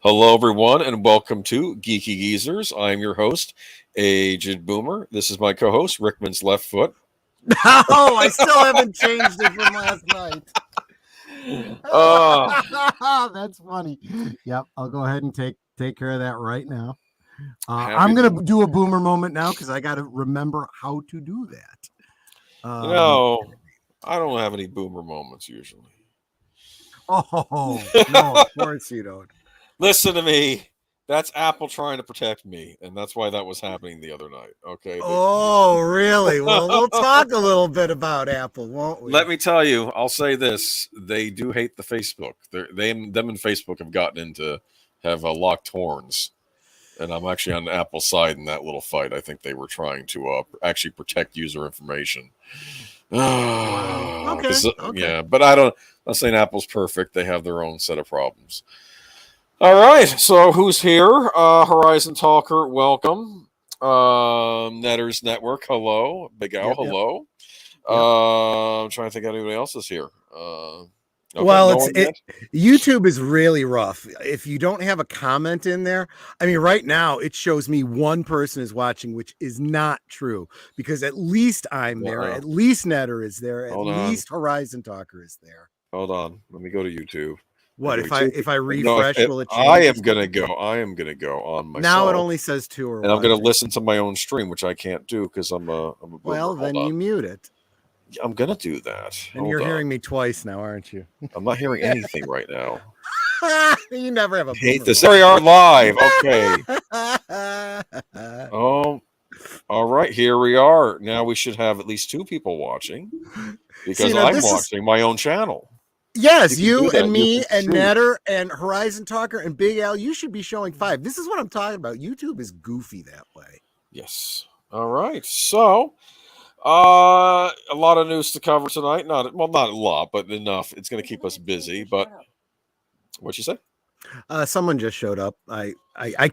Hello, everyone, and welcome to Geeky Geezers. I'm your host, Aged Boomer. This is my co-host, Rickman's Left Foot. Oh, I still haven't changed it from last night. That's funny. Yep, I'll go ahead and take care of that right now. I'm gonna do a boomer moment now because I got to remember how to do that. I don't have any boomer moments usually. Oh no, of course you don't. Listen to me. That's Apple trying to protect me, and that's why that was happening the other night. Okay. Oh, really? Well, we'll talk a little bit about Apple, won't we? Let me tell you. I'll say this: they do hate the Facebook. Them and Facebook have gotten into have locked horns, and I'm actually on the Apple side in that little fight. I think they were trying to actually protect user information. Okay. Yeah, but I'm not saying Apple's perfect. They have their own set of problems. All right, so who's here? Horizon Talker, welcome. Netters Network, hello. Big Al, hello. I'm trying to think anybody else is here. YouTube is really rough. If you don't have a comment in there, I mean, right now it shows me one person is watching, which is not true because at least I'm there, at least Netter is there, at least Horizon Talker is there. Hold on, let me go to YouTube. What if I refresh? Will it change? I am gonna go on myself. Now it only says 2 or. And I'm gonna listen to my own stream, which I can't do because I'm a boomer. Well, then you mute it. I'm gonna do that. And you're hearing me twice now, aren't you? I'm not hearing anything right now. You never have a hate this. There we are live. Okay. Oh, all right. Here we are. Now we should have at least 2 people watching because I'm watching my own channel. Yes, you and me and Netter and Horizon Talker and Big Al, you should be showing 5. This is what I'm talking about. YouTube is goofy that way. Yes. All right. So, a lot of news to cover tonight. Not a lot, but enough. It's going to keep us busy. But what'd you say? Someone just showed up. I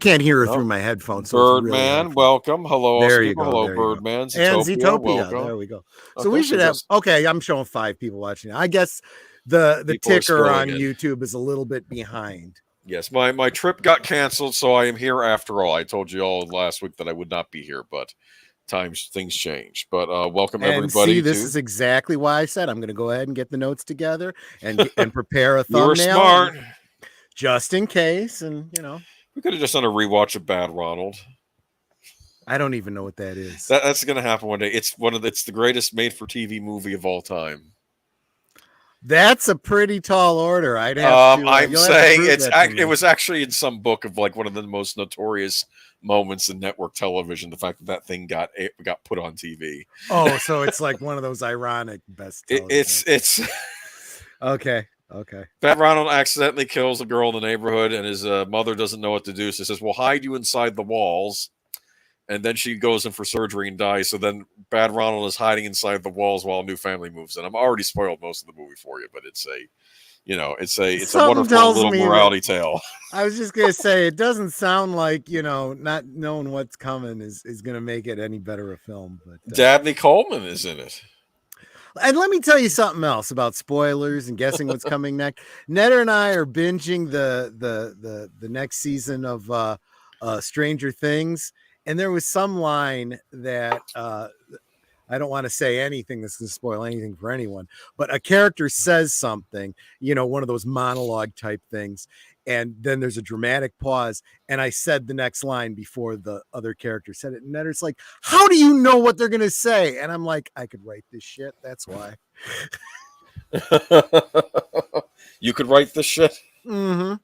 can't hear her through my headphones. So Birdman, welcome. Hello, there you go. Hello, Birdman. And Zetopia. There we go. So we should have. Okay, I'm showing 5 people watching. I guess the ticker on YouTube is a little bit behind. Yes, my trip got canceled, so I am here after all. I told you all last week that I would not be here, but things change. But welcome everybody. See, this is exactly why I said I'm going to go ahead and get the notes together and prepare a thumbnail. You were smart. Just in case, and we could have just done a rewatch of Bad Ronald. I don't even know what that is. That's going to happen one day. It's the greatest made-for-TV movie of all time. That's a pretty tall order. I'd have to. I'm saying it was actually in some book of like one of the most notorious moments in network television. The fact that thing got put on TV. Oh, so it's like one of those ironic best. It's okay. Bad Ronald accidentally kills a girl in the neighborhood, and his mother doesn't know what to do. So says, "We'll hide you inside the walls." And then she goes in for surgery and dies. So then Bad Ronald is hiding inside the walls while a new family moves in. I'm already spoiled most of the movie for you, but it's a wonderful little morality tale. I was just gonna say it doesn't sound like not knowing what's coming is gonna make it any better a film. But Dabney Coleman is in it. And let me tell you something else about spoilers and guessing what's coming next. Netter and I are binging the next season of Stranger Things. And there was some line that I don't want to say anything that's going to spoil anything for anyone, but a character says something, one of those monologue type things. And then there's a dramatic pause. And I said the next line before the other character said it. And Netter's like, how do you know what they're going to say? And I'm like, I could write this shit. That's why. You could write this shit? Mm-hmm.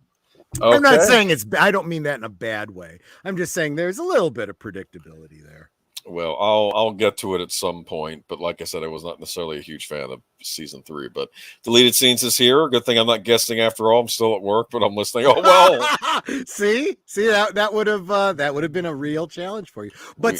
Okay. I'm not saying I don't mean that in a bad way. I'm just saying there's a little bit of predictability there. Well, I'll get to it at some point, but like I said, I was not necessarily a huge fan of season 3. But deleted scenes is here. Good thing I'm not guessing after all. I'm still at work, but I'm listening. Oh well. see that would have been a real challenge for you. But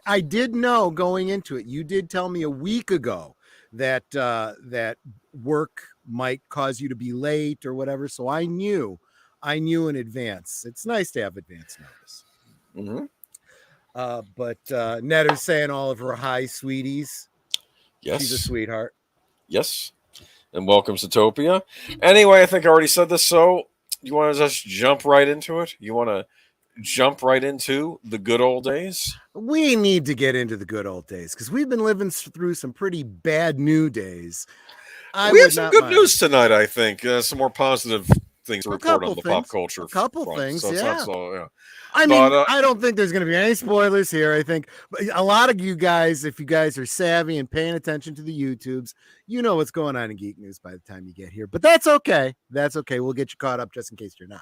I did know going into it. You did tell me a week ago that that work might cause you to be late or whatever. So I knew in advance. It's nice to have advance notice. Mm-hmm. But Netter's saying all of her hi, sweeties. Yes. She's a sweetheart. Yes. And welcome, Zootopia. Anyway, I think I already said this. So You want to just jump right into it? You want to jump right into the good old days? We need to get into the good old days because we've been living through some pretty bad new days. I We have would some not good mind. news tonight, I think. Some more positive things to report on the pop culture A couple front. things, So it's not yeah. so, yeah. I But mean, I don't think there's going to be any spoilers here. I think a lot of you guys, if you guys are savvy and paying attention to the YouTubes, you know what's going on in geek news by the time you get here. But that's okay. That's okay. We'll get you caught up just in case you're not.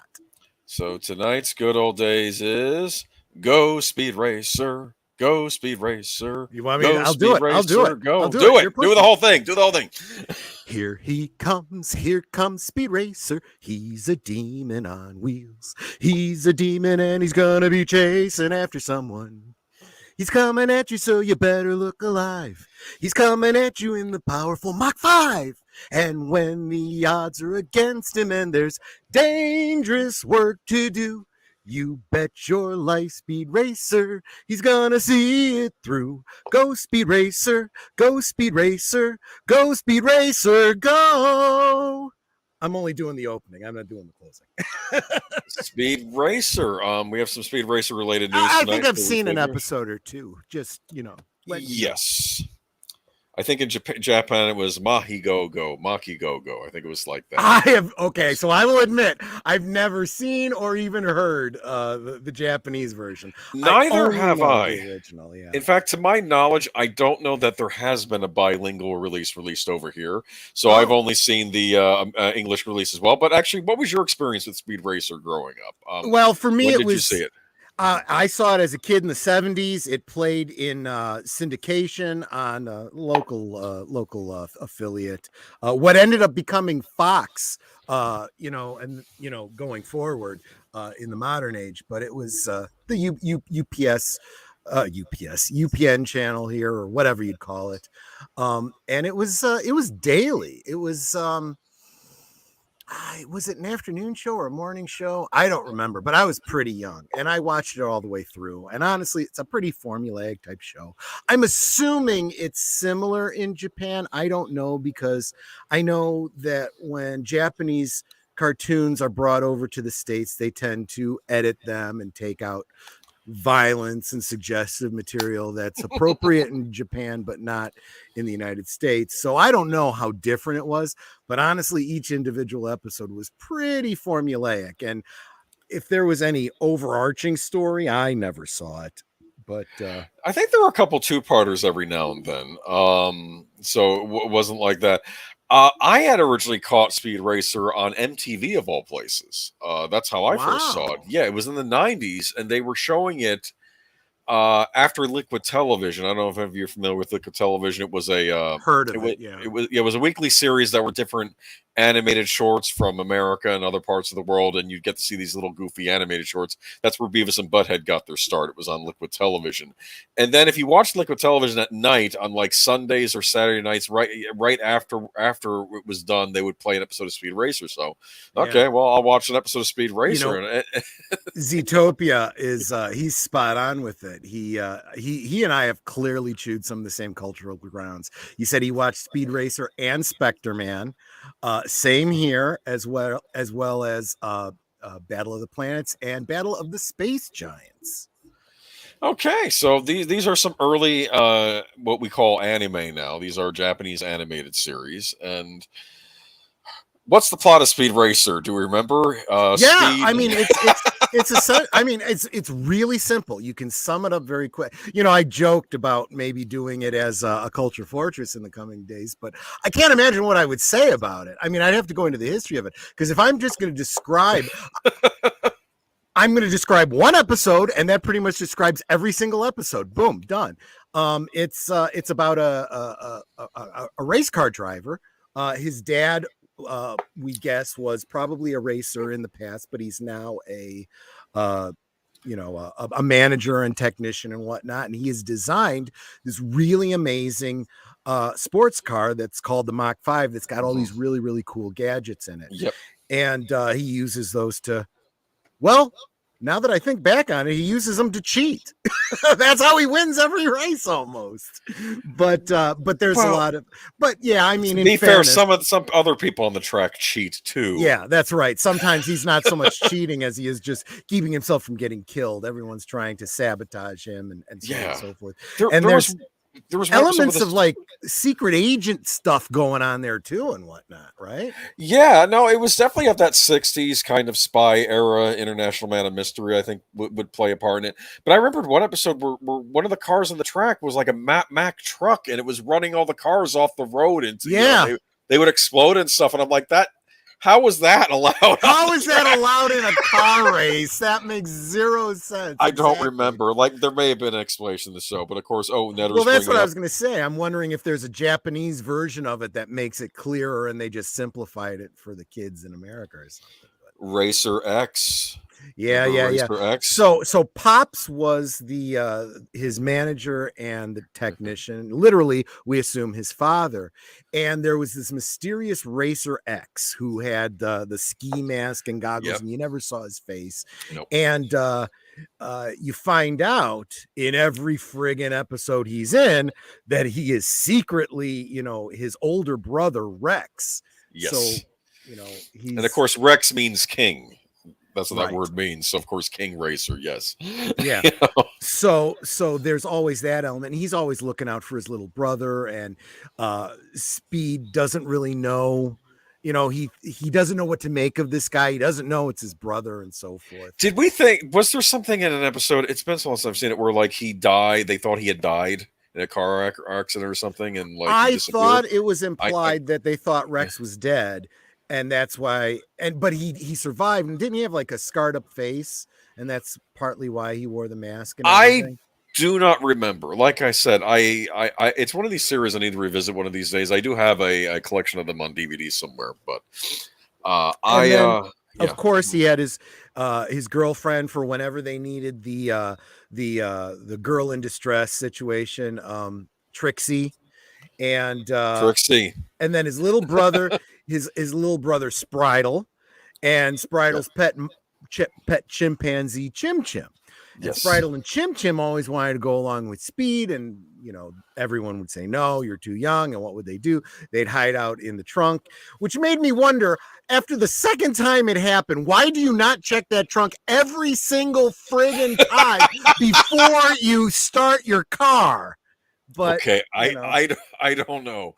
so tonight's good old days is Go Speed Racer. Go Speed Racer. You want me to? Go I'll do Speed it. I'll do Racer. it. I'll Go. do Do it. it. You're Do the pushing. whole thing. Do the whole thing. Here he comes. Here comes Speed Racer. He's a demon on wheels. He's a demon and he's gonna be chasing after someone. He's coming at you, so you better look alive. He's coming at you in the powerful Mach 5. And when the odds are against him and there's dangerous work to do, you bet your life, Speed Racer, he's gonna see it through. Go, Speed Racer, go, Speed Racer, go, Speed Racer, go. I'm only doing the opening. I'm not doing the closing. Speed Racer. We have some Speed Racer related news I tonight. think I've seen an episode or two. Just, Yes. I think in Japan it was Mahi Go Go. I think it was like that. I have, okay, so I will admit, I've never seen or even heard the Japanese version. Neither have I. The original, yeah. In fact, to my knowledge, I don't know that there has been a bilingual release released over here. So I've only seen the English release as well. But actually, what was your experience with Speed Racer growing up? Well, for me, when it did was. You see it? I saw it as a kid in the 70s. It played in syndication on a local affiliate. What ended up becoming Fox, going forward in the modern age. But it was the UPN channel here, or whatever you'd call it. And it was daily. It was it an afternoon show or a morning show? I don't remember, but I was pretty young and I watched it all the way through. And honestly, it's a pretty formulaic type show. I'm assuming it's similar in Japan. I don't know, because I know that when Japanese cartoons are brought over to the States, they tend to edit them and take out violence and suggestive material that's appropriate in Japan but not in the United States. So I don't know how different it was, but honestly each individual episode was pretty formulaic, and if there was any overarching story, I never saw it. But I think there were a couple two-parters every now and then. So it wasn't like that. I had originally caught Speed Racer on MTV of all places. That's how I first saw it. Yeah, it was in the 90s, and they were showing it after Liquid Television. I don't know if any of you are familiar with Liquid Television. It was a heard of it. Yeah, it was a weekly series that were different animated shorts from America and other parts of the world, and you'd get to see these little goofy animated shorts. That's where Beavis and Butthead got their start. It was on Liquid Television. And then if you watched Liquid Television at night on like Sundays or Saturday nights, right after it was done, they would play an episode of Speed Racer. So okay, well, I'll watch an episode of Speed Racer. Zootopia is he's spot on with it. He and I have clearly chewed some of the same cultural grounds. He said he watched Speed Racer and Spectre Man. Same here, as well as Battle of the Planets and Battle of the Space Giants. Okay, so these are some early what we call anime now. These are Japanese animated series. And what's the plot of Speed Racer? Do we remember? Speed... I mean it's really simple. You can sum it up very quick. I joked about maybe doing it as a Culture Fortress in the coming days, but I can't imagine what I would say about it. I mean, I'd have to go into the history of it, because if I'm just going to describe I'm going to describe one episode, and that pretty much describes every single episode. Boom, done. It's about a race car driver. His dad, we guess, was probably a racer in the past, but he's now a manager and technician and whatnot. And he has designed this really amazing sports car that's called the Mach 5 that's got all these really, really cool gadgets in it. Yep. And he uses those to, well, Now that I think back on it, he uses them to cheat. That's how he wins every race almost. But there's a lot of, but yeah, I mean, to in be fair, fairness, some other people on the track cheat too. yeah, that's right. Sometimes he's not so much cheating as he is just keeping himself from getting killed. Everyone's trying to sabotage him and so on and so forth. And there was elements of like secret agent stuff going on there too and whatnot, right? Yeah, no, it was definitely of that 60s kind of spy era. International Man of Mystery, I think, would play a part in it. But I remembered one episode where one of the cars on the track was like a Mack truck, and it was running all the cars off the road into, they would explode and stuff. And I'm like, how was that allowed? How is that allowed in a car race? That makes zero sense. I don't remember. Like, there may have been an explanation in the show, but of course, well, that's what I was going to say. I'm wondering if there's a Japanese version of it that makes it clearer, and they just simplified it for the kids in America or something. Racer X. Yeah. X. So Pops was the his manager and the technician. Literally, we assume his father. And there was this mysterious Racer X who had the ski mask and goggles, and you never saw his face. Nope. And you find out in every friggin' episode he's in that he is secretly, his older brother Rex. Yes. So, and of course, Rex means king. That's what that word means. So of course, King Racer, yes. Yeah. So there's always that element. He's always looking out for his little brother, and Speed doesn't really know. He doesn't know what to make of this guy. He doesn't know it's his brother and so forth. Did we was there something in an episode? It's been so long since I've seen it where like he died. They thought he had died in a car accident or something, and like I thought it was implied that they thought Rex was dead. And that's why, but he survived, and didn't he have like a scarred up face? And that's partly why he wore the mask. And everything. I do not remember. Like I said, I it's one of these series I need to revisit one of these days. I do have a collection of them on DVD somewhere, but of course he had his girlfriend for whenever they needed the girl in distress situation, Trixie, and then his little brother. His little brother Spritle, and Spritle's pet chimpanzee Chim Chim. Yes. Spritle and Chim Chim always wanted to go along with Speed, and everyone would say no, you're too young. And what would they do? They'd hide out in the trunk, which made me wonder. After the second time it happened, why do you not check that trunk every single friggin' time before you start your car? But okay, I don't know.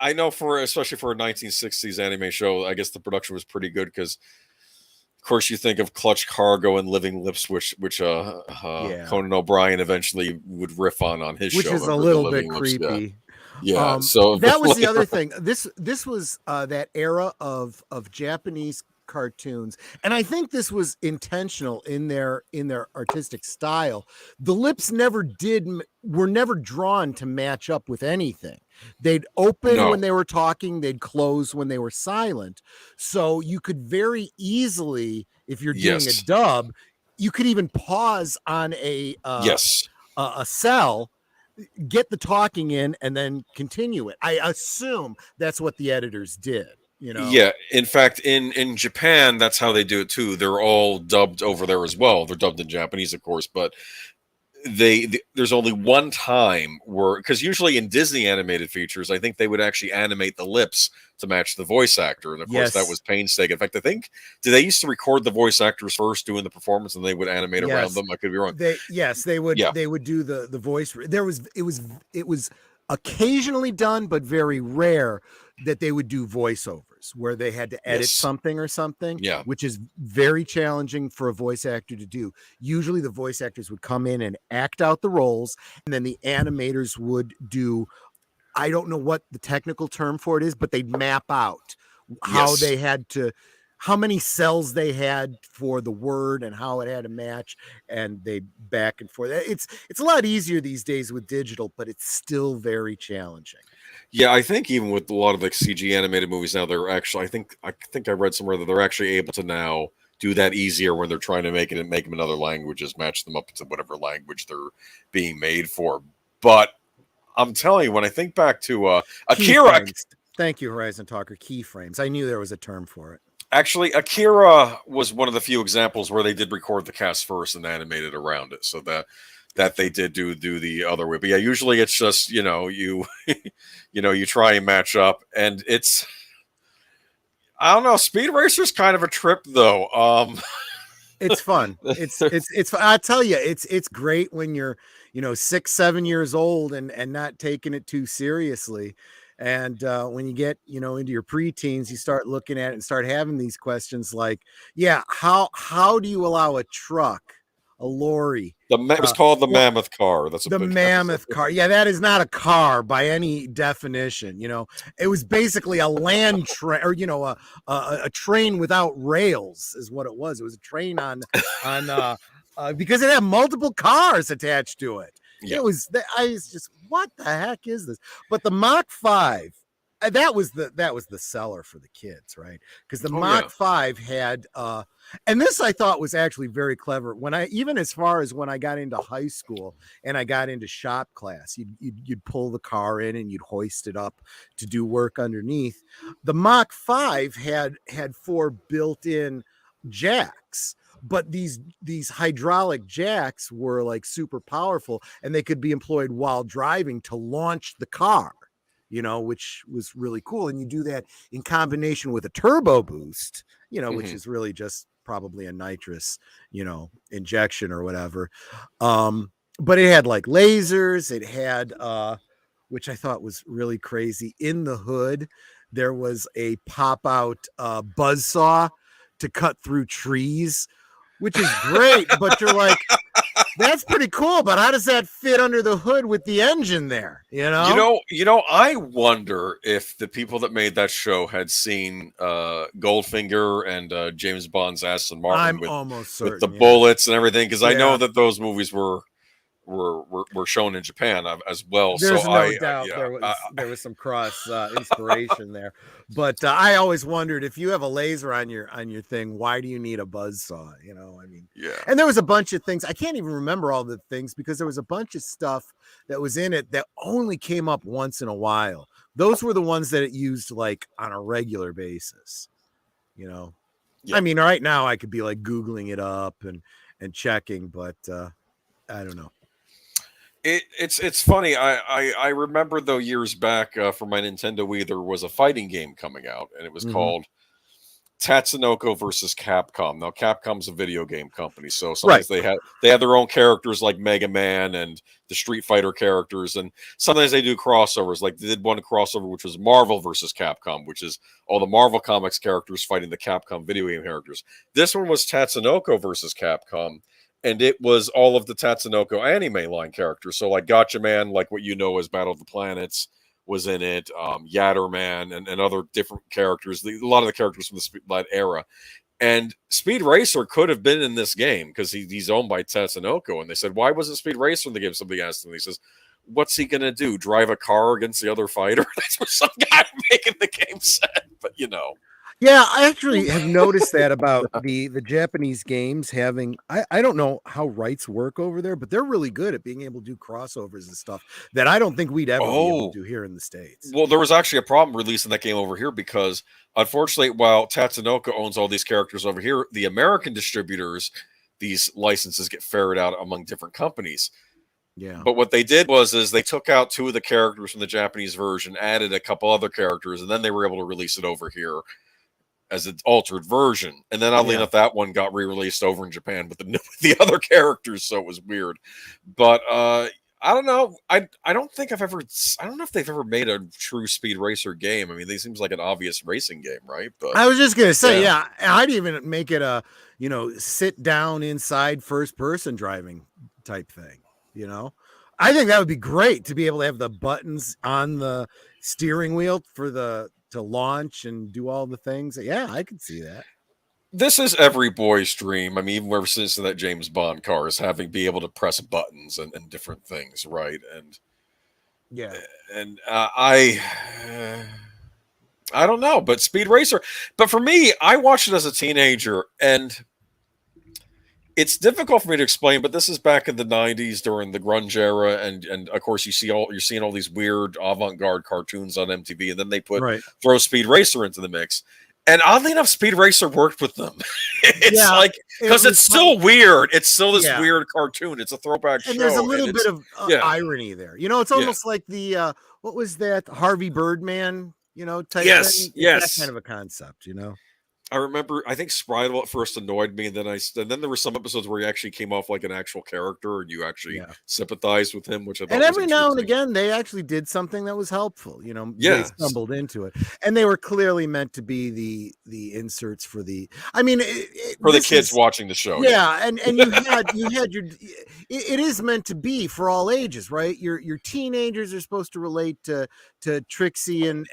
I know especially for a 1960s anime show, I guess the production was pretty good because, of course, you think of Clutch Cargo and Living Lips, which Conan O'Brien eventually would riff on his show. Which is a little bit creepy. Yeah. So that was the other thing. This was that era of Japanese cartoons, and I think this was intentional in their artistic style. The lips were never drawn to match up with anything. They'd open when they were talking, they'd close when they were silent. So you could very easily, if you're doing a dub, you could even pause on a cell, get the talking in, and then continue it. I assume that's what the editors did. Yeah, in fact, in Japan, that's how they do it too. They're all dubbed over there as well. They're dubbed in Japanese, of course, but there's only one time where, because usually in Disney animated features, I think they would actually animate the lips to match the voice actor, and of course that was painstaking. In fact, I think they used to record the voice actors first doing the performance, and they would animate around them. I could be wrong. They would. They would do the voice. It was occasionally done, but very rare that they would do voiceovers where they had to edit something or something, which is very challenging for a voice actor to do. Usually the voice actors would come in and act out the roles, and then the animators would do, I don't know what the technical term for it is, but they'd map out how they had to, how many cells they had for the word and how it had to match, and they back and forth. It's a lot easier these days with digital, but it's still very challenging. Yeah, I think even with a lot of the CG animated movies now, they're actually, I think I read somewhere that they're actually able to now do that easier when they're trying to make them in other languages, match them up to whatever language they're being made for. But I'm telling you, when I think back to Akira, thank you, Horizon Talker. Keyframes. I knew there was a term for it. Actually, Akira was one of the few examples where they did record the cast first and animated around it, so that they did do the other way. But yeah, usually it's just you you try and match up, and it's I don't know. Speed Racer's kind of a trip though. It's fun. It's I tell you, it's great when you're 6, 7 years old and not taking it too seriously. And when you get into your preteens, you start looking at it and start having these questions like, yeah, how do you allow a truck, a lorry? It was called the Mammoth Car. That's a the big Mammoth Car. Yeah, that is not a car by any definition. It was basically a land train, or a train without rails is what it was. It was a train on because it had multiple cars attached to it. Yeah. I was just, what the heck is this? But the Mach 5, that was the seller for the kids, right? Because the Mach 5 had and this I thought was actually very clever. Even as far as when I got into high school and I got into shop class, you'd pull the car in and you'd hoist it up to do work underneath. The Mach 5 had 4 built-in jacks, but these hydraulic jacks were like super powerful, and they could be employed while driving to launch the car, which was really cool. And you do that in combination with a turbo boost, which is really just probably a nitrous, injection or whatever. But it had like lasers. It had, which I thought was really crazy. In the hood, there was a pop out buzzsaw to cut through trees, which is great. But you're like, that's pretty cool, but how does that fit under the hood with the engine there? I wonder if the people that made that show had seen Goldfinger and James Bond's Aston Martin almost certain, with the bullets and everything, because I know that those movies were shown in Japan as well. There's no doubt there was some cross inspiration there. But I always wondered, if you have a laser on your thing, why do you need a buzzsaw? Yeah. And there was a bunch of things. I can't even remember all the things because there was a bunch of stuff that was in it that only came up once in a while. Those were the ones that it used like on a regular basis. Yeah. I mean, right now I could be like Googling it up and checking, but I don't know. It's funny. I remember though years back for my Nintendo Wii, there was a fighting game coming out, and it was called Tatsunoko versus Capcom. Now Capcom's a video game company, so sometimes they had their own characters like Mega Man and the Street Fighter characters, and sometimes they do crossovers. Like they did one crossover which was Marvel versus Capcom, which is all the Marvel Comics characters fighting the Capcom video game characters. This one was Tatsunoko versus Capcom. And it was all of the Tatsunoko anime line characters. So like Gotcha Man, like what as Battle of the Planets was in it, Yatterman and other different characters, a lot of the characters from that era. And Speed Racer could have been in this game because he's owned by Tatsunoko. And they said, why wasn't Speed Racer in the game? Somebody asked him. He says, what's he going to do? Drive a car against the other fighter? That's what some guy making the game said. But Yeah, I actually have noticed that about the Japanese games having, I don't know how rights work over there, but they're really good at being able to do crossovers and stuff that I don't think we'd ever be able to do here in the States. Well, there was actually a problem releasing that game over here because unfortunately, while Tatsunoko owns all these characters over here, the American distributors, these licenses get ferreted out among different companies. Yeah. But what they did was they took out 2 of the characters from the Japanese version, added a couple other characters, and then they were able to release it over here as an altered version. And then oddly enough, that one got re-released over in Japan with the other characters, so it was weird. But I don't know. I don't know if they've ever made a true Speed Racer game. I mean, they seems like an obvious racing game, right? But I was just gonna say, I'd even make it a sit down inside first person driving type thing. I think that would be great to be able to have the buttons on the steering wheel to launch and do all the things. Yeah, I could see that. This is every boy's dream. I mean, even ever since that James Bond car is be able to press buttons and different things, right? And I don't know, but Speed Racer. But for me, I watched it as a teenager, and it's difficult for me to explain. But this is back in the '90s during the grunge era, and of course you're seeing all these weird avant-garde cartoons on MTV, and then they throw Speed Racer into the mix. And oddly enough, Speed Racer worked with them. It's like, because it's still weird. It's still this weird cartoon. It's a throwback show. And there's a little bit of yeah. irony there. You know, it's almost like the, what was that? Harvey Birdman, you know, type thing. It's that kind of a concept, you know? I remember, I think Spritle at first annoyed me, and then there were some episodes where he actually came off like an actual character, and you actually sympathized with him, which I thought and every now and again they actually did something that was helpful. You know, they stumbled into it, and they were clearly meant to be the inserts for the. I mean, for the kids watching the show. Yeah, and you had your. It is meant to be for all ages, right? Your teenagers are supposed to relate to Trixie and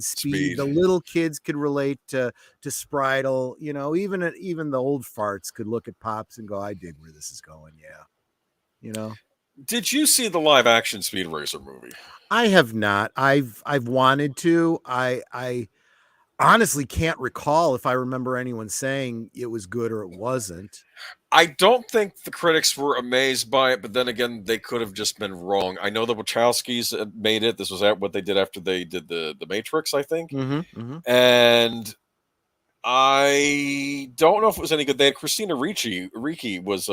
Speed. The little kids could relate to Spritle. You know, even the old farts could look at Pops and go, "I dig where this is going." Yeah, you know. Did you see the live action Speed Racer movie? I have not. I've wanted to. I honestly can't recall if I remember anyone saying it was good or it wasn't. I don't think the critics were amazed by it, but then again, they could have just been wrong. I know the Wachowskis made it. This was what they did after they did the Matrix, I think. And I don't know if it was any good. They had Christina Ricci. Ricci was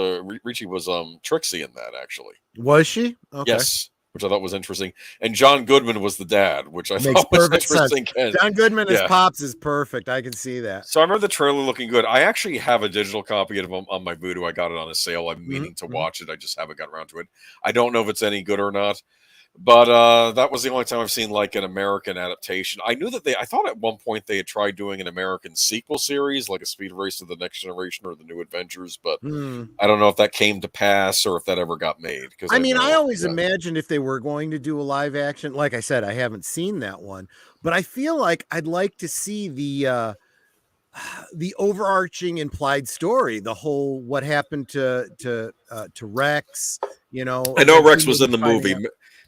Trixie in that, actually. Was she? Okay. Yes. Which I thought was interesting. And John Goodman was the dad, which I thought was interesting. John Goodman as Pops is perfect. I can see that. So I remember the trailer looking good. I actually have a digital copy of it on my Vudu. I got it on a sale. I'm meaning to watch it. I just haven't gotten around to it. I don't know if it's any good or not. But that was the only time I've seen like an American adaptation. I knew that I thought at one point they had tried doing an American sequel series, like a Speed Racer: The Next Generation or The New Adventures, but I don't know if that came to pass or if that ever got made. I mean, I always imagined if they were going to do a live action, like I said, I haven't seen that one, but I feel like I'd like to see the overarching implied story, the whole what happened to Rex. You know, I know Rex was in the movie.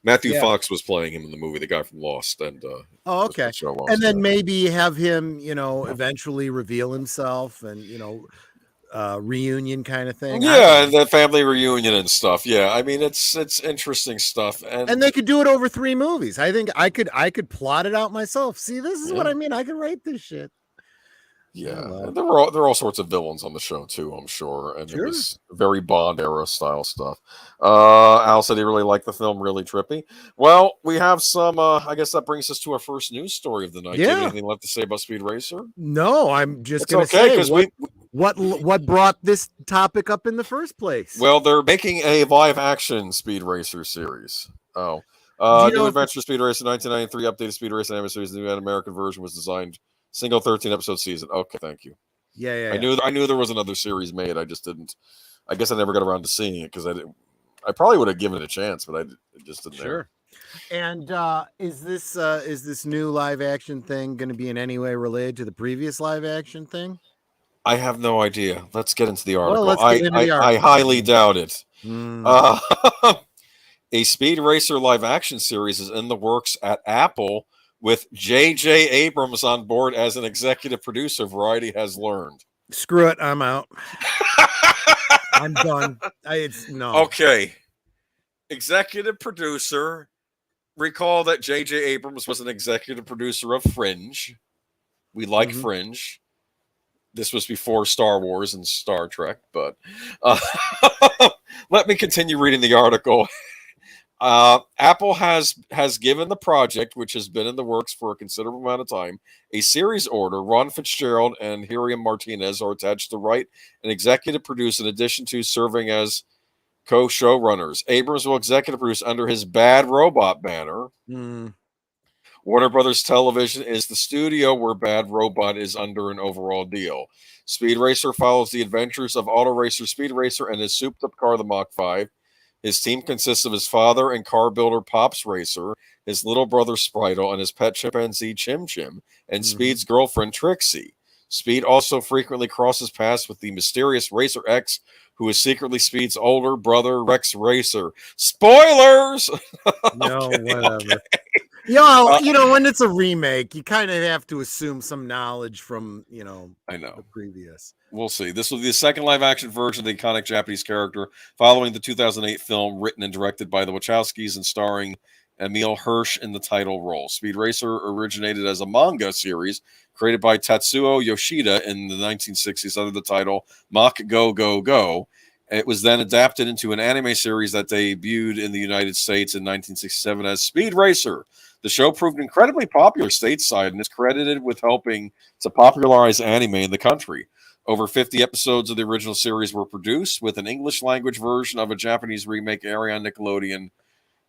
Matthew Fox was playing him in the movie, the guy from Lost, and okay. Lost, and then maybe have him, you know, eventually reveal himself, and you know, reunion kind of thing. Yeah, and the family reunion and stuff. Yeah, I mean, it's interesting stuff, and they could do it over 3 movies. I think I could plot it out myself. See, this is what I mean. I can write this shit. Yeah, there are all sorts of villains on the show too, I'm sure, and it was very Bond era style stuff. Al said he really liked the film, really trippy. Well, we have some. I guess that brings us to our first news story of the night. Do you have anything left to say about Speed Racer? No, I'm just going to say what brought this topic up in the first place. Well, they're making a live action Speed Racer series. New Adventure Speed Racer 1993 updated Speed Racer anime series. The new American version was designed. Single 13-episode season. Okay, thank you. Yeah. I knew there was another series made. I just didn't. I guess I never got around to seeing it because I probably would have given it a chance, but I just didn't. Sure. And is this new live action thing going to be in any way related to the previous live action thing? I have no idea. Let's get into the article. Well, let's get into the article. I highly doubt it. A Speed Racer live action series is in the works at Apple, with J.J. Abrams on board as an executive producer, Variety has learned. Screw it, I'm out. I'm done. No. Okay. Executive producer. Recall that J.J. Abrams was an executive producer of Fringe. We like Fringe. This was before Star Wars and Star Trek, but let me continue reading the article. Apple has given the project, which has been in the works for a considerable amount of time, a series order. Ron Fitzgerald and Hiram Martinez are attached to write and executive produce, in addition to serving as co-showrunners. Abrams will executive produce under his Bad Robot banner. Warner Brothers Television is the studio where Bad Robot is under an overall deal. Speed Racer follows the adventures of auto racer Speed Racer and his souped-up car, the Mach 5. His team consists of his father and car builder Pops Racer, his little brother Spritle, and his pet chimpanzee Chim Chim, and Speed's girlfriend Trixie. Speed also frequently crosses paths with the mysterious Racer X, who is secretly Speed's older brother Rex Racer. Spoilers! No, whatever. Yeah, you know, when it's a remake, you kind of have to assume some knowledge from, you know, the previous. We'll see. This will be the second live-action version of the iconic Japanese character, following the 2008 film written and directed by the Wachowskis and starring Emil Hirsch in the title role. Speed Racer originated as a manga series created by Tatsuo Yoshida in the 1960s under the title Mach Go Go Go. It was then adapted into an anime series that debuted in the United States in 1967 as Speed Racer. The show proved incredibly popular stateside and is credited with helping to popularize anime in the country. Over 50 episodes of the original series were produced, with an English language version of a Japanese remake airing on Nickelodeon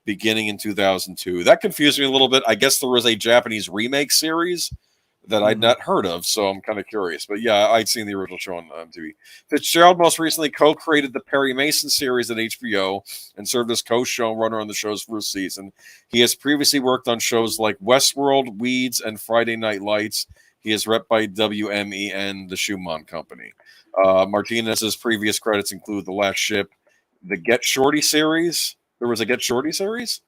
beginning in 2002. That confused me a little bit. I guess there was a Japanese remake series that I'd not heard of, so I'm kind of curious. But yeah, I'd seen the original show on TV. Fitzgerald most recently co-created the Perry Mason series at HBO and served as co-showrunner on the show's first season. He has previously worked on shows like Westworld, Weeds, and Friday Night Lights. He is rep by WMEN, the Schumann Company. Martinez's previous credits include The Last Ship, the Get Shorty series. There was a Get Shorty series?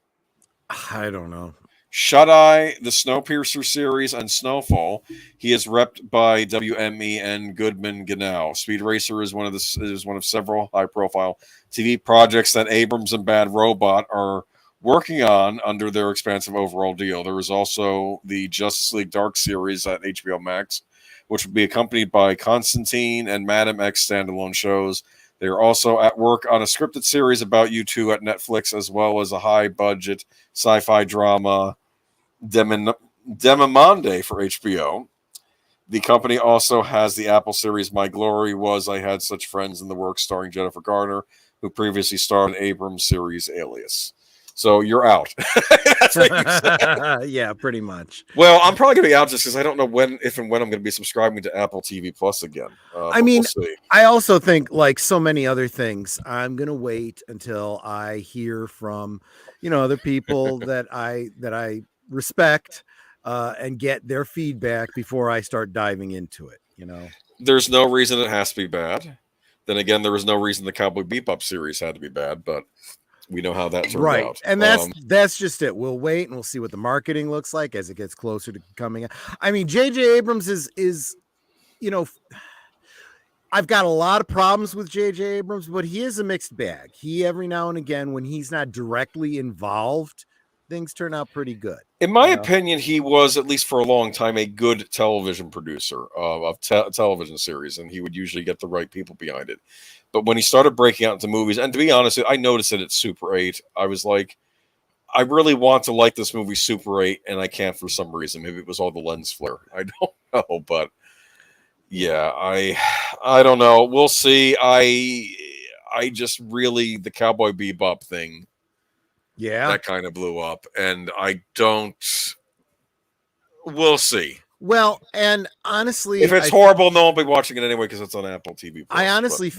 I don't know. Shut Eye, the Snowpiercer series, and Snowfall. He is repped by WMEN Goodman Genau. Speed Racer is one of several high-profile TV projects that Abrams and Bad Robot are working on under their expansive overall deal. There is also the Justice League Dark series at HBO Max, which will be accompanied by Constantine and Madam X standalone shows. They are also at work on a scripted series about U2 at Netflix, as well as a high-budget sci-fi drama, Demimonde, for HBO. The company also has the Apple series My Glory Was I Had Such Friends in the works, starring Jennifer Garner, who previously starred in Abrams' series Alias. So you're out. That's what you said. Yeah, pretty much. Well, I'm probably going to be out just because I don't know if and when I'm going to be subscribing to Apple TV Plus again. I mean, we'll see. I also think, like so many other things, I'm going to wait until I hear from, other people that I respect and get their feedback before I start diving into it. There's no reason it has to be bad. Then again, there was no reason the Cowboy Bebop series had to be bad, but we know how that turned out. And that's just it. We'll wait and we'll see what the marketing looks like as it gets closer to coming out. I mean, J.J. Abrams is I've got a lot of problems with J.J. Abrams, but he is a mixed bag. He, every now and again, when he's not directly involved, things turn out pretty good. In my opinion, he was, at least for a long time, a good television producer of television series, and he would usually get the right people behind it. But when he started breaking out into movies, and to be honest, I noticed it at Super 8. I was like, I really want to like this movie Super 8, and I can't for some reason. Maybe it was all the lens flare. I don't know, but yeah, I don't know. We'll see. I just really, the Cowboy Bebop thing, that kind of blew up, and we'll see. Well, and honestly, if it's horrible, no one will be watching it anyway because it's on Apple TV Plus. I honestly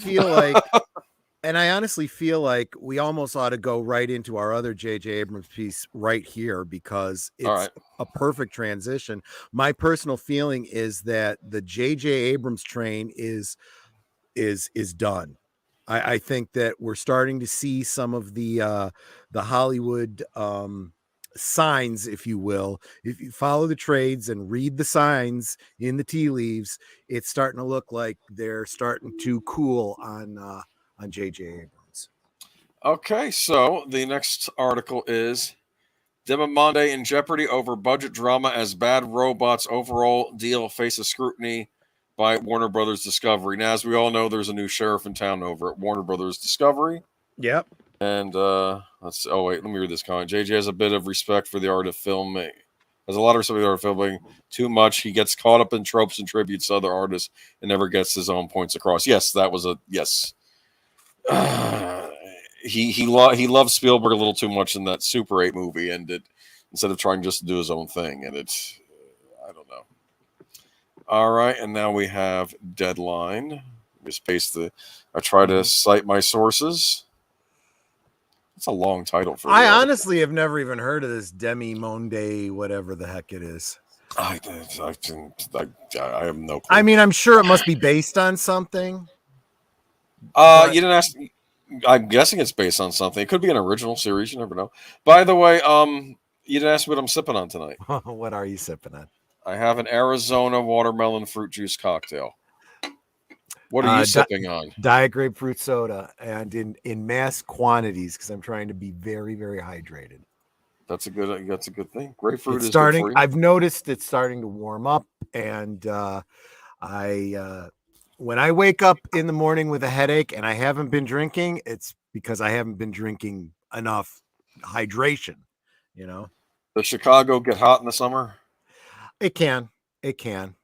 feel like we almost ought to go right into our other J.J. Abrams piece right here because it's a perfect transition. My personal feeling is that the J.J. Abrams train is done. I think that we're starting to see some of the Hollywood signs, if you will. If you follow the trades and read the signs in the tea leaves, it's starting to look like they're starting to cool on J.J. Abrams. Okay, so the next article is Demimonde in jeopardy over budget drama as Bad Robot's overall deal faces scrutiny by Warner Brothers Discovery. Now, as we all know, there's a new sheriff in town over at Warner Brothers Discovery. Yep. And let me read this comment. JJ has a bit of respect for the art of filming. Has a lot of respect for the art of filming. Too much. He gets caught up in tropes and tributes to other artists and never gets his own points across. Yes, that was a yes. He loves Spielberg a little too much in that Super 8 movie, and instead of trying just to do his own thing, and it's I don't know. All right, and now we have Deadline. Just paste I try to cite my sources. It's a long title for. I honestly have never even heard of this Demimonde, whatever the heck it is. I have no clue. I mean, I'm sure it must be based on something. You didn't ask. I'm guessing it's based on something. It could be an original series. You never know. By the way, you didn't ask me what I'm sipping on tonight. What are you sipping on? I have an Arizona watermelon fruit juice cocktail. What are you sipping on? Diet grapefruit soda, and in mass quantities because I'm trying to be very, very hydrated. That's a good thing. Grapefruit It's is good starting. for you. I've noticed it's starting to warm up, and when I wake up in the morning with a headache and I haven't been drinking, it's because I haven't been drinking enough hydration. You know, Does Chicago get hot in the summer? it can, it can.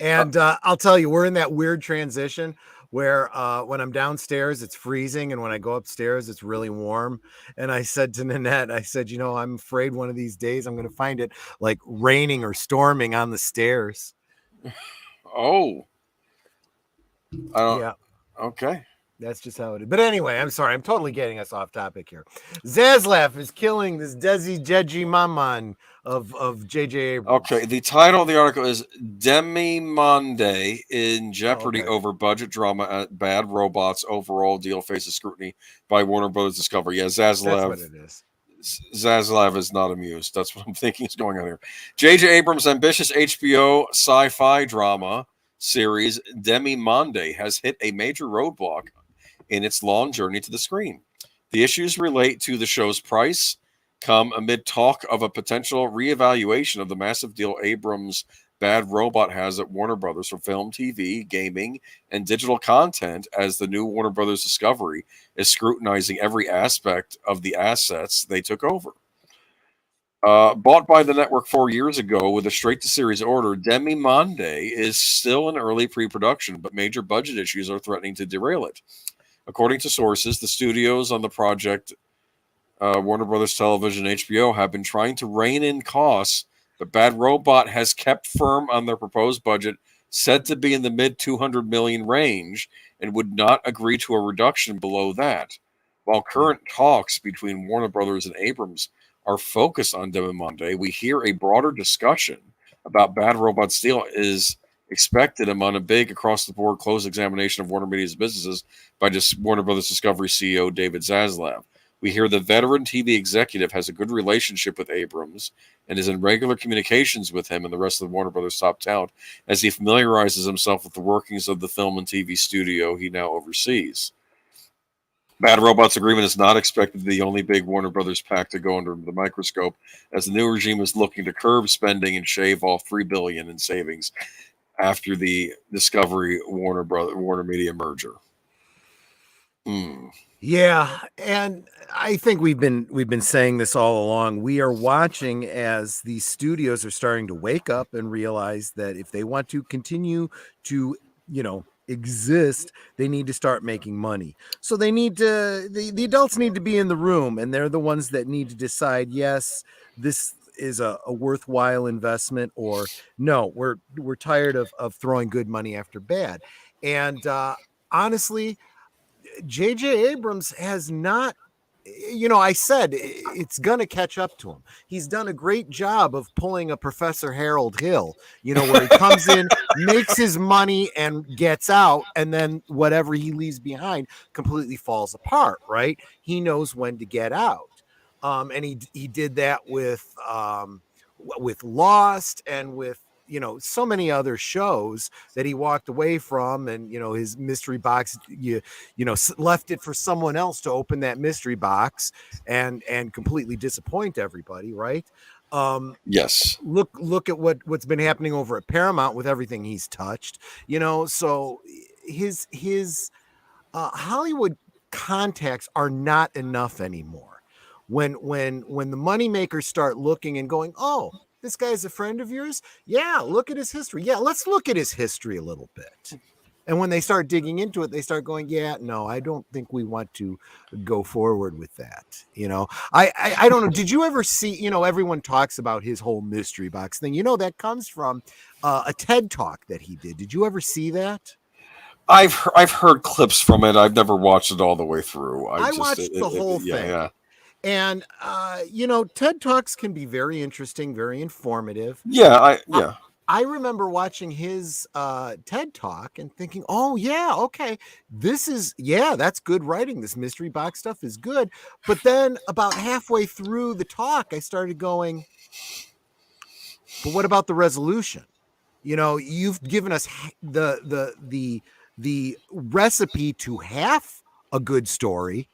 Uh, And I'll tell you, we're in that weird transition where when I'm downstairs, it's freezing. And when I go upstairs, it's really warm. And I said to Nanette, I said, I'm afraid one of these days I'm going to find it like raining or storming on the stairs. oh, I don't. Yeah. Okay. That's just how it is. But anyway, I'm sorry. I'm totally getting us off topic here. Zaslav is killing this Desi Jeji Maman of J.J. Abrams. Okay. The title of the article is Demi Monde in Jeopardy over budget drama at Bad Robots overall deal faces scrutiny by Warner Brothers Discovery. Yeah, That's what it is. Zaslav is not amused. That's what I'm thinking is going on here. J.J. Abrams' ambitious HBO sci-fi drama series Demi Monde has hit a major roadblock in its long journey to the screen. The issues relate to the show's price, come amid talk of a potential reevaluation of the massive deal Abrams' Bad Robot has at Warner Brothers for film, TV, gaming, and digital content, as the new Warner Brothers Discovery is scrutinizing every aspect of the assets they took over. Bought by the network 4 years ago with a straight-to-series order, Demi Monde is still in early pre-production, but major budget issues are threatening to derail it. According to sources, the studios on the project, Warner Brothers Television, HBO, have been trying to rein in costs, but Bad Robot has kept firm on their proposed budget, said to be in the mid 200 million range, and would not agree to a reduction below that. While current talks between Warner Brothers and Abrams are focused on Demi Monde, we hear a broader discussion about Bad Robot's deal is expected among a big across-the-board close examination of Warner Media's businesses by Warner Brothers Discovery CEO David Zaslav. We hear the veteran TV executive has a good relationship with Abrams and is in regular communications with him and the rest of the Warner Brothers top talent as he familiarizes himself with the workings of the film and TV studio he now oversees. Bad Robot's agreement is not expected to be the only big Warner Brothers pact to go under the microscope, as the new regime is looking to curb spending and shave off $3 billion in savings after the Discovery Warner Media merger. Yeah, and I think we've been saying this all along. We are watching as these studios are starting to wake up and realize that if they want to continue to, exist, they need to start making money. So they need to the adults need to be in the room, and they're the ones that need to decide, yes, this is a worthwhile investment, or no, we're tired of throwing good money after bad. And honestly, J.J. Abrams has not, I said it's going to catch up to him. He's done a great job of pulling a Professor Harold Hill, where he comes in, makes his money and gets out, and then whatever he leaves behind completely falls apart, right? He knows when to get out. And he did that with Lost and with so many other shows that he walked away from, and his mystery box, left it for someone else to open that mystery box and completely disappoint everybody, right? Yes. Look at what's been happening over at Paramount with everything he's touched, so his Hollywood contacts are not enough anymore. When the moneymakers start looking and going, oh, this guy's a friend of yours? Yeah, look at his history. Yeah, let's look at his history a little bit. And when they start digging into it, they start going, yeah, no, I don't think we want to go forward with that. I don't know. Did you ever see, everyone talks about his whole mystery box thing. That comes from a TED Talk that he did. Did you ever see that? I've heard clips from it. I've never watched it all the way through. I watched the whole thing. Yeah. And, TED Talks can be very interesting, very informative. Yeah, I remember watching his TED Talk and thinking, oh, yeah, okay, that's good writing. This mystery box stuff is good. But then about halfway through the talk, I started going, but what about the resolution? You've given us the recipe to half a good story.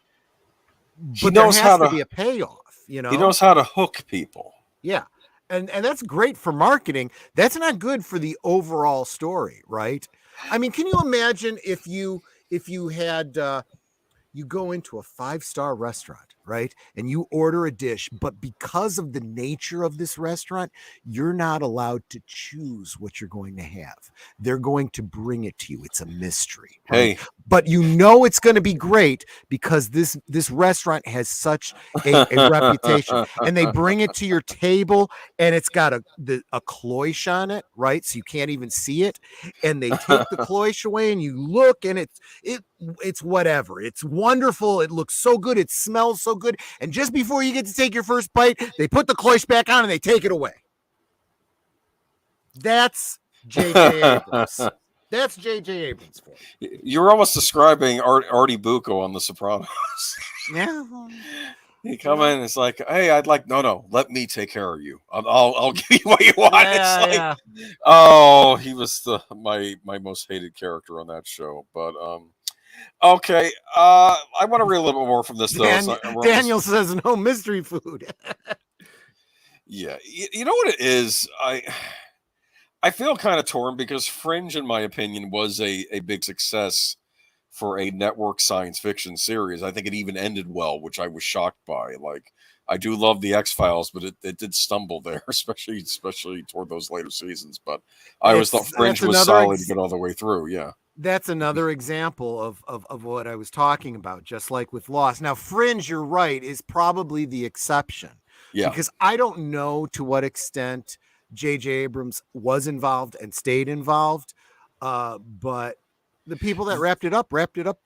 But there has to be a payoff. you know? He knows how to hook people. Yeah. And that's great for marketing. That's not good for the overall story, right? I mean, can you imagine if you had you go into a 5-star restaurant, right? And you order a dish, but because of the nature of this restaurant, you're not allowed to choose what you're going to have. They're going to bring it to you. It's a mystery, right? Hey, But you know it's going to be great because this restaurant has such a reputation. And they bring it to your table and it's got a cloche on it, right? So you can't even see it. And they take the cloche away and you look and it's whatever. It's wonderful. It looks so good. It smells so good. And just before you get to take your first bite, they put the cloche back on and they take it away. That's J.J. Abrams. That's J.J. Abrams for you. You're almost describing Artie Bucco on The Sopranos. Yeah. He come in, it's like, hey, I'd like, no, let me take care of you. I'll give you what you want. Yeah, it's like, yeah. oh, he was my most hated character on that show. But okay, I want to read a little bit more from this though. Daniel says no mystery food. Yeah, you know what it is. I feel kind of torn because Fringe, in my opinion, was a big success for a network science fiction series. I think it even ended well, which I was shocked by. Like, I do love the X-Files, but it did stumble there, especially toward those later seasons. But I always thought Fringe was solid to get all the way through. Yeah. That's another example of what I was talking about, just like with Lost. Now, Fringe, you're right, is probably the exception. Yeah. Because I don't know to what extent J.J. Abrams was involved and stayed involved, but the people that wrapped it up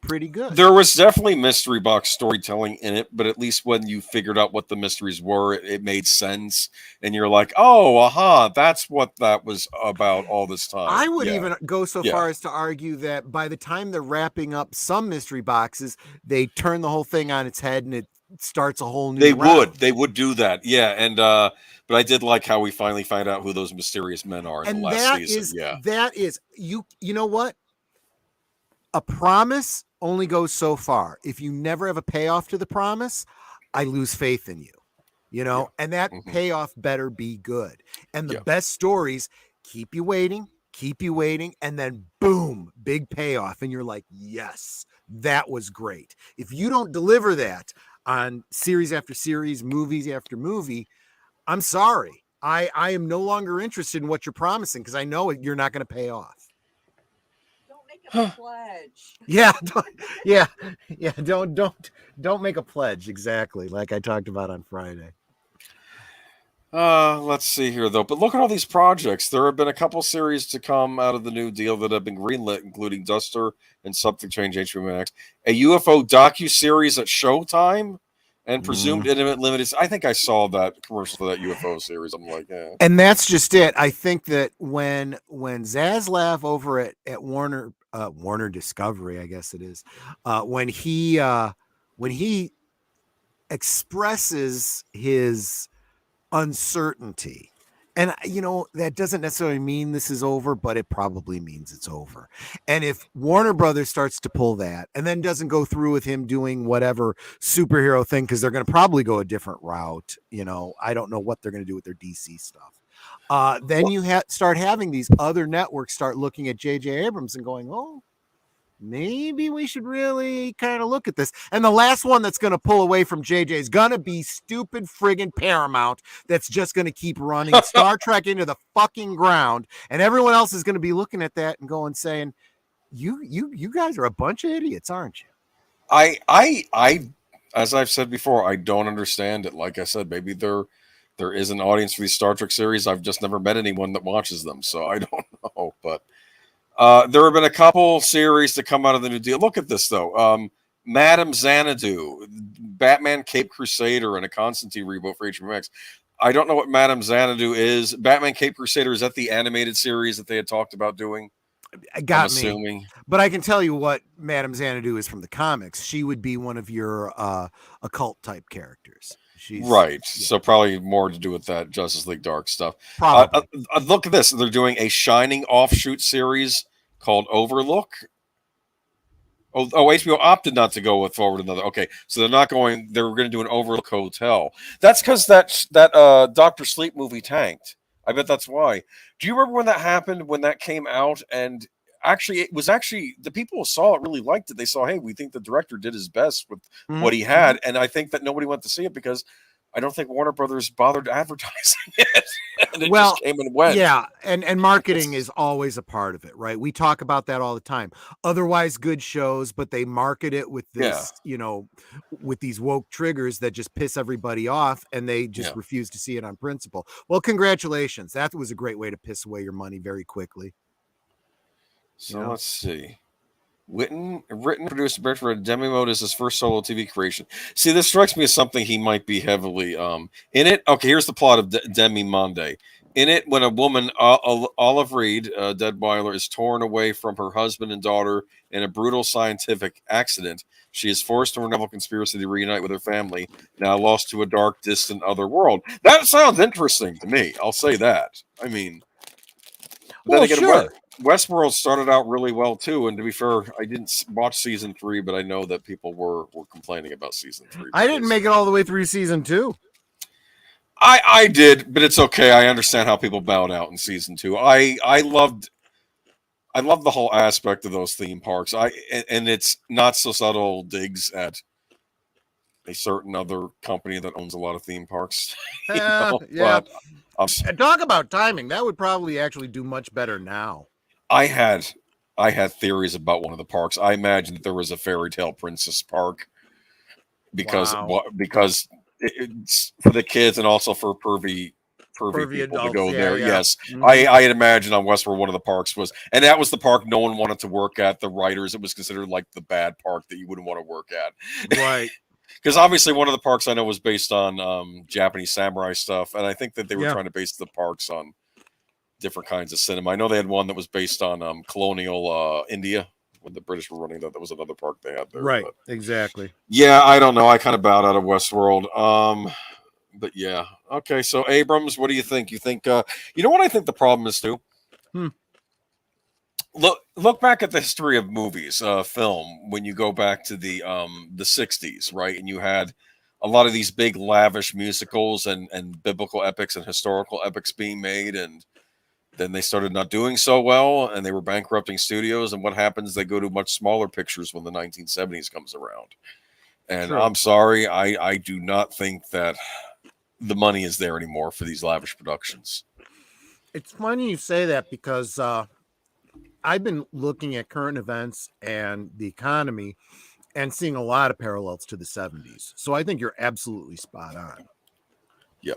pretty good. There was definitely mystery box storytelling in it, but at least when you figured out what the mysteries were, it made sense. And you're like, oh, aha, that's what that was about all this time. I would even go so far as to argue that by the time they're wrapping up some mystery boxes, they turn the whole thing on its head and it starts a whole new round. They would do that. Yeah. And but I did like how we finally find out who those mysterious men are in the last season. That is you know what? A promise only goes so far. If you never have a payoff to the promise, I lose faith in you, you know, and that payoff better be good. And the best stories keep you waiting, and then boom, big payoff. And you're like, yes, that was great. If you don't deliver that on series after series, movies after movie, I'm sorry. I am no longer interested in what you're promising because I know you're not going to pay off. Pledge. Yeah. Don't make a pledge. Exactly. Like I talked about on Friday. Let's see here though. But look at all these projects. There have been a couple series to come out of the new deal that have been greenlit, including Duster and Something Change HBO Max, a UFO docu-series at Showtime, and Presumed Intimate Limited. I think I saw that commercial for that UFO series. I'm like, yeah. And that's just it. I think that when Zaslav over at Warner Discovery, I guess it is, when he expresses his uncertainty, and you know that doesn't necessarily mean this is over, but it probably means it's over. And if Warner Brothers starts to pull that and then doesn't go through with him doing whatever superhero thing, because they're going to probably go a different route, you know, I don't know what they're going to do with their DC stuff. Then you start having these other networks start looking at J.J. Abrams and going, oh, maybe we should really kind of look at this. And the last one that's going to pull away from JJ is going to be stupid friggin' Paramount that's just going to keep running Star Trek into the fucking ground. And everyone else is going to be looking at that and going, saying, you guys are a bunch of idiots, aren't you? I as I've said before, I don't understand it. Like I said, maybe there is an audience for these Star Trek series. I've just never met anyone that watches them, so I don't know. But there have been a couple series to come out of the new deal. Look at this, though. Madame Xanadu, Batman Cape Crusader, and a Constantine reboot for HBO Max. I don't know what Madame Xanadu is. Batman Cape Crusader, is that the animated series that they had talked about doing? Got me. But I can tell you what Madame Xanadu is from the comics. She would be one of your occult type characters. She's, right. Yeah. So probably more to do with that Justice League Dark stuff. Probably. Look at this. They're doing a Shining offshoot series called Overlook. HBO opted not to go with forward another. Okay, so they're not going. They were going to do an Overlook Hotel. That's because that Doctor Sleep movie tanked. I bet that's why. Do you remember when that happened? When that came out, and actually, it was actually the people who saw it really liked it. They saw, hey, we think the director did his best with what he had, and I think that nobody went to see it because I don't think Warner Brothers bothered advertising it, and it just came and went. Yeah, and marketing is always a part of it, right? We talk about that all the time. Otherwise good shows, but they market it with this, with these woke triggers that just piss everybody off, and they just refuse to see it on principle. Well, congratulations. That was a great way to piss away your money very quickly. So let's see. Written, produced, directed for Demi Mode is his first solo TV creation. See, this strikes me as something he might be heavily in it. Okay, here's the plot of Demi Monde. In it, when a woman, Olive Reed, Dead Weiler, is torn away from her husband and daughter in a brutal scientific accident, she is forced to unravel a conspiracy to reunite with her family, now lost to a dark, distant other world. That sounds interesting to me. I'll say that. I mean, well, sure. Westworld started out really well too, and to be fair, I didn't watch season 3, but I know that people were complaining about season 3. I didn't make it all the way through season 2. I did, but it's okay. I understand how people bowed out in season 2. I loved the whole aspect of those theme parks. And it's not so subtle digs at a certain other company that owns a lot of theme parks. Yeah. But, talk about timing. That would probably actually do much better now. I had theories about one of the parks. I imagined that there was a fairy tale princess park because it's for the kids and also for pervy people adults, to go there. Yeah. Yes, I had imagined on Westworld one of the parks was, and that was the park no one wanted to work at. The writers, it was considered like the bad park that you wouldn't want to work at, right? Because obviously one of the parks I know was based on Japanese samurai stuff, and I think that they were trying to base the parks on different kinds of cinema. I know they had one that was based on colonial India when the British were running that. That was another park they had there. Right, but, exactly. Yeah, I don't know. I kind of bowed out of Westworld. But yeah. Okay, so Abrams, what do you think? You think you know what I think the problem is too? Look back at the history of movies, film, when you go back to the 60s, right? And you had a lot of these big lavish musicals and biblical epics and historical epics being made, and then they started not doing so well and they were bankrupting studios, and what happens? They go to much smaller pictures when the 1970s comes around. And True. I'm sorry, I do not think that the money is there anymore for these lavish productions. It's funny you say that because I've been looking at current events and the economy and seeing a lot of parallels to the 70s. So I think you're absolutely spot on. Yeah.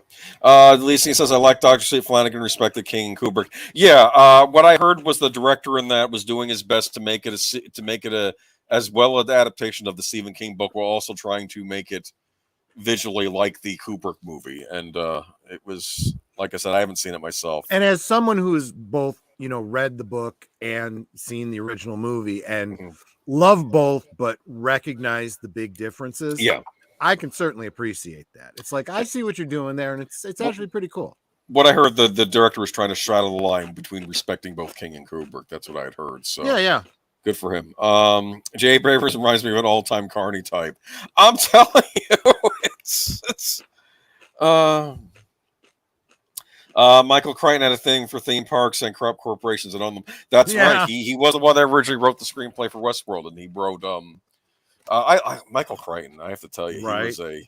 Lisa says, I like Dr. Sleep, Flanagan, respected King and Kubrick. Yeah. What I heard was the director in that was doing his best to make it a as well an adaptation of the Stephen King book, while also trying to make it visually like the Kubrick movie. And it was, like I said, I haven't seen it myself. And as someone who's both, read the book and seen the original movie and love both, but recognize the big differences. Yeah. I can certainly appreciate that. It's like, I see what you're doing there, and it's actually pretty cool. What I heard, the director was trying to straddle the line between respecting both King and Kubrick. That's what I had heard. So yeah. Good for him. J. Bravers reminds me of an all-time Carney type. I'm telling you, it's Michael Crichton had a thing for theme parks and corrupt corporations that own them. That's right. He was the one that originally wrote the screenplay for Westworld, and he wrote Michael Crichton. I have to tell you, he was a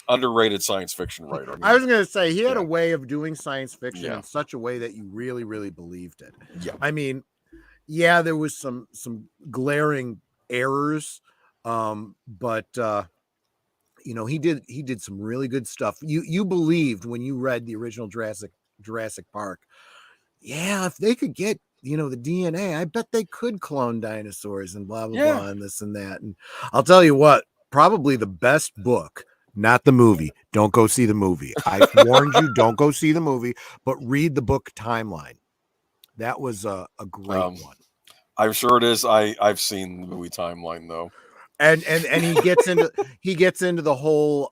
underrated science fiction writer. I was going to say he had a way of doing science fiction in such a way that you really, really believed it. Yeah. I mean, there was some glaring errors, but he did some really good stuff. You believed when you read the original Jurassic Park. Yeah, if they could get the DNA, I bet they could clone dinosaurs and blah blah blah and this and that. And I'll tell you what, probably the best book, not the movie. Don't go see the movie. I warned you, don't go see the movie, but read the book Timeline. That was a great one. I'm sure it is. I've seen the movie Timeline though. And he gets into the whole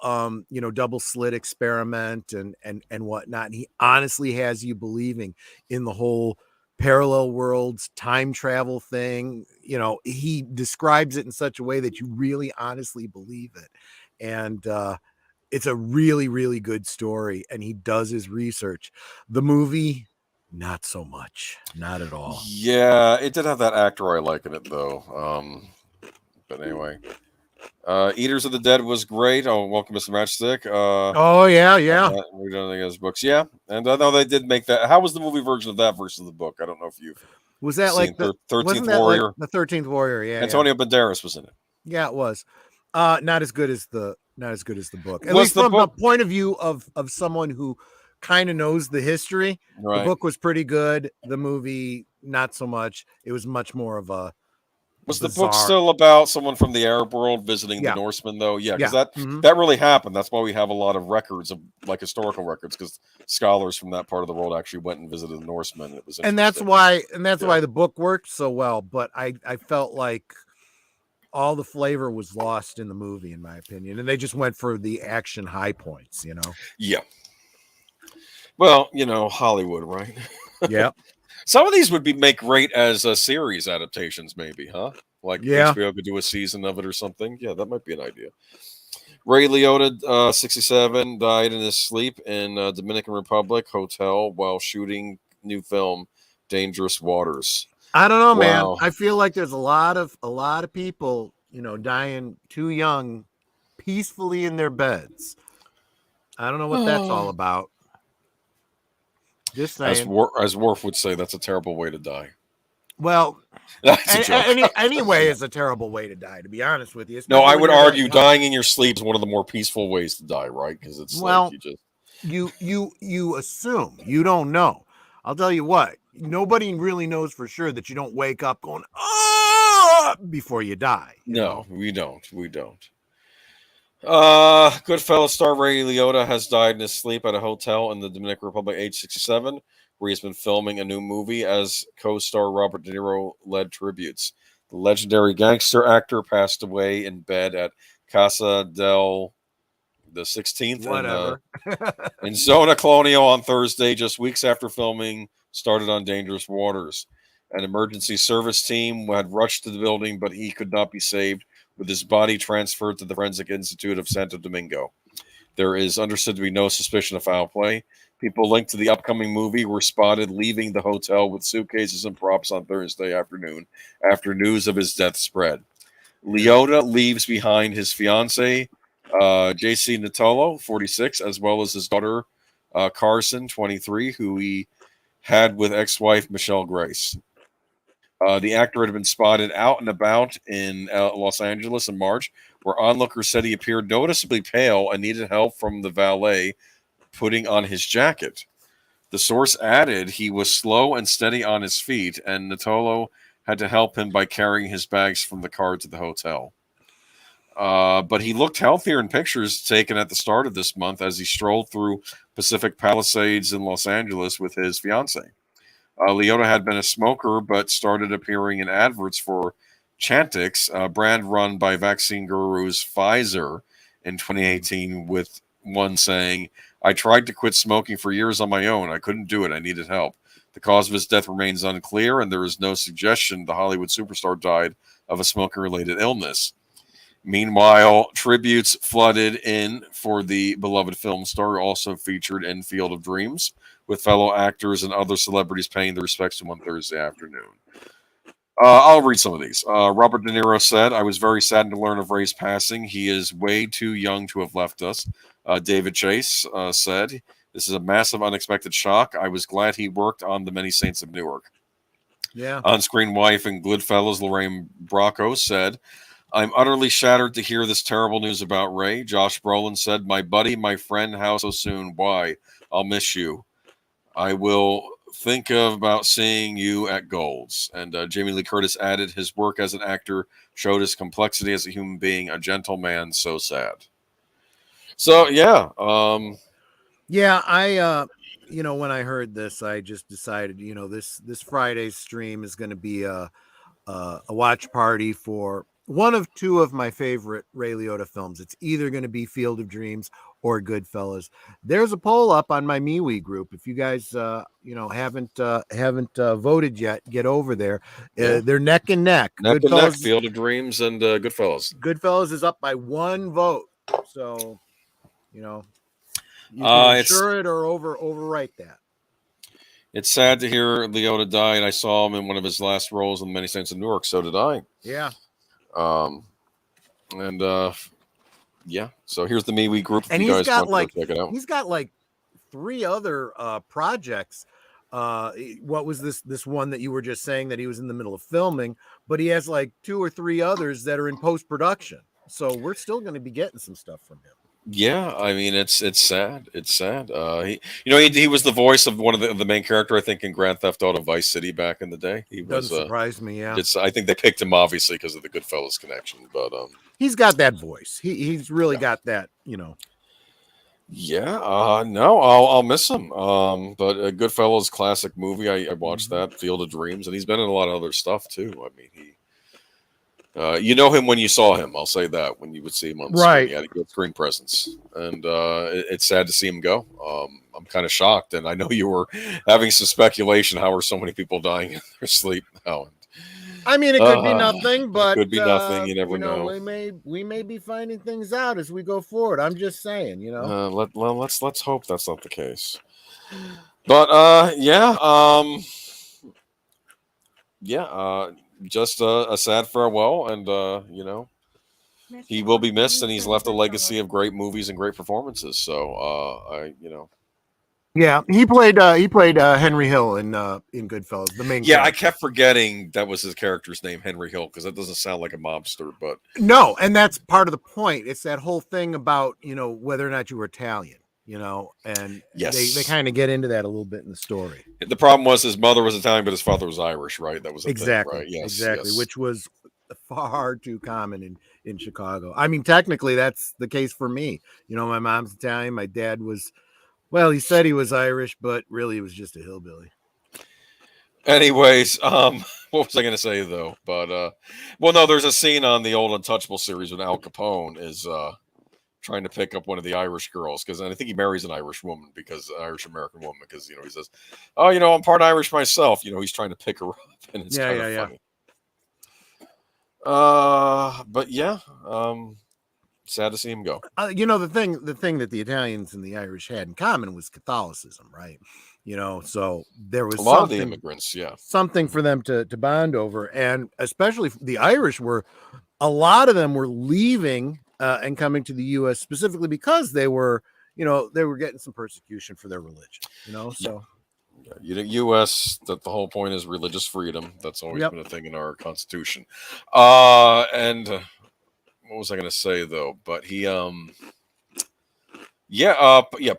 double slit experiment and whatnot. And he honestly has you believing in the whole parallel worlds, time travel thing. You know, he describes it in such a way that you really honestly believe it. And it's a really, really good story. And he does his research. The movie, not so much. Not at all. Yeah, it did have that actor I like in it though. But anyway, Eaters of the Dead was great. Oh, welcome, Mr. Matchstick. Oh, yeah, yeah. We don't think his books. Yeah, and I know they did make that. How was the movie version of that versus the book? I don't know if you've Was that seen like the 13th wasn't that like Warrior. the 13th Warrior? Yeah, Antonio Banderas was in it. yeah, it was. Not as good as the book. At Was least the from the book point of view of someone who kind of knows the history. The right? book was pretty good. The movie, not so much. It was much more of a Was the book bizarre. still about someone from the Arab world visiting the Yeah, Norsemen, though? Yeah, because yeah. that really happened. That's why we have a lot of records of like historical records, because scholars from that part of the world actually went and visited the Norsemen. And it was And that's interesting. why the book worked so well. But I felt like all the flavor was lost in the movie, in my opinion, and they just went for the action high points. You know. Yeah. Well, Hollywood, right? Yeah. Some of these would make great as series adaptations, maybe, huh? Like Yeah. HBO could do a season of it or something. Yeah, that might be an idea. Ray Liotta, 67, died in his sleep in Dominican Republic hotel while shooting new film Dangerous Waters. I don't know, man. Wow. I feel like there's a lot of people, dying too young, peacefully in their beds. I don't know what that's all about. Just As saying. as Worf would say, that's a terrible way to die. Well, That's a joke. anyway is a terrible way to die, to be honest with you. No, Especially I when would you're that argue young. dying in your sleep is one of the more peaceful ways to die, right? Because it's like you just you assume, you don't know. I'll tell you what, nobody really knows for sure that you don't wake up going before you die. No, we don't. We don't. Goodfellas star Ray Liotta has died in his sleep at a hotel in the Dominican Republic, age 67, where he's been filming a new movie as co-star Robert De Niro led tributes. The legendary gangster actor passed away in bed at Casa del the 16th Whatever. in Zona Colonial on Thursday, just weeks after filming started on Dangerous Waters. An emergency service team had rushed to the building, but he could not be saved, with his body transferred to the Forensic Institute of Santo Domingo. There is understood to be no suspicion of foul play. People linked to the upcoming movie were spotted leaving the hotel with suitcases and props on Thursday afternoon after news of his death spread. Liotta leaves behind his fiancee, JC Natolo, 46, as well as his daughter, Carson, 23, who he had with ex-wife Michelle Grace. The actor had been spotted out and about in Los Angeles in March, where onlookers said he appeared noticeably pale and needed help from the valet putting on his jacket. The source added he was slow and steady on his feet, and Natolo had to help him by carrying his bags from the car to the hotel. But he looked healthier in pictures taken at the start of this month as he strolled through Pacific Palisades in Los Angeles with his fiancee. Liotta had been a smoker, but started appearing in adverts for Chantix, a brand run by vaccine gurus Pfizer in 2018, with one saying, "I tried to quit smoking for years on my own. I couldn't do it. I needed help." The cause of his death remains unclear, and there is no suggestion the Hollywood superstar died of a smoking-related illness. Meanwhile, tributes flooded in for the beloved film star, also featured in Field of Dreams, with fellow actors and other celebrities paying their respects to him on Thursday afternoon. I'll read some of these. Robert De Niro said, "I was very saddened to learn of Ray's passing. He is way too young to have left us." David Chase said, "This is a massive, unexpected shock. I was glad he worked on The Many Saints of Newark." Yeah. On-screen wife and Goodfellas, Lorraine Bracco, said, "I'm utterly shattered to hear this terrible news about Ray." Josh Brolin said, "My buddy, my friend, how so soon? Why? I'll miss you. I will think about seeing you at Gold's." And Jamie Lee Curtis added, "His work as an actor showed his complexity as a human being, a gentle man, so sad." So, yeah. Yeah, I when I heard this, I just decided, this Friday's stream is going to be a watch party for one of two of my favorite Ray Liotta films. It's either going to be Field of Dreams or Goodfellas. There's a poll up on my MeWe group. If you guys, haven't voted yet, get over there. Yeah. They're neck and neck. Neck and neck, Field of Dreams and Goodfellas. Goodfellas is up by 1 vote. So, you can ensure it or overwrite that. It's sad to hear Leota die, and I saw him in one of his last roles in Many Saints of Newark. So did I. Yeah. Yeah. So here's the MeWe group. And he's got he's got like 3 other projects. What was this one that you were just saying that he was in the middle of filming? But he has like 2 or 3 others that are in post production. So we're still going to be getting some stuff from him. Yeah, I mean it's sad. It's sad. He was the voice of one of the main character, I think, in Grand Theft Auto Vice City back in the day. He doesn't surprise me. Yeah, I think they picked him obviously because of the Goodfellas connection, but he's got that voice. He's really got that. Yeah. No, I'll miss him. But a Goodfellas classic movie. I watched that, Field of Dreams, and he's been in a lot of other stuff too. I mean, you know him when you saw him. I'll say that when you would see him on the screen, he had a good screen presence, and it's sad to see him go. I'm kind of shocked, and I know you were having some speculation. How are so many people dying in their sleep now? I mean, it could be nothing, but it could be nothing. You never know. We may be finding things out as we go forward. I'm just saying, let's hope that's not the case. But just a sad farewell, and he will be missed, and he's left a legacy of great movies and great performances. So yeah, he played Henry Hill in Goodfellas, the main. Yeah, character. I kept forgetting that was his character's name, Henry Hill, because that doesn't sound like a mobster. But no, and that's part of the point. It's that whole thing about whether or not you were Italian. And yes, they kind of get into that a little bit in the story. The problem was his mother was Italian, but his father was Irish, right? That was exactly thing, right? Yes, exactly, yes. Which was far too common in Chicago. I mean, technically, that's the case for me. My mom's Italian, my dad was. Well, he said he was Irish, but really, he was just a hillbilly. Anyways, what was I going to say though? But no, there's a scene on the old Untouchable series when Al Capone is trying to pick up one of the Irish girls, because I think he marries an Irish woman, because an Irish American woman, because he says, "Oh, I'm part Irish myself." He's trying to pick her up, and it's kind of funny. But yeah, sad to see him go. The thing that the Italians and the Irish had in common was Catholicism, right? So there was a lot of the immigrants, something for them to bond over, and especially the Irish a lot of them were leaving and coming to the U.S. specifically because they were getting some persecution for their religion, so. U.S. that the whole point is religious freedom. That's always been a thing in our Constitution. And what was I going to say though? But he,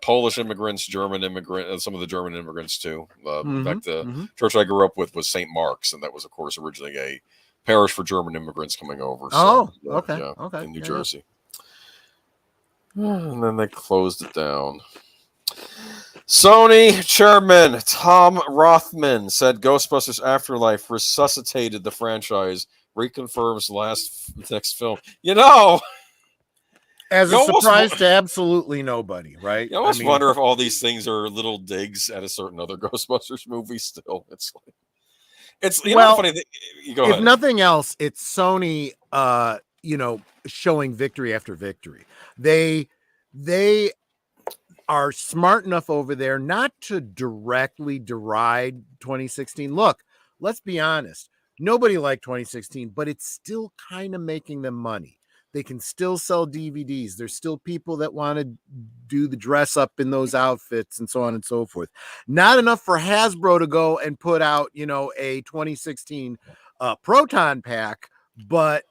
Polish immigrants, German immigrants, some of the German immigrants too. In fact, the church I grew up with was St. Mark's, and that was, of course, originally a parish for German immigrants coming over. Okay. In New Jersey. And then they closed it down. Sony chairman Tom Rothman said Ghostbusters Afterlife resuscitated the franchise, reconfirms next film. As a surprise to absolutely nobody, right? You almost wonder if all these things are little digs at a certain other Ghostbusters movie still. It's funny. Go ahead. If nothing else, it's Sony showing victory after victory. They are smart enough over there not to directly deride 2016. Look, let's be honest. Nobody liked 2016, but it's still kind of making them money. They can still sell DVDs. There's still people that want to do the dress up in those outfits and so on and so forth. Not enough for Hasbro to go and put out, a 2016 Proton pack, but,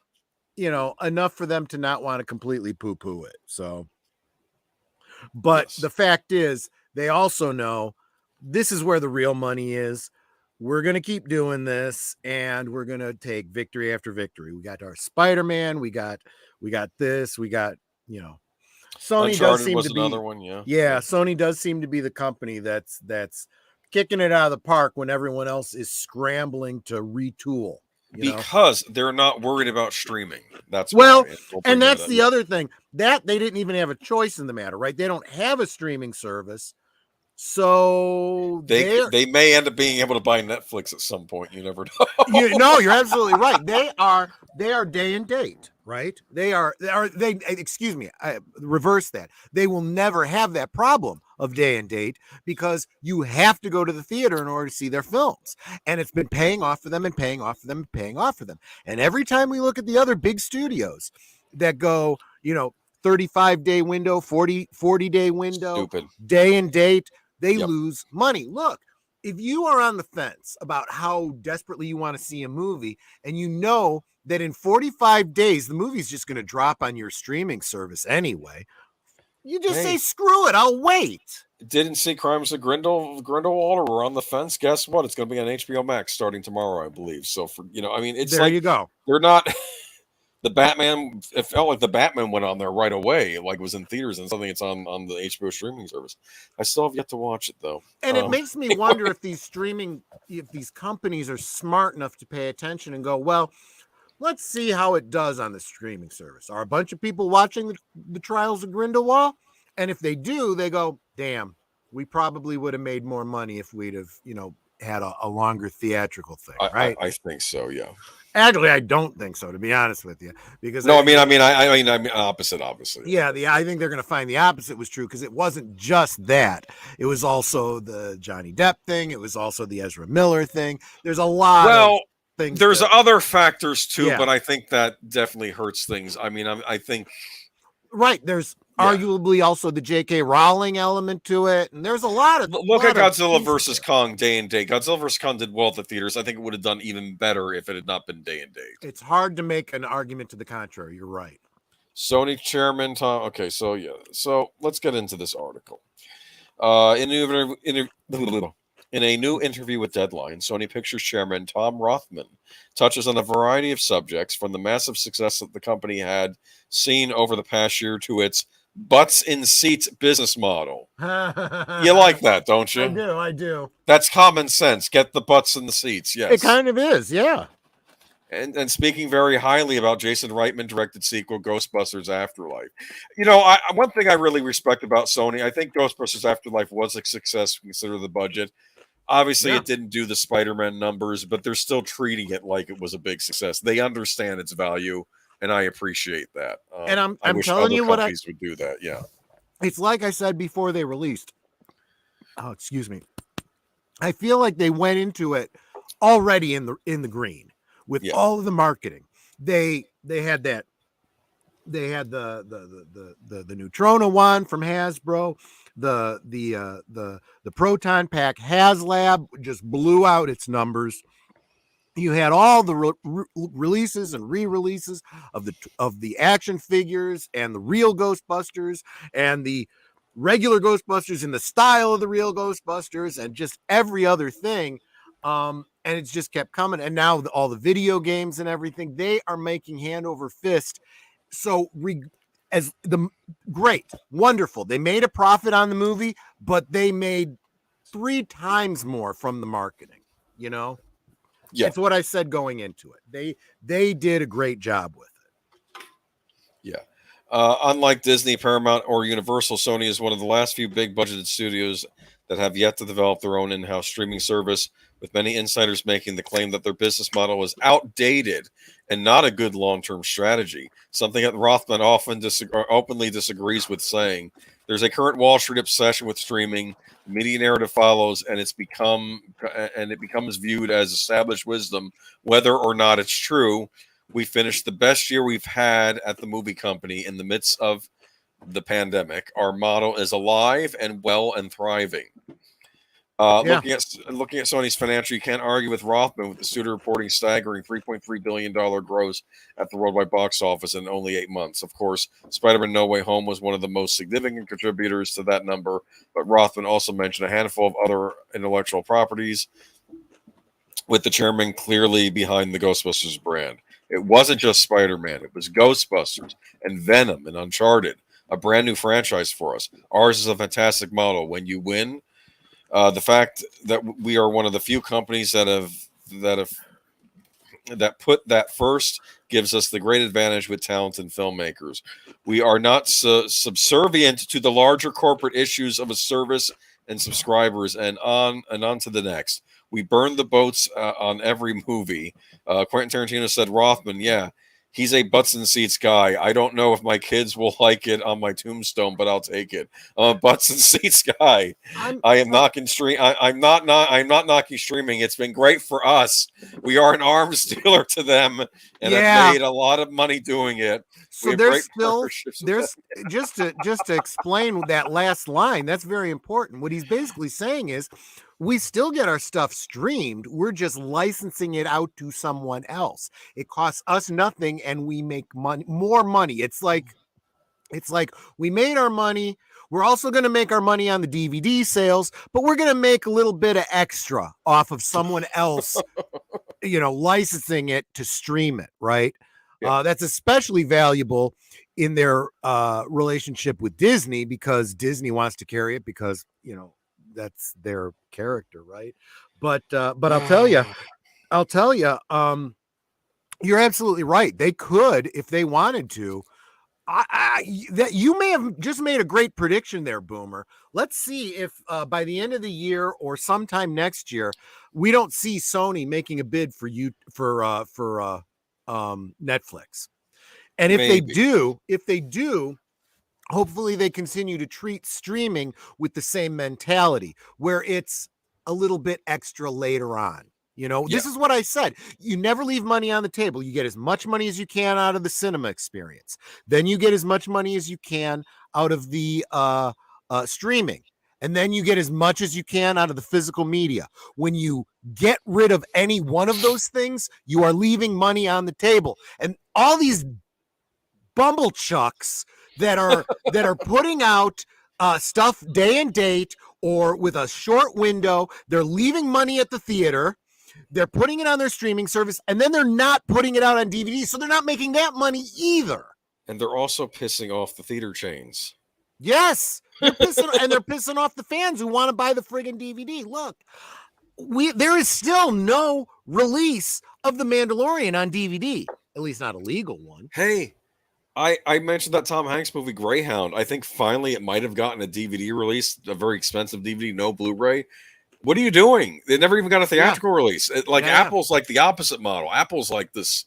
enough for them to not want to completely poo-poo it. So, but the fact is, they also know this is where the real money is. We're going to keep doing this, and we're going to take victory after victory. We got our Spider-Man. We got this. We got, Sony Uncharted does seem was to be another one. Yeah. Sony does seem to be the company that's kicking it out of the park when everyone else is scrambling to retool. You know, because they're not worried about streaming. That's well, why. We'll and bring that that's up. the other thing that they didn't even have a choice in the matter, right? They don't have a streaming service, so they're They may end up being able to buy Netflix at some point. You never know. you're absolutely right. They are day and date, right? They excuse me, I reverse that. They will never have that problem of day and date because you have to go to the theater in order to see their films. And it's been paying off for them and paying off for them and paying off for them. And every time we look at the other big studios that go, 35-day window, 40-day window, Stupid. day and date, they Yep. lose money. Look, if you are on the fence about how desperately you want to see a movie and you know that in 45 days the movie's just going to drop on your streaming service anyway, you just say, screw it, I'll wait. Didn't see Crimes of Grindelwald or we're on the fence. Guess what? It's going to be on HBO Max starting tomorrow, I believe. So for it's there like you go. they're not the Batman. It felt like the Batman went on there right away, like it was in theaters and something. It's on the HBO streaming service. I still have yet to watch it though. And it makes me wonder if these companies are smart enough to pay attention and go, well, let's see how it does on the streaming service. Are a bunch of people watching the Trials of Grindelwald? And if they do, they go, damn, we probably would have made more money if we'd have, had a longer theatrical thing, right? I think so, yeah. Actually, I don't think so, to be honest with you, because I mean opposite, obviously. Yeah, I think they're going to find the opposite was true because it wasn't just that; it was also the Johnny Depp thing. It was also the Ezra Miller thing. There's a lot. Of things. There's other factors too, Yeah. but I think that definitely hurts things. I mean, I think right. There's arguably also the J.K. Rowling element to it, and there's a lot of look at Godzilla versus Kong day and date. Godzilla versus Kong did well at the theaters. I think it would have done even better if it had not been day and date. It's hard to make an argument to the contrary. You're right. Sony chairman Tom. Okay, so let's get into this article. In a new interview with Deadline, Sony Pictures chairman Tom Rothman touches on a variety of subjects, from the massive success that the company had seen over the past year to its butts in seats business model. You like that, don't you? I do. That's common sense. Get the butts in the seats. Yes. It kind of is, yeah. And speaking very highly about Jason Reitman directed sequel Ghostbusters Afterlife. One thing I really respect about Sony, I think Ghostbusters Afterlife was a success consider the budget. Obviously, It didn't do the Spider-Man numbers, but they're still treating it like it was a big success. They understand its value, and I appreciate that. And I'm wish telling you what companies would do that. Yeah, it's like I said before they released. Oh, excuse me. I feel like they went into it already in the green with all of the marketing. They had that. They had the Neutrona one from Hasbro. The Proton Pack HasLab just blew out its numbers. You had all the releases and re-releases of the action figures and the real Ghostbusters and the regular Ghostbusters in the style of the real Ghostbusters and just every other thing. And it's just kept coming. And now all the video games and everything, they are making hand over fist. So great, wonderful. They made a profit on the movie, but they made 3 times more from the marketing, Yeah. That's what I said going into it. They did a great job with it. Yeah. Unlike Disney, Paramount, or Universal, Sony is one of the last few big budgeted studios that have yet to develop their own in-house streaming service, with many insiders making the claim that their business model is outdated and not a good long-term strategy, something that Rothman often openly disagrees with, saying there's a current Wall Street obsession with streaming, media narrative follows, and it becomes viewed as established wisdom, whether or not it's true. We finished the best year we've had at the movie company in the midst of the pandemic. Our model is alive and well and thriving. Looking at Sony's financial, you can't argue with Rothman, with the studio reporting staggering $3.3 billion gross at the worldwide box office in only 8 months. Of course, Spider-Man No Way Home was one of the most significant contributors to that number, but Rothman also mentioned a handful of other intellectual properties, with the chairman clearly behind the Ghostbusters brand. It wasn't just Spider-Man, it was Ghostbusters and Venom and Uncharted, a brand new franchise for us. Ours is a fantastic model. When you win, the fact that we are one of the few companies that have that put that first gives us the great advantage with talented filmmakers. We are not subservient to the larger corporate issues of a service and subscribers, and on to the next. We burn the boats on every movie. Quentin Tarantino said Rothman, yeah, he's a butts and seats guy. I don't know if my kids will like it on my tombstone, but I'll take it. I'm a butts and seats guy. I am knocking stream. I'm not knocking streaming. It's been great for us. We are an arms dealer to them, and have made a lot of money doing it. So there's just to explain that last line. That's very important. What he's basically saying is, we still get our stuff streamed. We're just licensing it out to someone else. It costs us nothing, and we make more money. It's like we made our money. We're also going to make our money on the DVD sales, but we're going to make a little bit of extra off of someone else, licensing it to stream it, right? Yeah. That's especially valuable in their relationship with Disney, because Disney wants to carry it because, that's their character, right? But I'll tell you, you're absolutely right. They could, if they wanted to. That you may have just made a great prediction there, Boomer. Let's see if by the end of the year or sometime next year, we don't see Sony making a bid for Netflix. And if they do, hopefully they continue to treat streaming with the same mentality, where it's a little bit extra later on. This is what I said. You never leave money on the table. You get as much money as you can out of the cinema experience. Then you get as much money as you can out of the streaming. And then you get as much as you can out of the physical media. When you get rid of any one of those things, you are leaving money on the table. And all these bumblechucks that are putting out stuff day and date or with a short window, they're leaving money at the theater. They're putting it on their streaming service, and then they're not putting it out on DVD, so they're not making that money either. And they're also pissing off the theater chains. Yes, they're pissing off the fans who want to buy the friggin' DVD. Look, there is still no release of The Mandalorian on DVD, at least not a legal one. Hey, I mentioned that Tom Hanks movie Greyhound. I think finally it might have gotten a DVD release, a very expensive DVD, no Blu-ray. What are you doing? They never even got a theatrical release. Apple's like the opposite model. Apple's like this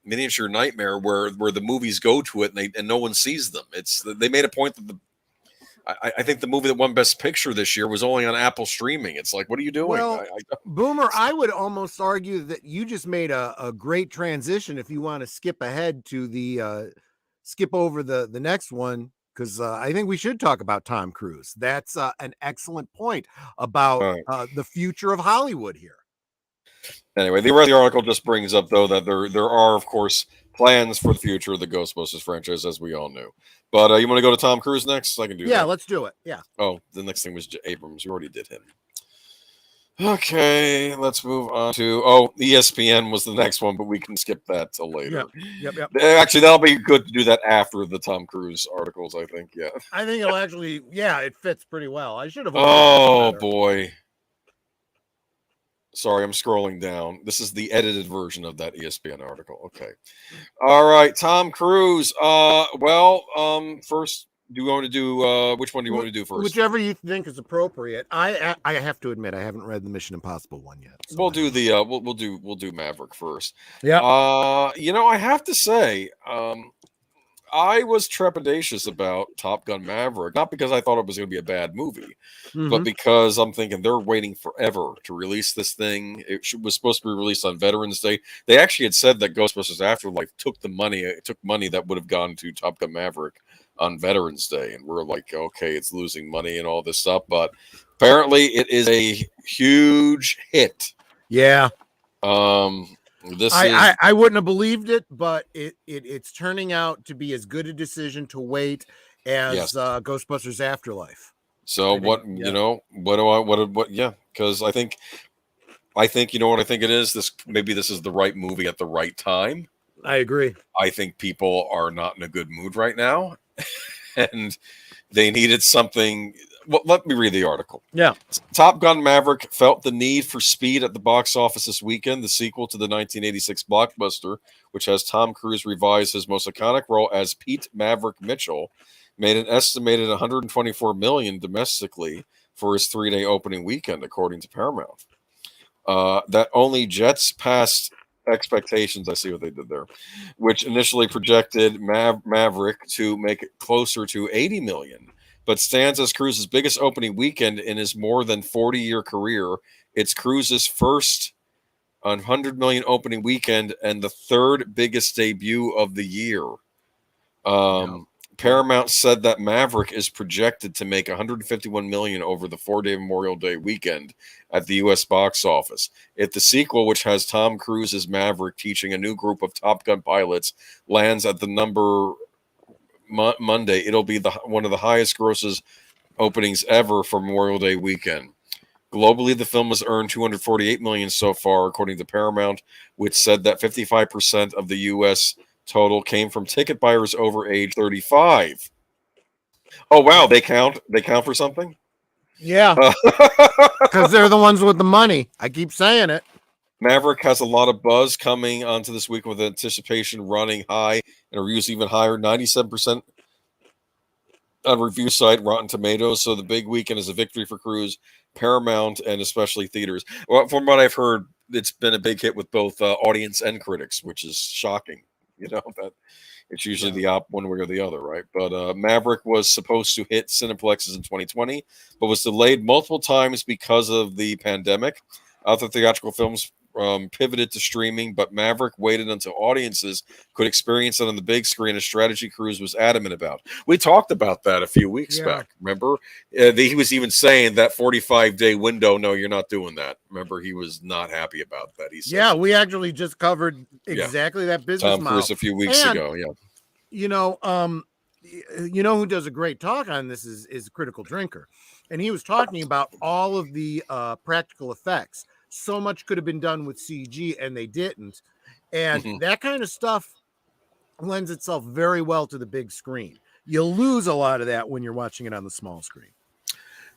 miniature nightmare where the movies go to it and no one sees them. They made a point that I think the movie that won Best Picture this year was only on Apple streaming. It's like, what are you doing? Well, Boomer, I would almost argue that you just made a great transition if you want to skip ahead to the skip over the next one. Because I think we should talk about Tom Cruise. That's an excellent point about the future of Hollywood here. Anyway, the article just brings up, though, that there are, of course, plans for the future of the Ghostbusters franchise, as we all knew. But you want to go to Tom Cruise next? I can do that. Yeah, let's do it. Yeah. Oh, the next thing was Abrams. You already did him. Okay, let's move on to ESPN was the next one, but we can skip that till later. Yep. Actually, that'll be good to do that after the Tom Cruise articles, I think. Yeah. I think it'll actually, it fits pretty well. I should have. Oh boy. Sorry, I'm scrolling down. This is the edited version of that ESPN article. Okay. All right, Tom Cruise. First, do you want to do which one do you want to do first? Whichever you think is appropriate. I have to admit I haven't read the Mission Impossible one yet. So we'll do the we'll do Maverick first. Yeah. I have to say, I was trepidatious about Top Gun Maverick, not because I thought it was going to be a bad movie, but because I'm thinking they're waiting forever to release this thing. It was supposed to be released on Veterans Day. They actually had said that Ghostbusters Afterlife took money that would have gone to Top Gun Maverick on Veterans Day, and we're like, okay, it's losing money and all this stuff, but apparently it is a huge hit. Yeah. I wouldn't have believed it, but it's turning out to be as good a decision to wait as Ghostbusters Afterlife. So because I think you know what I think it is. This is the right movie at the right time. I agree. I think people are not in a good mood right now, and they needed something well, let me read the article. Yeah. Top Gun Maverick felt the need for speed at the box office this weekend. The sequel to the 1986 blockbuster, which has Tom Cruise revise his most iconic role as Pete Maverick Mitchell, made an estimated 124 million domestically for his 3-day opening weekend, according to Paramount. That only jets past expectations. I see what they did there, which initially projected Maverick to make it closer to 80 million, but stands as Cruise's biggest opening weekend in his more than 40-year career. It's Cruise's first 100 million opening weekend and the third biggest debut of the year. Paramount said that Maverick is projected to make 151 million over the 4-day Memorial Day weekend at the U.S. box office. If the sequel, which has Tom Cruise as Maverick teaching a new group of Top Gun pilots, lands at the number Monday, it'll be one of the highest grosses openings ever for Memorial Day weekend. Globally, the film has earned 248 million so far, according to Paramount, which said that 55% of the U.S. total came from ticket buyers over age 35. Oh wow, they count for something? Yeah. Because they're the ones with the money. I keep saying it. Maverick has a lot of buzz coming onto this week with anticipation running high and reviews even higher, 97% on review site Rotten Tomatoes. So the big weekend is a victory for Cruise, Paramount, and especially theaters. Well, from what I've heard, it's been a big hit with both audience and critics, which is shocking. That it's usually the one way or the other, right? But Maverick was supposed to hit Cineplexes in 2020, but was delayed multiple times because of the pandemic. Other theatrical films pivoted to streaming, but Maverick waited until audiences could experience it on the big screen, a strategy Cruise was adamant about. We talked about that a few weeks back. Remember? He was even saying that 45-day window, no, you're not doing that. Remember, he was not happy about that. He said, we actually just covered exactly that business Tom Cruise a few weeks ago. Yeah. You know who does a great talk on this is Critical Drinker. And he was talking about all of the practical effects. So much could have been done with CG and they didn't. And that kind of stuff lends itself very well to the big screen. You'll lose a lot of that when you're watching it on the small screen.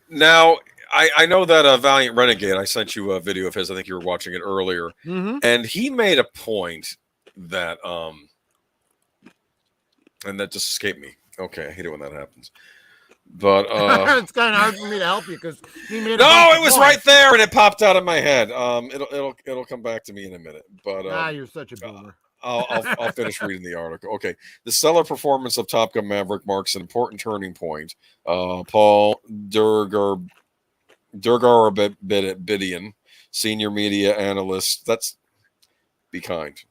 Now, I know that Valiant Renegade, I sent you a video of his. I think you were watching it earlier. And he made a point that, and that just escaped me. Okay, I hate it when that happens. But it's kind of hard for me to help you because he made it was right there and it popped out of my head. It'll come back to me in a minute. But you're such a boomer. I'll finish reading the article. Okay, the stellar performance of Top Gun Maverick marks an important turning point. Paul Durgarabedian, senior media analyst. Be kind.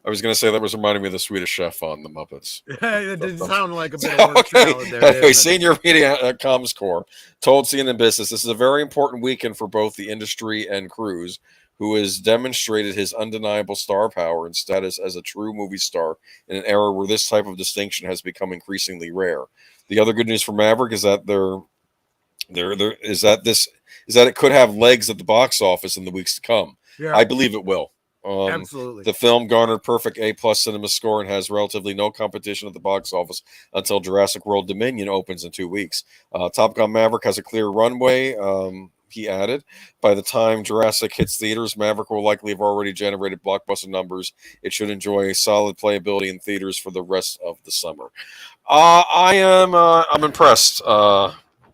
I was going to say that was reminding me of the Swedish Chef on the Muppets. It did sound like a bit of work salad there. Anyway, senior media at Comscore told CNN Business, this is a very important weekend for both the industry and Cruise, who has demonstrated his undeniable star power and status as a true movie star in an era where this type of distinction has become increasingly rare. The other good news for Maverick is that it could have legs at the box office in the weeks to come. Yeah. I believe it will. Absolutely. The film garnered perfect A+ cinema score and has relatively no competition at the box office until Jurassic World Dominion opens in 2 weeks. Top Gun Maverick has a clear runway, he added. By the time Jurassic hits theaters, Maverick will likely have already generated blockbuster numbers. It should enjoy solid playability in theaters for the rest of the summer. I'm impressed.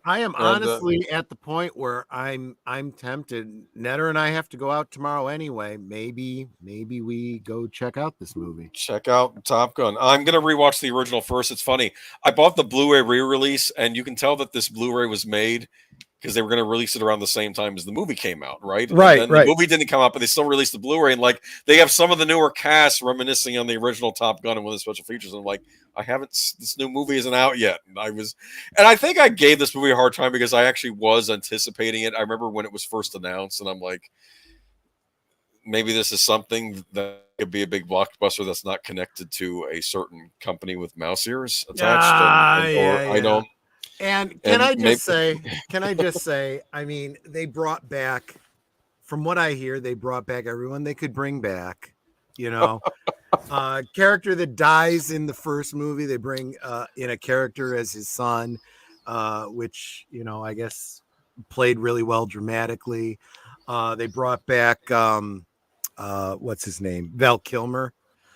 I am honestly at the point where I'm tempted. Netter and I have to go out tomorrow anyway. Maybe we go check out this movie. Check out Top Gun. I'm going to rewatch the original first. It's funny. I bought the Blu-ray re-release, and you can tell that this Blu-ray was made because they were going to release it around the same time as the movie came out, right? Right. The movie didn't come out, but they still released the Blu-ray, and they have some of the newer cast reminiscing on the original Top Gun and one of the special features. And I'm like, this new movie isn't out yet. And I think I gave this movie a hard time because I actually was anticipating it. I remember when it was first announced, and I'm like, maybe this is something that could be a big blockbuster that's not connected to a certain company with mouse ears attached. I don't. And can I just say, I mean, they brought back, from what I hear, they brought back everyone they could bring back, character that dies in the first movie. They bring in a character as his son. which I guess played really well dramatically. They brought back what's his name, Val Kilmer.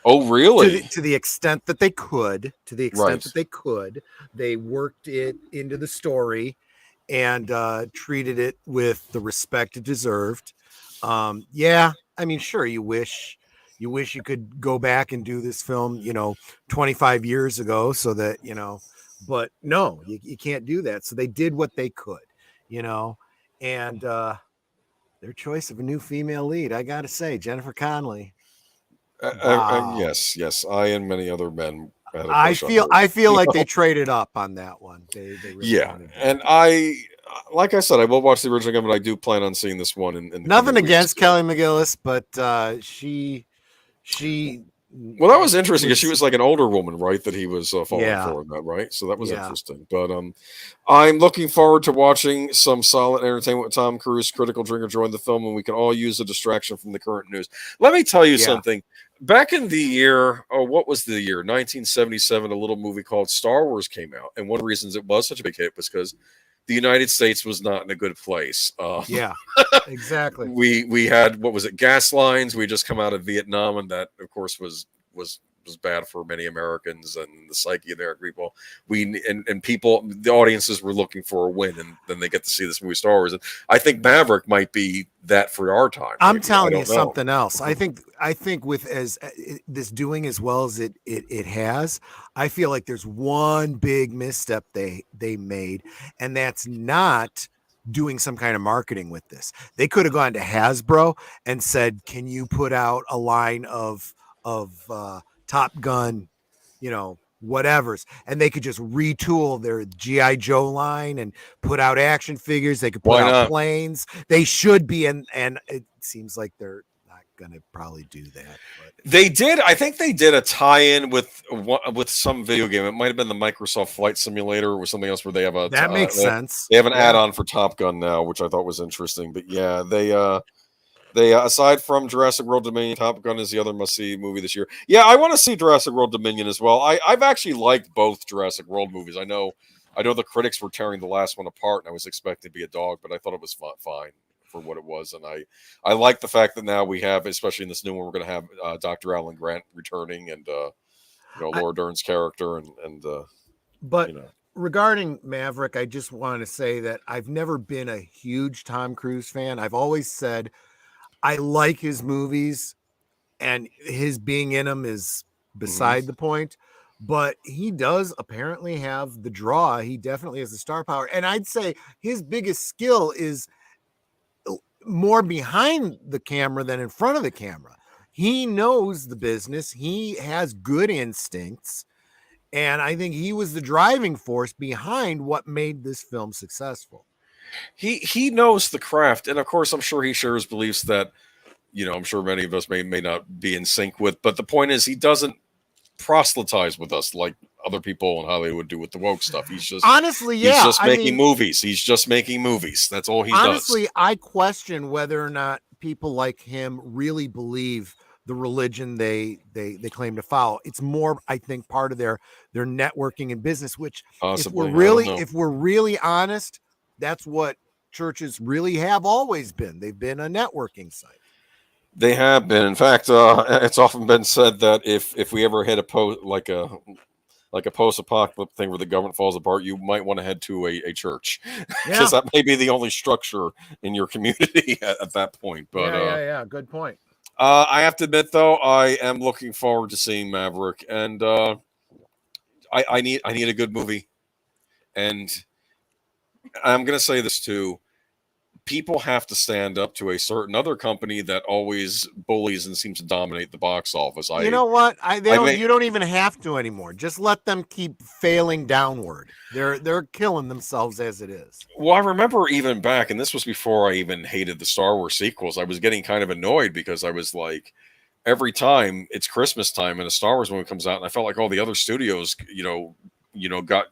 Oh, really? To the extent that they could, Right. they worked it into the story and treated it with the respect it deserved. Yeah, I mean, sure, you wish you could go back and do this film, 25 years ago, so that but no, you can't do that. So they did what they could, and their choice of a new female lead, I gotta say, Jennifer Connelly. Wow. Yes. I and many other men had a I crush on her. feel like they traded up on that one. They really wanted that. And like I said, I will watch the original again, but I do plan on seeing this one. In the Nothing against weeks. Kelly McGillis, but she. Well, that was interesting because she was like an older woman, right? That he was falling for in that, right? So that was Yeah. interesting. But I'm looking forward to watching some solid entertainment with Tom Cruise. Critical drinker joined the film, and we can all use a distraction from the current news. Let me tell you something. Back in the year, what was the year? 1977, a little movie called Star Wars came out. And one of the reasons it was such a big hit was because the United States was not in a good place. Yeah, exactly. We had, what was it, gas lines. We just come out of Vietnam, and that, of course, was bad for many Americans and the psyche of their people. And people, the audiences were looking for a win, and then they get to see this movie Star Wars. And I think Maverick might be that for our time. I'm telling you something else. I think with as this doing as well as it has, I feel like there's one big misstep they made, and that's not doing some kind of marketing with this. They could have gone to Hasbro and said, "Can you put out a line of Top Gun, whatevers," and they could just retool their GI Joe line and put out action figures. They could put out planes. They should be, and it seems like they're not going to probably do that. But they did. I think they did a tie-in with some video game. It might have been the Microsoft Flight Simulator or something else where they have that makes sense. They have an add-on for Top Gun now, which I thought was interesting. But yeah, they aside from Jurassic World Dominion, Top Gun is the other must-see movie this year. Yeah, I want to see Jurassic World Dominion as well. I've actually liked both Jurassic World movies. I know the critics were tearing the last one apart, and I was expecting to be a dog, but I thought it was fine for what it was. And I like the fact that now we have, especially in this new one, we're going to have Dr. Alan Grant returning, and Laura Dern's character, but. Regarding Maverick, I just want to say that I've never been a huge Tom Cruise fan. I've always said I like his movies, and his being in them is beside the point, but he does apparently have the draw. He definitely has the star power. And I'd say his biggest skill is more behind the camera than in front of the camera. He knows the business. He has good instincts. And I think he was the driving force behind what made this film successful. He knows the craft, and of course, I'm sure he shares beliefs that, I'm sure many of us may not be in sync with. But the point is, he doesn't proselytize with us like other people in Hollywood do with the woke stuff. He's just honestly, he's just making movies. He's just making movies. That's all he does. Honestly, I question whether or not people like him really believe the religion they claim to follow. It's more, I think, part of their networking and business. Which, possibly, if we're really honest, that's what churches really have always been. They've been a networking site. They have been. In fact, it's often been said that if we ever hit a post-apocalyptic thing where the government falls apart, you might want to head to a church, because that may be the only structure in your community at that point. But yeah, good point. I have to admit, though, I am looking forward to seeing Maverick, and I need a good movie. And I'm going to say this too: people have to stand up to a certain other company that always bullies and seems to dominate the box office. You know what? You don't even have to anymore. Just let them keep failing downward. They're killing themselves as it is. Well, I remember even back, and this was before I even hated the Star Wars sequels, I was getting kind of annoyed because I was like, every time it's Christmas time and a Star Wars movie comes out, and I felt like all the other studios, got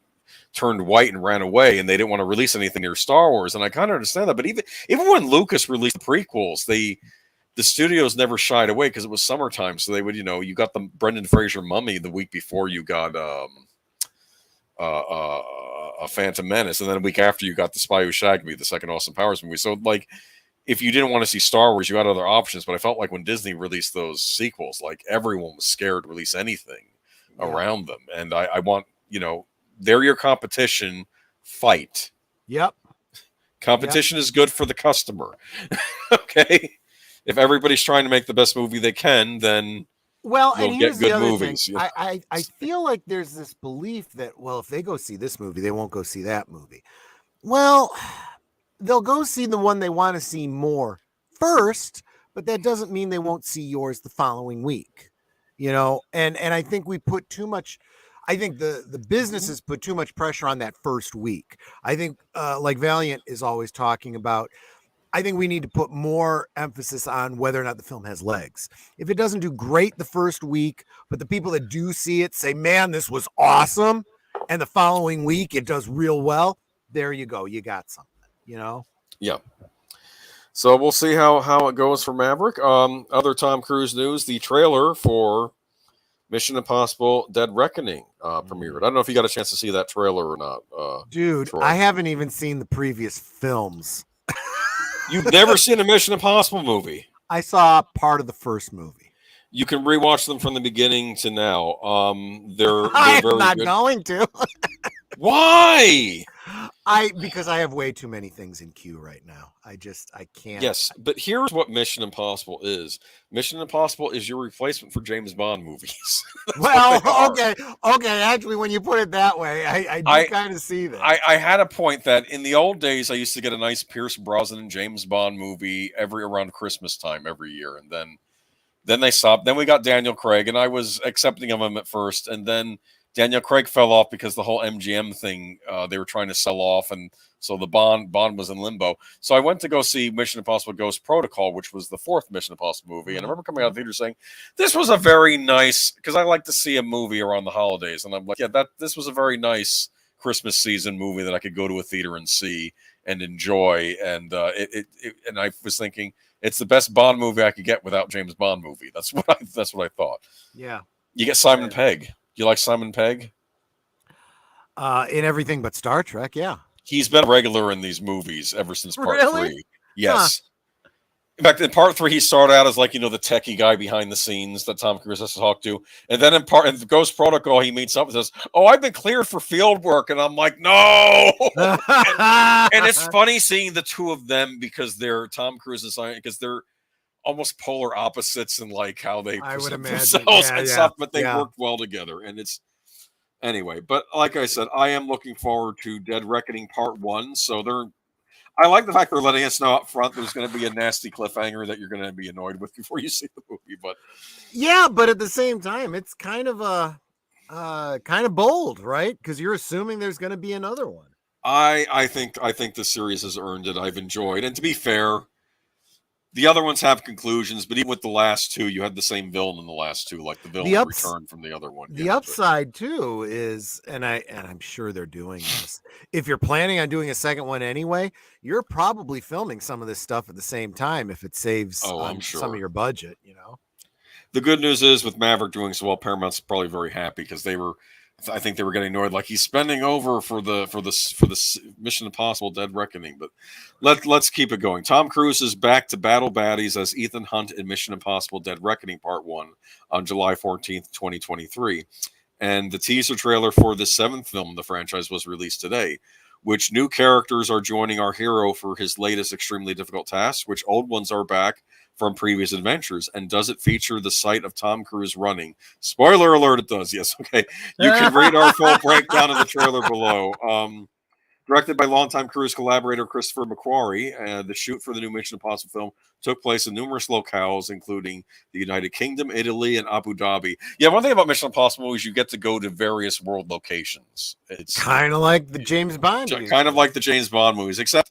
turned white and ran away, and they didn't want to release anything near Star Wars. And I kind of understand that. But even when Lucas released the prequels, the studios never shied away because it was summertime. So they would, you got the Brendan Fraser Mummy the week before you got a Phantom Menace, and then a week after you got The Spy Who Shagged Me, the second Austin Powers movie. So like, if you didn't want to see Star Wars, you had other options. But I felt like when Disney released those sequels, like everyone was scared to release anything around them. And I want, they're your competition. Fight. Yep. Competition is good for the customer. Okay. If everybody's trying to make the best movie they can, then and here's get good the other movies. thing. I feel like there's this belief that, well, if they go see this movie, they won't go see that movie. Well, they'll go see the one they want to see more first, but that doesn't mean they won't see yours the following week. And I think we put too much. I think the businesses put too much pressure on that first week. I think like Valiant is always talking about, I think we need to put more emphasis on whether or not the film has legs. If it doesn't do great the first week, but the people that do see it say, man, this was awesome, and the following week it does real well, there you go. You got something, Yeah. So we'll see how it goes for Maverick. Other Tom Cruise news, the trailer for Mission Impossible Dead Reckoning premiered. I don't know if you got a chance to see that trailer or not. Dude, Troy. I haven't even seen the previous films. You've never seen a Mission Impossible movie? I saw part of the first movie. You can rewatch them from the beginning to now. They're I'm very not good. going to. Why? Because I have way too many things in queue right now. I can't. Yes, but here's what Mission Impossible is. Mission Impossible is your replacement for James Bond movies. Well, okay. Actually, when you put it that way, I do kind of see that. I had a point that in the old days, I used to get a nice Pierce Brosnan and James Bond movie around Christmas time every year, and then they stopped. Then we got Daniel Craig, and I was accepting of him at first, and then Daniel Craig fell off because the whole MGM thing they were trying to sell off, and so the Bond was in limbo. So I went to go see Mission Impossible Ghost Protocol, which was the fourth Mission Impossible movie, and I remember coming out of the theater saying, "This was a very nice," because I like to see a movie around the holidays, and I'm like, "Yeah, this was a very nice Christmas season movie that I could go to a theater and see and enjoy." And and I was thinking, it's the best Bond movie I could get without James Bond movie. That's what I thought. Yeah, you get Simon Pegg. You like Simon Pegg? In everything but Star Trek, yeah. He's been a regular in these movies ever since part 3. Yes. Huh. In fact, in part 3, he started out as the techie guy behind the scenes that Tom Cruise has to talk to. And then in Ghost Protocol, he meets up and says, "Oh, I've been cleared for field work." And I'm like, no. and it's funny seeing the two of them because they're Tom Cruise and Simon, because they're almost polar opposites in how they present themselves and stuff, but they work well together. And it's anyway. But like I said, I am looking forward to Dead Reckoning Part 1. So I like the fact they're letting us know up front there's going to be a nasty cliffhanger that you're going to be annoyed with before you see the movie. But yeah, but at the same time, it's kind of bold, right? Because you're assuming there's going to be another one. I think the series has earned it. I've enjoyed, and to be fair, the other ones have conclusions, but even with the last two, you had the same villain in the last two, like the villain returned from the other one. The upside too is, and I'm sure they're doing this. If you're planning on doing a second one anyway, you're probably filming some of this stuff at the same time if it saves some of your budget. The good news is with Maverick doing so well, Paramount's probably very happy because I think they were getting annoyed, like he's spending over for the Mission Impossible Dead Reckoning. But let's keep it going. Tom Cruise is back to battle baddies as Ethan Hunt in Mission Impossible Dead Reckoning Part 1 on July 14th, 2023. And the teaser trailer for the 7th film in the franchise was released today, which new characters are joining our hero for his latest extremely difficult task, which old ones are back from previous adventures. And does it feature the sight of Tom Cruise running? Spoiler alert, it does. Yes. Okay. You can read our full breakdown in the trailer below. Directed by longtime Cruise collaborator Christopher McQuarrie, the shoot for the new Mission Impossible film took place in numerous locales, including the United Kingdom, Italy, and Abu Dhabi. Yeah, one thing about Mission Impossible is you get to go to various world locations. It's kind of like the James Bond movies. Kind of like the James Bond movies, except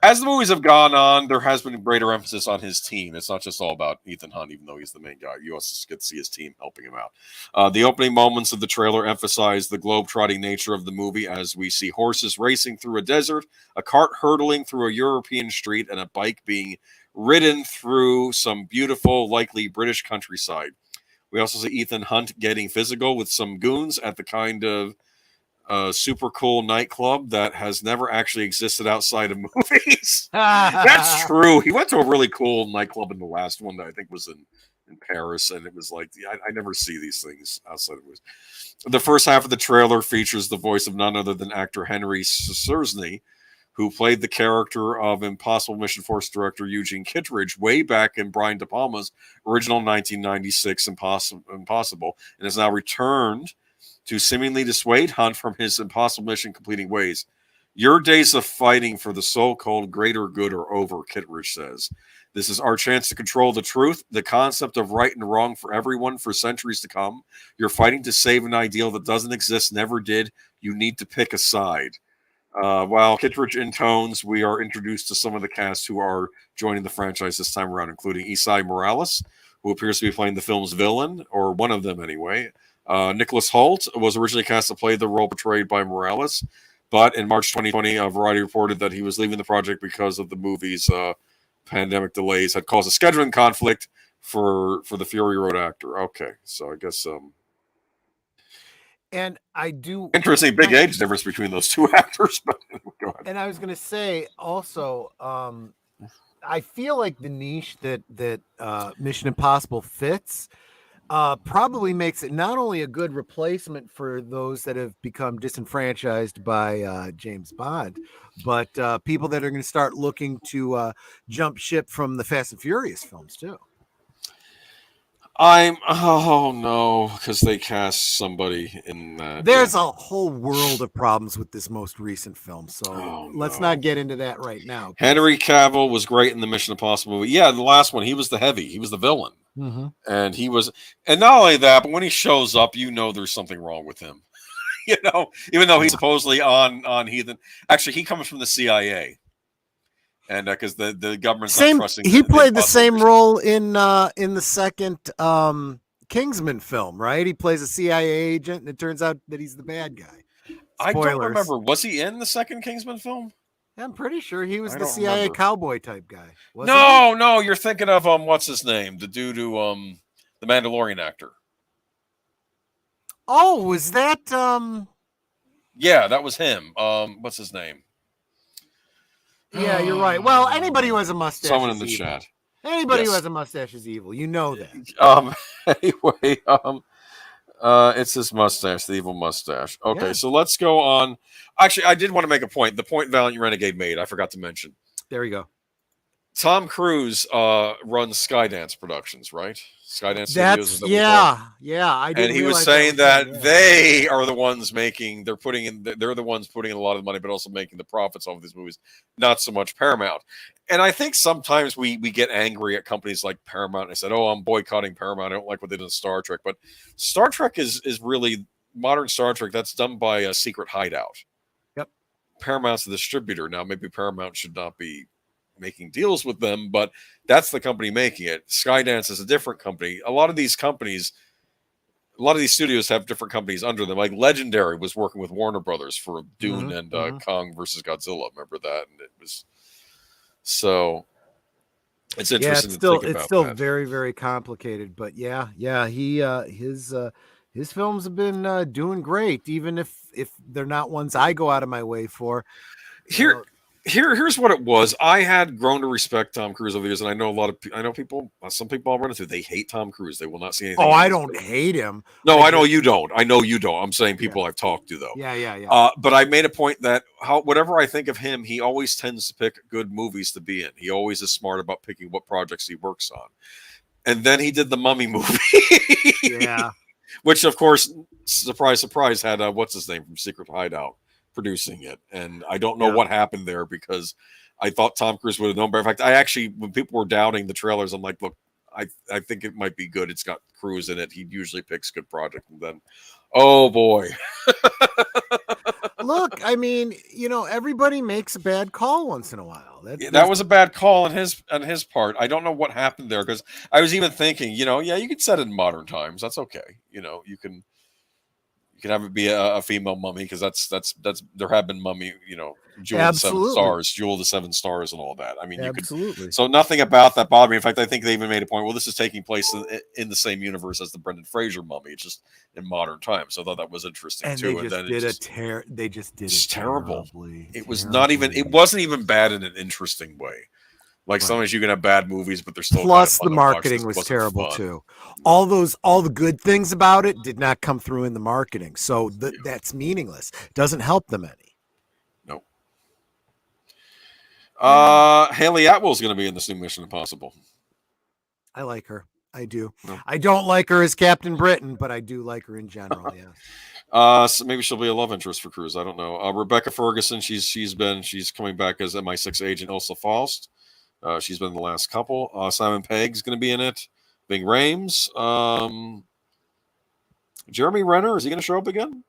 as the movies have gone on, there has been greater emphasis on his team. It's not just all about Ethan Hunt, even though he's the main guy. You also get to see his team helping him out. The opening moments of the trailer emphasize the globe-trotting nature of the movie as we see horses racing through a desert, a cart hurtling through a European street, and a bike being ridden through some beautiful, likely British countryside. We also see Ethan Hunt getting physical with some goons at the kind of a super cool nightclub that has never actually existed outside of movies. That's true. He went to a really cool nightclub in the last one that I think was in Paris, and it was like, I never see these things outside of movies. The first half of the trailer features the voice of none other than actor Henry Sersney, who played the character of Impossible Mission Force director Eugene Kittredge way back in Brian De Palma's original 1996 Impossible, and has now returned to seemingly dissuade Hunt from his impossible mission completing ways. Your days of fighting for the so-called greater good are over, Kittredge says. This is our chance to control the truth, the concept of right and wrong for everyone for centuries to come. You're fighting to save an ideal that doesn't exist, never did. You need to pick a side. While Kittredge intones, we are introduced to some of the cast who are joining the franchise this time around, including Isai Morales, who appears to be playing the film's villain, or one of them anyway. Nicholas Hoult was originally cast to play the role portrayed by Morales, but in March 2020, Variety reported that he was leaving the project because of the movie's pandemic delays had caused a scheduling conflict for the Fury Road actor. Okay, so I guess and I do interesting big age difference between those two actors. But go ahead. And I was going to say also, I feel like the niche that Mission Impossible fits probably makes it not only a good replacement for those that have become disenfranchised by James Bond, but people that are going to start looking to jump ship from the Fast and Furious films too. Oh no, because they cast somebody in that. There's a whole world of problems with this most recent film, so let's not get into that right now. Henry Cavill was great in the Mission Impossible movie. Yeah, the last one, he was the heavy, he was the villain, and he was, and not only that, but when he shows up, you know there's something wrong with him. You know, even though he's supposedly on Heathen, actually he comes from the CIA. And because the government's not trusting. He played the same role in the second Kingsman film, right? He plays a CIA agent, and it turns out that he's the bad guy. Spoilers. I don't remember. Was he in the second Kingsman film? I'm pretty sure he was the CIA cowboy type guy. No, you're thinking of what's his name? The dude who the Mandalorian actor. Oh, was that Yeah, that was him. What's his name? Yeah, you're right. Well, anybody who has a mustache. Someone in the chat. Anybody who has a mustache is evil. You know that. Anyway, it's his mustache, the evil mustache. Okay, so let's go on. Actually, I did want to make a point. The point Valiant Renegade made, I forgot to mention. There we go. Tom Cruise runs Skydance Productions, right? Skydance Studios. I didn't. And he was saying that they are the ones making. They're the ones putting in a lot of the money, but also making the profits off of these movies. Not so much Paramount. And I think sometimes we get angry at companies like Paramount. And I said, "Oh, I'm boycotting Paramount. I don't like what they did in Star Trek." But Star Trek is really modern Star Trek. That's done by a secret hideout. Yep. Paramount's the distributor now. Maybe Paramount should not be making deals with them, but that's the company making it. Skydance is a different company. A lot of these studios have different companies under them. Like Legendary was working with Warner Brothers for Dune and Kong versus Godzilla. Remember that? And it was so. It's interesting. It's still very, very complicated. But yeah, his films have been doing great, even if they're not ones I go out of my way for. Here's what it was. I had grown to respect Tom Cruise over the years, and I know some people I'll run into, they hate Tom Cruise. They will not see anything. Oh, I don't hate him. No, I know you don't. I'm saying people I've talked to, though. Yeah. But I made a point that whatever I think of him, he always tends to pick good movies to be in. He always is smart about picking what projects he works on. And then he did the Mummy movie. Yeah. Which, of course, surprise, surprise, had what's his name from Secret Hideout producing it, and I don't know what happened there, because I thought Tom Cruise would have known better. In fact, I actually, when people were doubting the trailers, I'm like, look, I think it might be good. It's got Cruise in it. He usually picks good projects, and then, oh boy. Look, I mean, everybody makes a bad call once in a while. That was a bad call on his part. I don't know what happened there, because I was even thinking, you could set it in modern times. That's okay. You can. You can have it be a female mummy because that's there have been mummy, Jewel of the Seven Absolutely. Stars, Jewel of the Seven Stars, and all that. I mean, you could. Absolutely. So nothing about that bothered me. In fact, I think they even made a point. Well, this is taking place in the same universe as the Brendan Fraser mummy, just in modern times. So I thought that was interesting And too. they just did they just did it's it terrible. terribly. It was not even. It wasn't even bad in an interesting way. Like sometimes you can have bad movies, but they're still plus kind of the marketing was terrible fun. too. All the good things about it did not come through in the marketing, so that's meaningless. It doesn't help them any. Nope. Haley Atwell's going to be in this new Mission Impossible. I like her. I do. No. I don't like her as Captain Britain, but I do like her in general. Yeah. So maybe she'll be a love interest for Cruise. I don't know. Rebecca Ferguson. She's coming back as MI6 agent Elsa Faust. She's been in the last couple. Simon Pegg's going to be in it. Bing Rames. Jeremy Renner, is he going to show up again?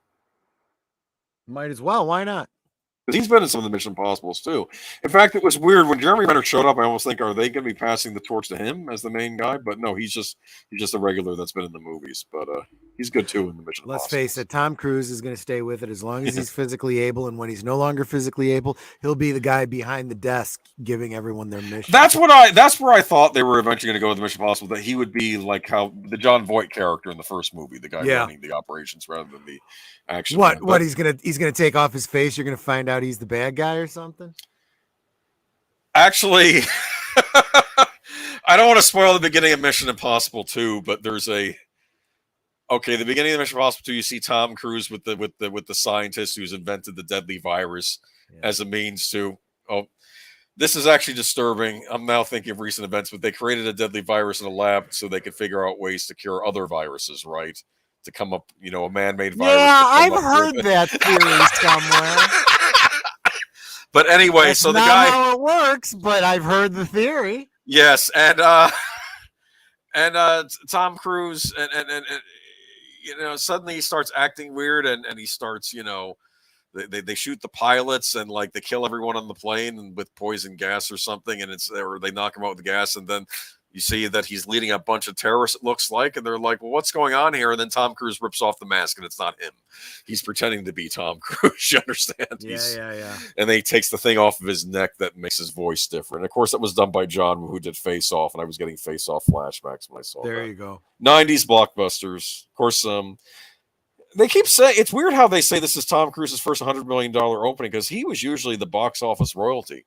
Might as well. Why not? Because he's been in some of the Mission Impossibles too. In fact, it was weird when Jeremy Renner showed up. I almost think, are they going to be passing the torch to him as the main guy? But no, he's just a regular that's been in the movies. But he's good too in the Mission. Let's face it, Tom Cruise is going to stay with it as long as he's physically able. And when he's no longer physically able, he'll be the guy behind the desk giving everyone their mission. That's where I thought they were eventually going to go with the Mission Impossible. That he would be like how the John Voight character in the first movie, the guy running the operations rather than the action. What he's gonna take off his face? You're gonna find out he's the bad guy or something? Actually, I don't want to spoil the beginning of Mission Impossible 2, but there's the beginning of Mission Impossible 2, you see Tom Cruise with the scientist who's invented the deadly virus as a means to. Oh, this is actually disturbing. I'm now thinking of recent events, but they created a deadly virus in a lab so they could figure out ways to cure other viruses, right? To come up, a man-made virus. Yeah, I've heard that theory somewhere. But anyway, that's so the not guy, how it works, but I've heard the theory. Yes, and Tom Cruise, and suddenly he starts acting weird, and he starts, they shoot the pilots and like they kill everyone on the plane and with poison gas or something, and or they knock him out with the gas, and then you see that he's leading a bunch of terrorists, it looks like, and they're like, well, what's going on here? And then Tom Cruise rips off the mask, and it's not him. He's pretending to be Tom Cruise, you understand? Yeah. And then he takes the thing off of his neck that makes his voice different. Of course, that was done by John, who did Face Off, and I was getting Face Off flashbacks when I saw that. There you go. 90s blockbusters. Of course, they keep saying, it's weird how they say this is Tom Cruise's first $100 million opening, because he was usually the box office royalty.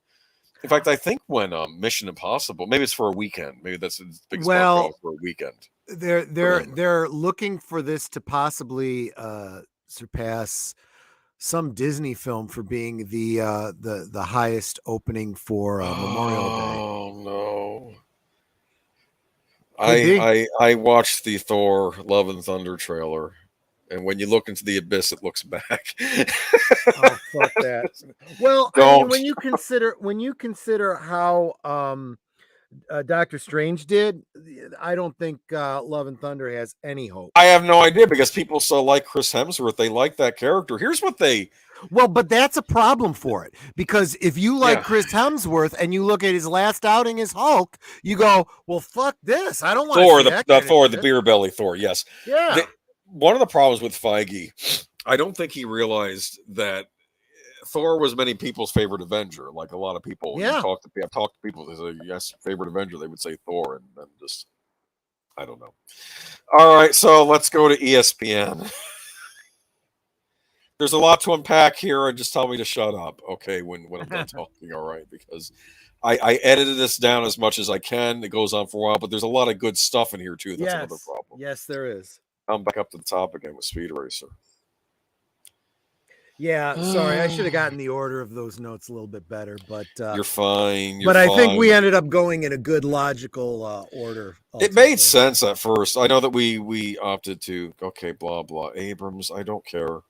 In fact, I think when Mission Impossible, maybe it's for a weekend. Maybe that's the biggest for a weekend. They're looking for this to possibly surpass some Disney film for being the highest opening for Memorial Day. Oh no! I watched the Thor: Love and Thunder trailer. And when you look into the abyss, it looks back. Oh, fuck that! Well, I mean, when you consider how Doctor Strange did, I don't think Love and Thunder has any hope. I have no idea, because people so like Chris Hemsworth, they like that character. Here's what they. Well, but that's a problem for it, because if you like Chris Hemsworth and you look at his last outing as Hulk, you go, well, fuck this. I don't want Thor, the beer belly Thor. Yes. Yeah. One of the problems with Feige, I don't think he realized that Thor was many people's favorite Avenger. Like a lot of people, I've talked to people who say, yes, favorite Avenger, they would say Thor, and then just, I don't know. All right, so let's go to ESPN. There's a lot to unpack here, and just tell me to shut up, okay, when I'm done talking, all right, because I edited this down as much as I can. It goes on for a while, but there's a lot of good stuff in here, too. That's another problem. Yes, there is. I'm back up to the top again with Speed Racer. Yeah, sorry, I should have gotten the order of those notes a little bit better, but you're fine. I think we ended up going in a good logical order. Ultimately. It made sense at first. I know that we opted to blah blah. Abrams, I don't care.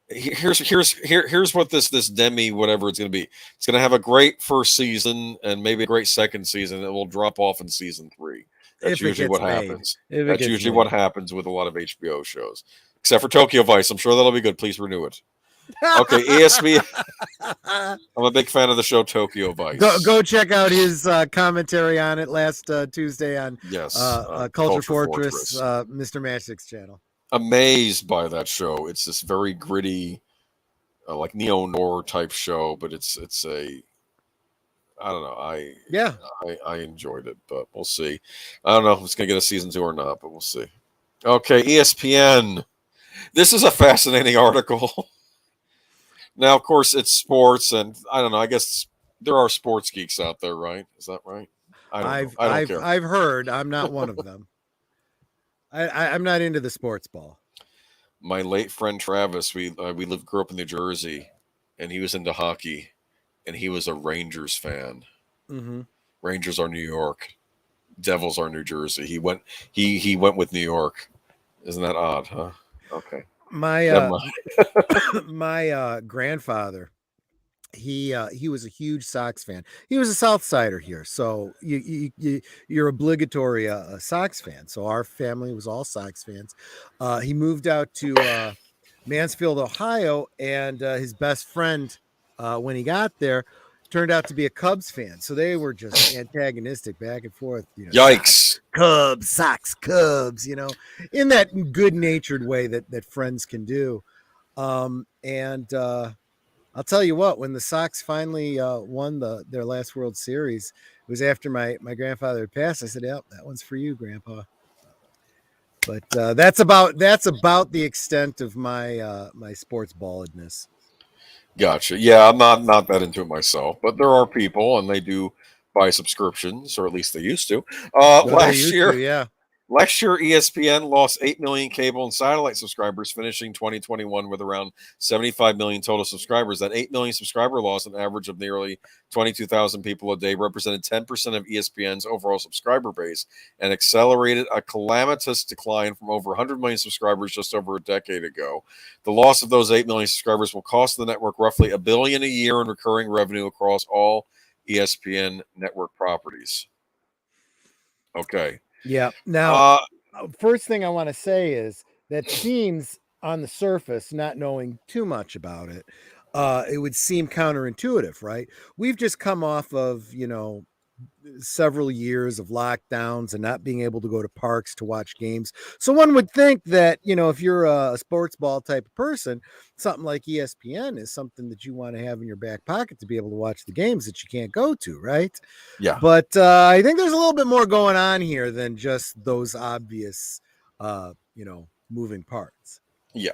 Here's what this Demi whatever it's going to be. It's going to have a great first season and maybe a great second season. It will drop off in season 3. That's usually what happens. That's usually what happens with a lot of HBO shows, except for Tokyo Vice. I'm sure that'll be good. Please renew it. Okay, ESPN. I'm a big fan of the show Tokyo Vice. Go check out his commentary on it last Tuesday on Culture Fortress, Mr. Mashik's channel. amazed by that show. It's this very gritty, like neo noir type show, but it's a I don't know. Yeah, I enjoyed it, but we'll see. I don't know if it's gonna get a season 2 or not, but we'll see. Okay, ESPN. This is a fascinating article. Now, of course, it's sports, and I don't know. I guess there are sports geeks out there, right? Is that right? I don't know. I've I don't I've care. I've heard. I'm not one of them. I'm not into the sports ball. My late friend Travis, grew up in New Jersey, and he was into hockey, and he was a Rangers fan. Hmm. Rangers are New York, Devils are New Jersey. He went with New York. Isn't that odd, huh? Okay, My never mind. my grandfather, he was a huge Sox fan. He was a South Sider here, so you're obligatory Sox fan. So our family was all Sox fans. He moved out to Mansfield, Ohio, and his best friend, when he got there, turned out to be a Cubs fan. So they were just antagonistic back and forth. Sox, Yikes! Cubs, Sox, Cubs. In that good-natured way that friends can do. And I'll tell you what, when the Sox finally won their last World Series, it was after my grandfather had passed. I said, "Yep, that one's for you, Grandpa." But that's about the extent of my sports balledness. Gotcha. Yeah, I'm not that into it myself, but there are people, and they do buy subscriptions, or at least they used to. Well, they Last used to, year, yeah. Last year, ESPN lost 8 million cable and satellite subscribers, finishing 2021 with around 75 million total subscribers. That 8 million subscriber loss, an average of nearly 22,000 people a day, represented 10% of ESPN's overall subscriber base and accelerated a calamitous decline from over 100 million subscribers just over a decade ago. The loss of those 8 million subscribers will cost the network roughly $1 billion a year in recurring revenue across all ESPN network properties. Okay. Yeah. Now, Uh, first thing I want to say is that seems on the surface, not knowing too much about it, it would seem counterintuitive, right? We've just come off of, several years of lockdowns and not being able to go to parks to watch games. So one would think that, if you're a sports ball type of person, something like ESPN is something that you want to have in your back pocket to be able to watch the games that you can't go to, right? yeah. But I think there's a little bit more going on here than just those obvious, moving parts. Yeah.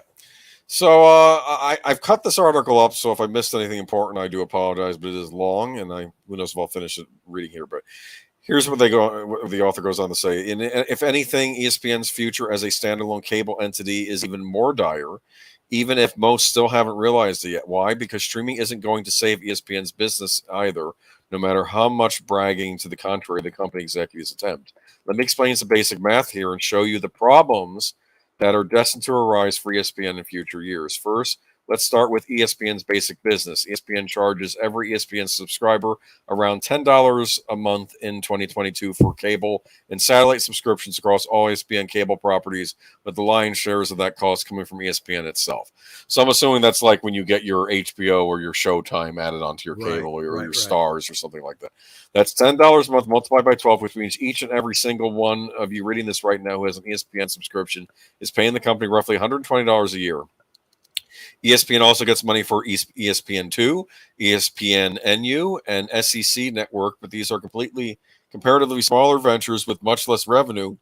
So I've cut this article up. So if I missed anything important, I do apologize. But it is long, and who knows if I'll finish it reading here. But here's what the author goes on to say. If anything, ESPN's future as a standalone cable entity is even more dire, even if most still haven't realized it yet. Why? Because streaming isn't going to save ESPN's business either, no matter how much bragging to the contrary the company executives attempt. Let me explain some basic math here and show you the problems that are destined to arise for ESPN in future years. First, let's start with ESPN's basic business. ESPN charges every ESPN subscriber around $10 a month in 2022 for cable and satellite subscriptions across all ESPN cable properties, with the lion's shares of that cost coming from ESPN itself. So I'm assuming that's like when you get your HBO or your Showtime added onto your cable or your Stars or something like that. That's $10 a month multiplied by 12, which means each and every single one of you reading this right now who has an ESPN subscription is paying the company roughly $120 a year. ESPN also gets money for ESPN2, ESPN NU, and SEC network, but these are comparatively smaller ventures with much less revenue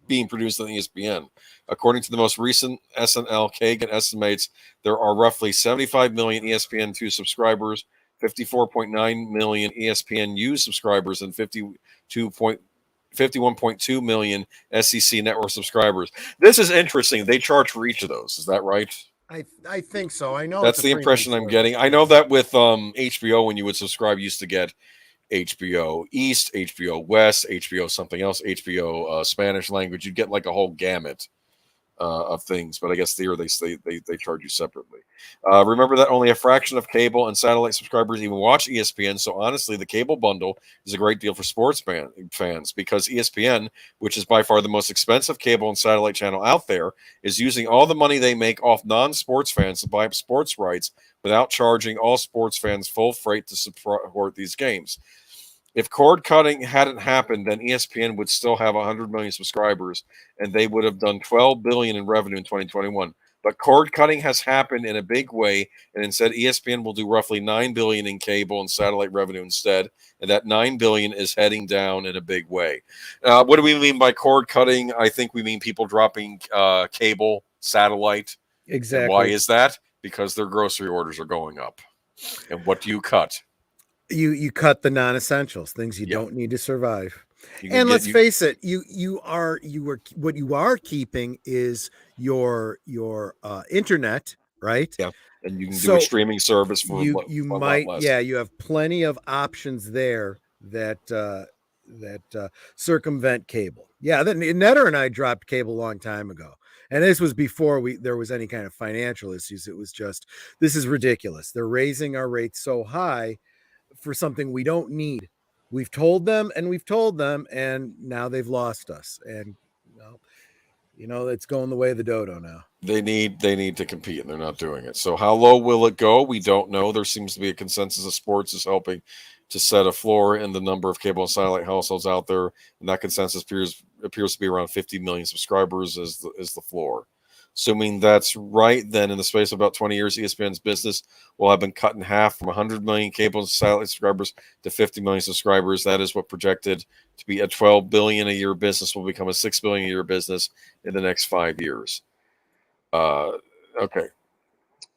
being produced than ESPN. According to the most recent SNL Kagan estimates, there are roughly 75 million ESPN2 subscribers, 54.9 million ESPNU subscribers, and 51.2 million SEC network subscribers. This is interesting. They charge for each of those. Is that right? I think so. I know That's it's a the premium impression I'm service. getting. I know that with HBO, when you would subscribe, you used to get HBO East, HBO West, HBO something else, HBO Spanish language. You'd get like a whole gamut of things, but I guess here they charge you separately. Remember that only a fraction of cable and satellite subscribers even watch ESPN. So honestly, the cable bundle is a great deal for sports fans because ESPN, which is by far the most expensive cable and satellite channel out there, is using all the money they make off non-sports fans to buy up sports rights without charging all sports fans full freight to support these games. If cord cutting hadn't happened, then ESPN would still have 100 million subscribers, and they would have done 12 billion in revenue in 2021. But cord cutting has happened in a big way, and instead ESPN will do roughly 9 billion in cable and satellite revenue instead, and that 9 billion is heading down in a big way. What do we mean by cord cutting? I think we mean people dropping cable, satellite. Exactly. And why is that? Because their grocery orders are going up. And what do you cut? You cut the non-essentials, things you don't need to survive. And let's face it, what you are keeping is your internet, right? Yeah, and you can do a streaming service for you a might lot less. you have plenty of options there that circumvent cable. Yeah, then Netter and I dropped cable a long time ago. And this was before there was any kind of financial issues. It was just, this is ridiculous. They're raising our rates so high for something we don't need. We've told them, and now they've lost us. And it's going the way of the dodo now. They need to compete, and they're not doing it. So how low will it go? We don't know. There seems to be a consensus that sports is helping to set a floor in the number of cable and satellite households out there, and that consensus appears to be around 50 million subscribers as the floor. Assuming that's right, then in the space of about 20 years, ESPN's business will have been cut in half from 100 million cable and satellite subscribers to 50 million subscribers. That is what projected to be a 12 billion a year business will become a 6 billion a year business in the next 5 years. Okay.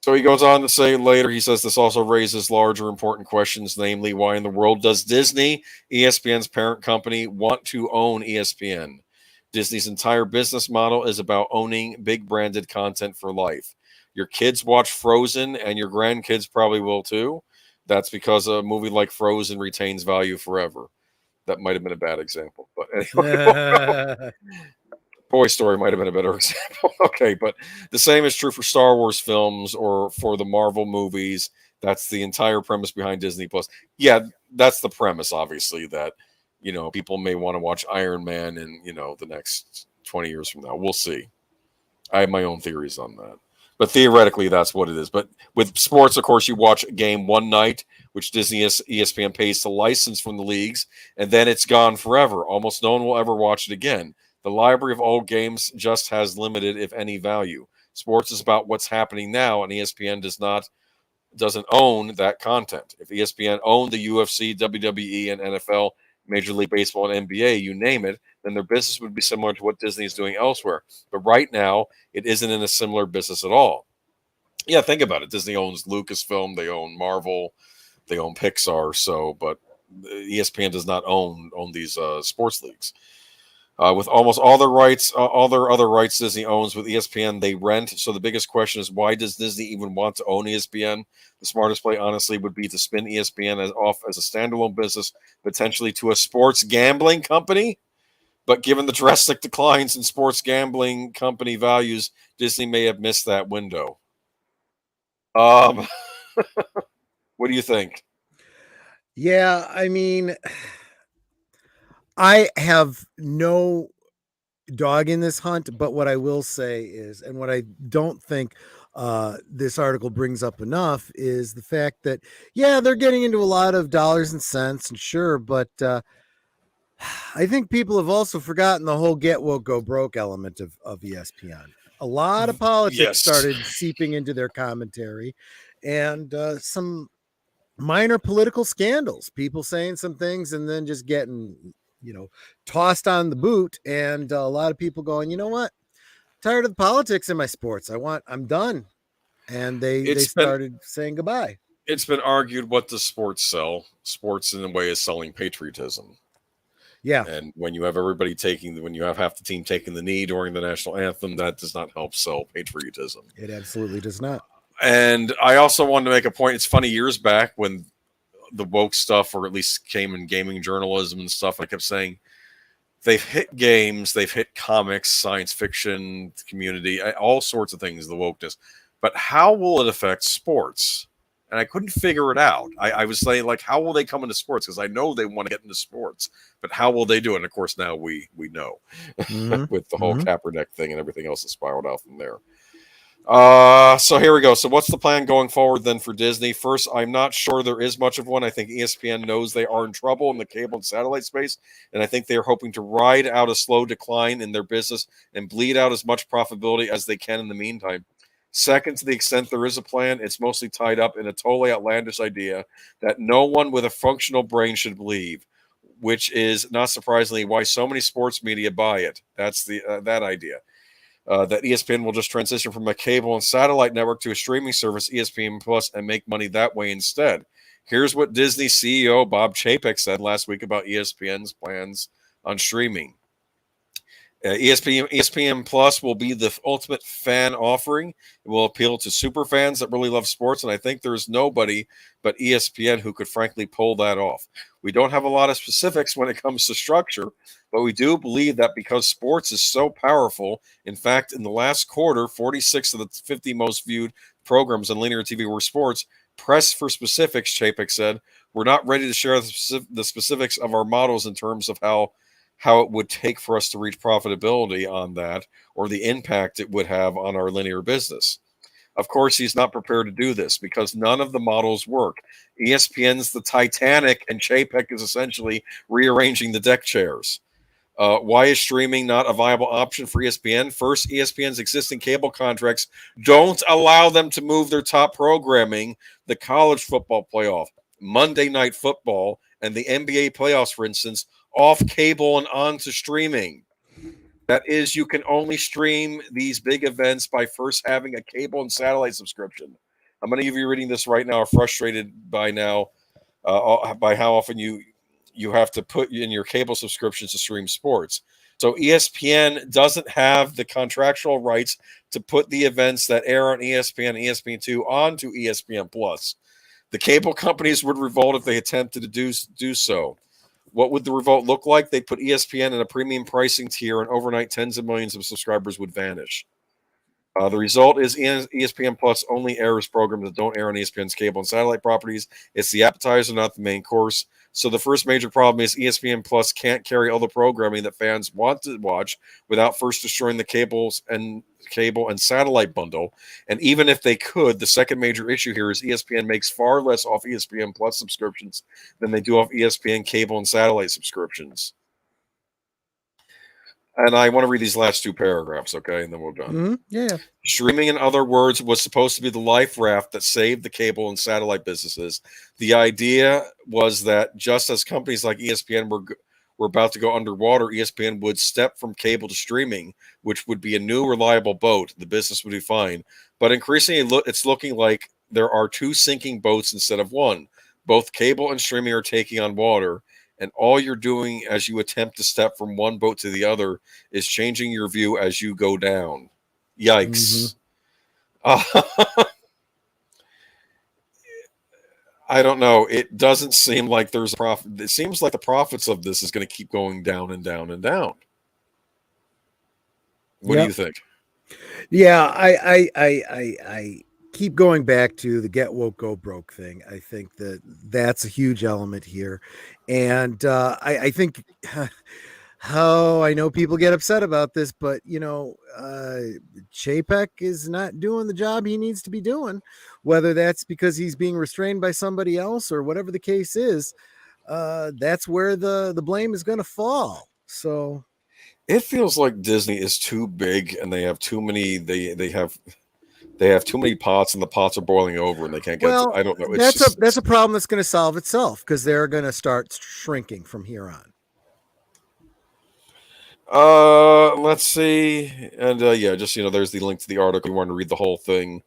So he goes on to say later, he says this also raises larger important questions, namely, why in the world does Disney, ESPN's parent company, want to own ESPN? Disney's entire business model is about owning big branded content for life. Your kids watch Frozen, and your grandkids probably will too. That's because a movie like Frozen retains value forever. That might have been a bad example, but anyway. Toy Story might have been a better example. Okay, but the same is true for Star Wars films or for the Marvel movies. That's the entire premise behind Disney Plus. Yeah, that's the premise, obviously, that people may want to watch Iron Man in the next 20 years from now. We'll see. I have my own theories on that, but theoretically, that's what it is. But with sports, of course, you watch a game one night, which Disney ESPN pays to license from the leagues, and then it's gone forever. Almost no one will ever watch it again. The library of old games just has limited, if any, value. Sports is about what's happening now, and ESPN doesn't own that content. If ESPN owned the UFC, WWE, and NFL, Major League Baseball, and NBA, you name it, then their business would be similar to what Disney is doing elsewhere. But right now, it isn't in a similar business at all. Yeah, think about it. Disney owns Lucasfilm, they own Marvel, they own Pixar. But ESPN does not own these sports leagues. With almost all their other rights Disney owns with ESPN, they rent. So the biggest question is, why does Disney even want to own ESPN? The smartest play, honestly, would be to spin ESPN off as a standalone business, potentially to a sports gambling company. But given the drastic declines in sports gambling company values, Disney may have missed that window. What do you think? Yeah, I mean, I have no dog in this hunt, but what I will say is, and what I don't think this article brings up enough, is the fact that, yeah, they're getting into a lot of dollars and cents, and sure, but I think people have also forgotten the whole get woke, go broke element of ESPN. A lot of politics started seeping into their commentary, and some minor political scandals, people saying some things and then just getting tossed on the boot, and a lot of people going, you know what, tired of the politics in my sports, I'm done, and they started saying goodbye. It's been argued, what does sports sell? Sports in a way is selling patriotism. Yeah, and when you have when you have half the team taking the knee during the national anthem, that does not help sell patriotism. It absolutely does not. And I also wanted to make a point. It's funny, years back when the woke stuff, or at least came in gaming journalism and stuff, I kept saying they've hit games, they've hit comics, science fiction community, all sorts of things, the wokeness. But how will it affect sports? And I couldn't figure it out. I was saying, like, how will they come into sports? Because I know they want to get into sports, but how will they do it? And of course, now we know with the whole Kaepernick thing and everything else that spiraled out from there. So here we go. So what's the plan going forward then for Disney? First, I'm not sure there is much of one. I think ESPN knows they are in trouble in the cable and satellite space, and I think they are hoping to ride out a slow decline in their business and bleed out as much profitability as they can in the meantime. Second, to the extent there is a plan, it's mostly tied up in a totally outlandish idea that no one with a functional brain should believe, which is not surprisingly why so many sports media buy it. That's the that idea that ESPN will just transition from a cable and satellite network to a streaming service, ESPN Plus, and make money that way instead. Here's what Disney CEO Bob Chapek said last week about ESPN's plans on streaming. ESPN Plus will be the ultimate fan offering. It will appeal to super fans that really love sports, and I think there's nobody but ESPN who could frankly pull that off. We don't have a lot of specifics when it comes to structure, but we do believe that because sports is so powerful. In fact, in the last quarter, 46 of the 50 most viewed programs on linear TV were sports. Press for specifics, Chapek said. We're not ready to share the specifics of our models in terms of how it would take for us to reach profitability on that or the impact it would have on our linear business. Of course, he's not prepared to do this because none of the models work. ESPN's the Titanic, and Chapek is essentially rearranging the deck chairs. Why is streaming not a viable option for ESPN? First, ESPN's existing cable contracts don't allow them to move their top programming, the college football playoff, Monday Night Football, and the NBA playoffs, for instance, off cable and onto streaming. That is, you can only stream these big events by first having a cable and satellite subscription. How many of you reading this right now are frustrated by by how often you have to put in your cable subscriptions to stream sports? So ESPN doesn't have the contractual rights to put the events that air on ESPN and ESPN2 onto ESPN Plus. The cable companies would revolt if they attempted to do so. What would the revolt look like? They'd put ESPN in a premium pricing tier, and overnight tens of millions of subscribers would vanish. The result is ESPN Plus only airs programs that don't air on ESPN's cable and satellite properties. It's the appetizer, not the main course. So the first major problem is ESPN Plus can't carry all the programming that fans want to watch without first destroying the cable and satellite bundle. And even if they could, the second major issue here is ESPN makes far less off ESPN Plus subscriptions than they do off ESPN cable and satellite subscriptions. And I want to read these last two paragraphs, okay, and then we're done. Mm-hmm. Yeah. Streaming, in other words, was supposed to be the life raft that saved the cable and satellite businesses. The idea was that just as companies like ESPN were about to go underwater, ESPN would step from cable to streaming, which would be a new reliable boat. The business would be fine. But increasingly, it's looking like there are two sinking boats instead of one. Both cable and streaming are taking on water, and all you're doing as you attempt to step from one boat to the other is changing your view as you go down. Yikes. Mm-hmm. I don't know. It doesn't seem like there's a profit. It seems like the profits of this is going to keep going down and down and down. What do you think? Yeah, I keep going back to the get woke, go broke thing. I think that's a huge element here. And I think how I know people get upset about this, but Chapek is not doing the job he needs to be doing, whether that's because he's being restrained by somebody else or whatever the case is. That's where the blame is going to fall. So it feels like Disney is too big and they have too many. They have too many pots and the pots are boiling over and they can't get. I don't know. That's a problem that's going to solve itself because they're going to start shrinking from here on. Let's see. And yeah, just there's the link to the article. You want to read the whole thing.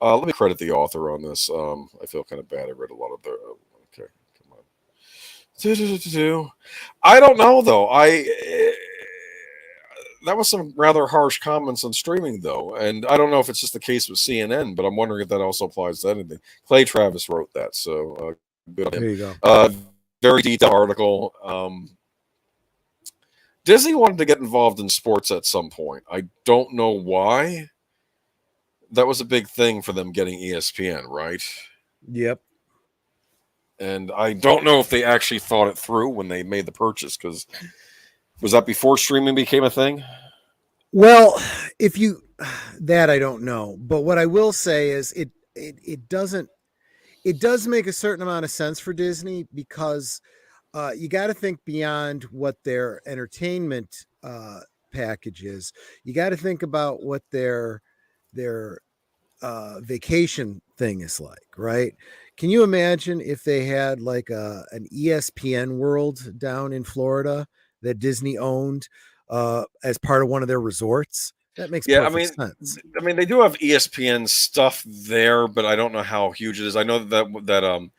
Let me credit the author on this. I feel kind of bad. I read a lot of their okay, come on. I don't know though. That was some rather harsh comments on streaming though. And I don't know if it's just the case with CNN, but I'm wondering if that also applies to anything. Clay Travis wrote that, so good on him. There you go. Very detailed article. Disney wanted to get involved in sports at some point. I don't know why. That was a big thing for them getting ESPN, right? Yep. And I don't know if they actually thought it through when they made the purchase, because was that before streaming became a thing? Well, if you that I don't know. But what I will say is it doesn't it does make a certain amount of sense for Disney because you got to think beyond what their entertainment package is. You got to think about what their vacation thing is like, right? Can you imagine if they had like an ESPN world down in Florida that Disney owned as part of one of their resorts? That makes Yeah, perfect sense. I mean, they do have ESPN stuff there, but I don't know how huge it is. I know that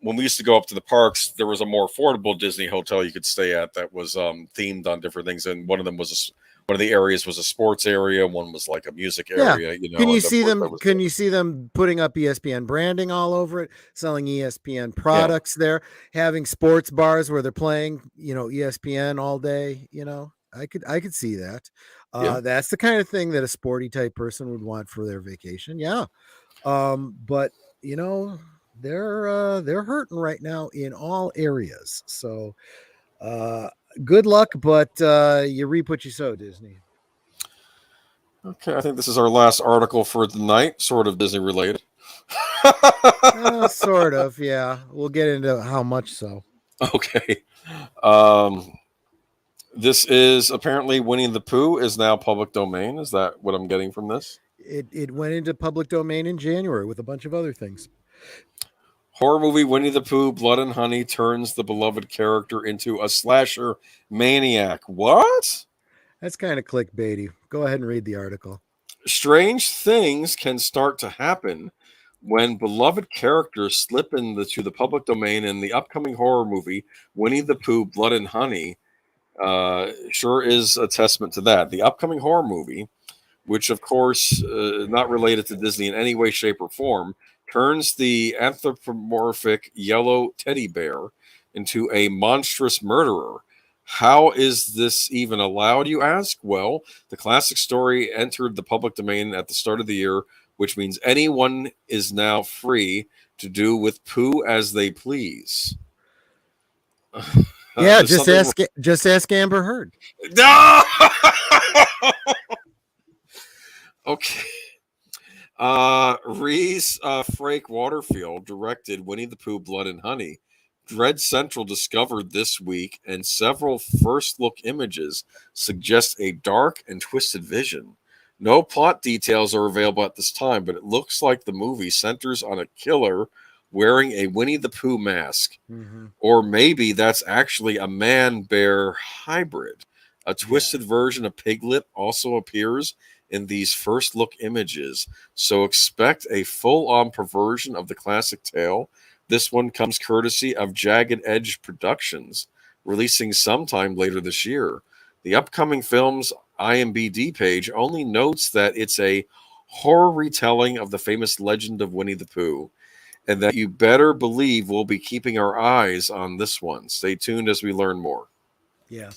when we used to go up to the parks, there was a more affordable Disney hotel you could stay at that was themed on different things, and one of them was one of the areas was a sports area, one was like a music Yeah. area, and of course that was Can you see them putting up ESPN branding all over it, selling ESPN yeah, products there, having sports bars where they're playing, ESPN all day, I could see that. yeah. That's the kind of thing that a sporty type person would want for their vacation. Yeah. But you know, they're hurting right now in all areas. So uh good luck, but you reap what you sow, Disney. Okay, I think this is our last article for the night, sort of Disney related. Sort of, yeah. We'll get into how much so. Okay. Um, this is apparently Winnie the Pooh is now public domain. Is that what I'm getting from this? It went into public domain in January with a bunch of other things. Horror movie Winnie the Pooh, Blood and Honey turns the beloved character into a slasher maniac. What? That's kind of clickbaity. Go ahead and read the article. Strange things can start to happen when beloved characters slip to the public domain in the upcoming horror movie Winnie the Pooh, Blood and Honey. Sure is a testament to that. The upcoming horror movie, which of course not related to Disney in any way, shape, or form, turns the anthropomorphic yellow teddy bear into a monstrous murderer. How is this even allowed, you ask? Well, the classic story entered the public domain at the start of the year, which means anyone is now free to do with Pooh as they please. Yeah, There's something. just ask Amber Heard. No! Okay. Reese Frake Waterfield directed Winnie the Pooh, Blood and Honey. Dread Central discovered this week, and several first look images suggest a dark and twisted vision. No plot details are available at this time, but it looks like the movie centers on a killer wearing a Winnie the Pooh mask. Mm-hmm. Or maybe that's actually a man bear hybrid. A Yeah. twisted version of Piglet also appears in these first look images, so expect a full on perversion of the classic tale. This one comes courtesy of Jagged Edge Productions, releasing sometime later this year. The upcoming film's IMDb page only notes that it's a horror retelling of the famous legend of Winnie the Pooh, and that you better believe we'll be keeping our eyes on this one. Stay tuned as we learn more. Yeah.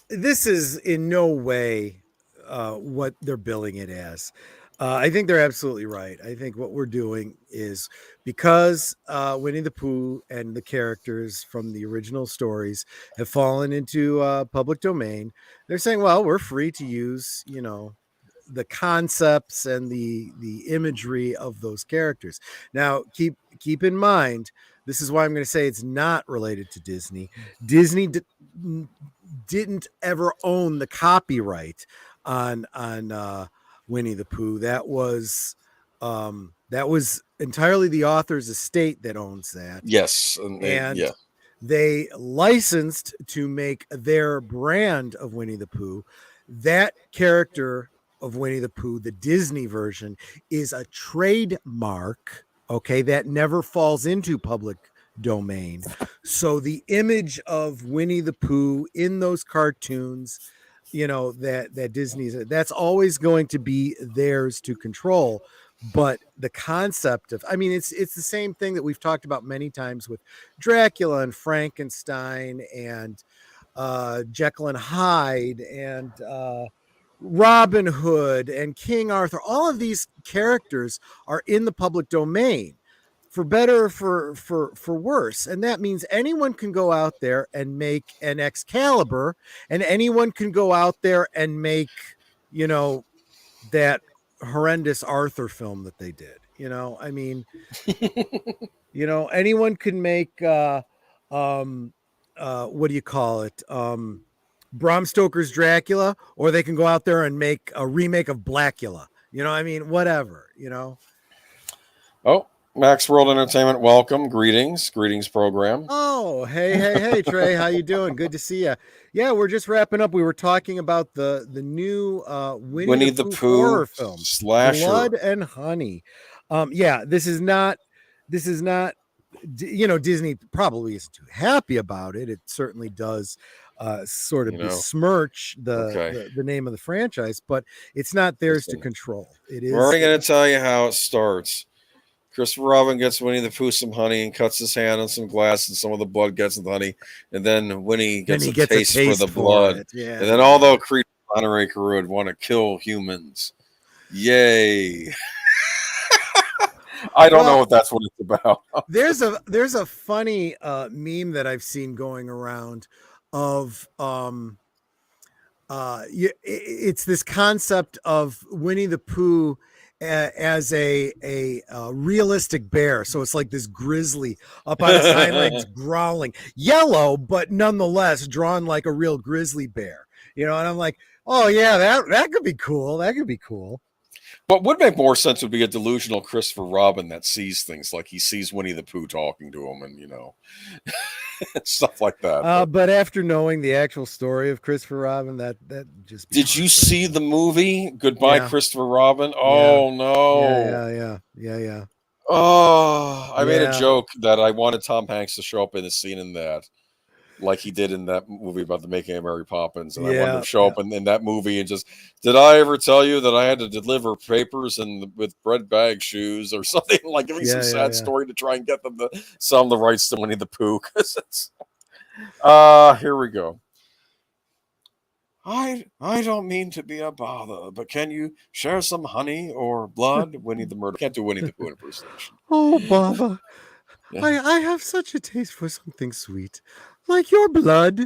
This is in no way what they're billing it as. I think they're absolutely right. I think what we're doing is because Winnie the Pooh and the characters from the original stories have fallen into public domain, they're saying, well, we're free to use, the concepts and the imagery of those characters. Now, keep in mind, this is why I'm going to say it's not related to Disney. Disney didn't ever own the copyright on Winnie the Pooh. That was entirely the author's estate that owns that, Yes, and yeah, they licensed to make their brand of Winnie the Pooh. That character of Winnie the Pooh, the Disney version, is a trademark. Okay, that never falls into public domain. So the image of Winnie the Pooh in those cartoons, that Disney's, that's always going to be theirs to control. But the concept of, I mean, it's the same thing that we've talked about many times with Dracula and Frankenstein and Jekyll and Hyde and Robin Hood and King Arthur. All of these characters are in the public domain, for better or for worse, and that means anyone can go out there and make an Excalibur, and anyone can go out there and make, that horrendous Arthur film that they did. I mean, anyone can make what do you call it? Bram Stoker's Dracula, or they can go out there and make a remake of Blackula. I mean, whatever. Oh, Max World Entertainment, welcome, greetings program. Oh, hey, Trey, how you doing? Good to see you. Yeah, we're just wrapping up. We were talking about the new Winnie the Pooh horror film, slasher, Blood and Honey. Yeah, this is not. Disney probably isn't too happy about it. It certainly does sort of besmirch the name of the franchise, but it's not theirs to control. It is. We're going to tell you how it starts. Christopher Robin gets Winnie the Pooh some honey and cuts his hand on some glass, and some of the blood gets in the honey. And then Winnie gets a taste for the blood. Yeah. And then all the creatures on Karud want to kill humans. Yay. I don't know what that's what it's about. there's a funny meme that I've seen going around of it's this concept of Winnie the Pooh as a realistic bear. So it's like this grizzly up on his hind legs growling, yellow, but nonetheless drawn like a real grizzly bear. And I'm like, oh yeah, that could be cool. That could be cool. What would make more sense would be a delusional Christopher Robin that sees things, like he sees Winnie the Pooh talking to him, and stuff like that. But after knowing the actual story of Christopher Robin, that just did you see the movie Goodbye Christopher Robin? Oh no! Yeah. Oh, I made a joke that I wanted Tom Hanks to show up in a scene in that, like he did in that movie about the making of Mary Poppins, and I wanted him to show up in that movie and just, did I ever tell you that I had to deliver papers and with bread bag shoes or something, like giving some sad story to try and get them to sell them the rights to Winnie the Pooh? Because it's here we go. I don't mean to be a bother, but can you share some honey or blood? Winnie the Murder. Can't do Winnie the Pooh impersonation. Oh, Baba. Yeah. I have such a taste for something sweet, like your blood.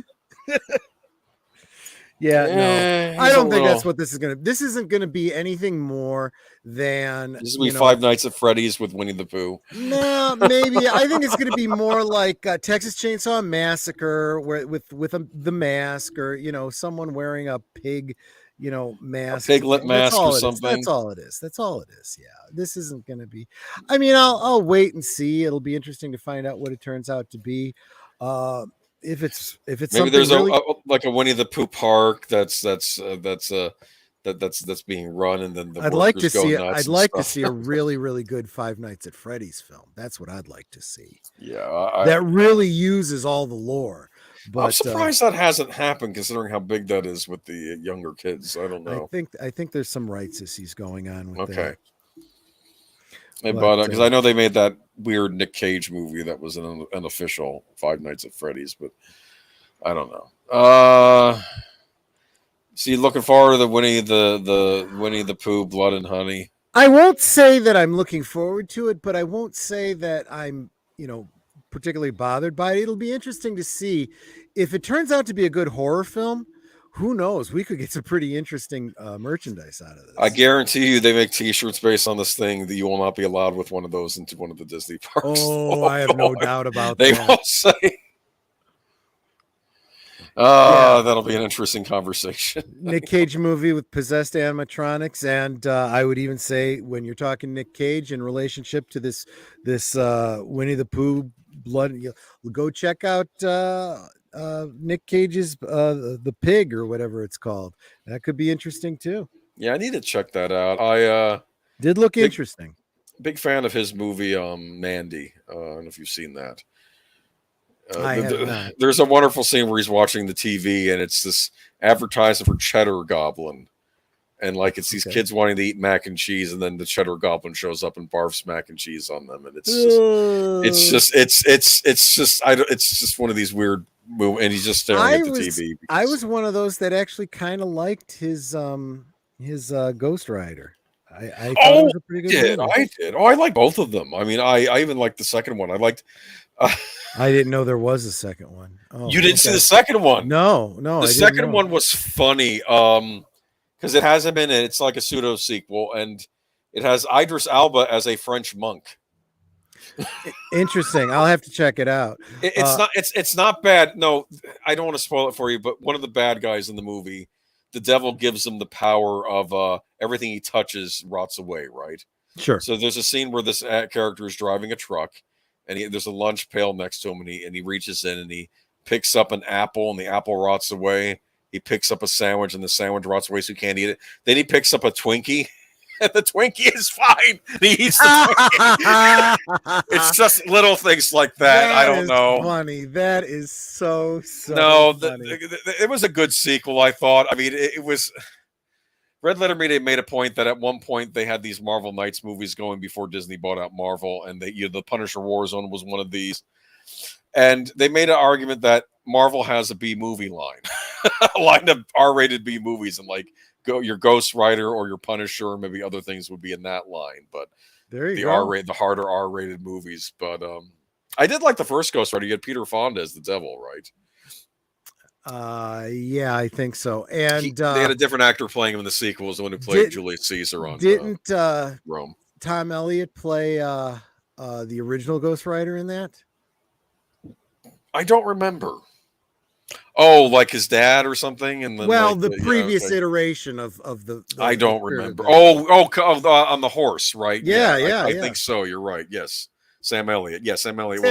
No, I don't think that's what this is going to. This isn't going to be anything more than. This is going to be Five Nights at Freddy's with Winnie the Pooh. No, maybe. I think it's going to be more like Texas Chainsaw Massacre, where with the mask, or someone wearing a pig. Mask, a piglet mask or something. That's all it is. Yeah, this isn't going to be. I mean, I'll wait and see. It'll be interesting to find out what it turns out to be. If it's maybe there's like a Winnie the Pooh park that's being run, and then I'd like to see. I'd like to see a really, really good Five Nights at Freddy's film. That's what I'd like to see. Yeah, that really uses all the lore. But, I'm surprised that hasn't happened, considering how big that is with the younger kids. I don't know. I think there's some rights issues going on with that. But because I know they made that weird Nick Cage movie that was an unofficial Five Nights at Freddy's, but I don't know. So you looking forward to the Winnie the Pooh Blood and Honey? I won't say that I'm looking forward to it, but I won't say that I'm particularly bothered by it. It'll be interesting to see if it turns out to be a good horror film. Who knows? We could get some pretty interesting merchandise out of this. I guarantee you they make T-shirts based on this thing that you will not be allowed with one of those into one of the Disney parks. Oh, I have no doubt about that. They will say. That'll be an interesting conversation. Nick Cage movie with possessed animatronics, and I would even say, when you're talking Nick Cage in relationship to this Winnie the Pooh Blood, go check out Nick Cage's the Pig, or whatever it's called. That could be interesting too. Yeah, I need to check that out. I did look interesting. Big fan of his movie Mandy. I don't know if you've seen that. There's a wonderful scene where he's watching the TV, and it's this advertisement for Cheddar Goblin, and like it's these kids wanting to eat mac and cheese, and then the Cheddar Goblin shows up and barfs mac and cheese on them, and it's just one of these weird movies, and he's just staring at the TV. I was one of those that actually kind of liked his Ghost Rider. I thought it was a pretty good movie. I did. I like both of them. I mean, I even liked the second one. I liked. I didn't know there was a second one. You didn't see the second one? No. The second one was funny. because it hasn't been. It's like a pseudo sequel, and it has Idris Elba as a French monk. Interesting. I'll have to check it out. It's not. It's not bad. No, I don't want to spoil it for you. But one of the bad guys in the movie, the devil gives him the power of everything he touches rots away. Right. Sure. So there's a scene where this character is driving a truck, and there's a lunch pail next to him, and he reaches in and he picks up an apple, and the apple rots away. He picks up a sandwich, and the sandwich rots away, so he can't eat it. Then he picks up a Twinkie, and the Twinkie is fine. And he eats the Twinkie. It's just little things like that. I don't know. Funny. That is so no. Funny. It was a good sequel, I thought. I mean, it was. Red Letter Media made a point that at one point they had these Marvel Knights movies going before Disney bought out Marvel, and the Punisher Warzone was one of these. And they made an argument that Marvel has a B movie line, a line of R-rated B movies, and like your Ghost Rider or your Punisher, or maybe other things would be in that line. But there you go. The harder R-rated movies. But I did like the first Ghost Rider. You had Peter Fonda as the devil, right? Yeah, I think so. And they had a different actor playing him in the sequels, the one who played Julius Caesar on Rome. Tom Elliott play the original Ghost Rider in that? I don't remember. Oh, like his dad or something? And then the previous iteration of the I don't remember. On the horse, right? Yeah, I think so. You're right. Yes. Sam Elliott. Yeah, Sam Elliott.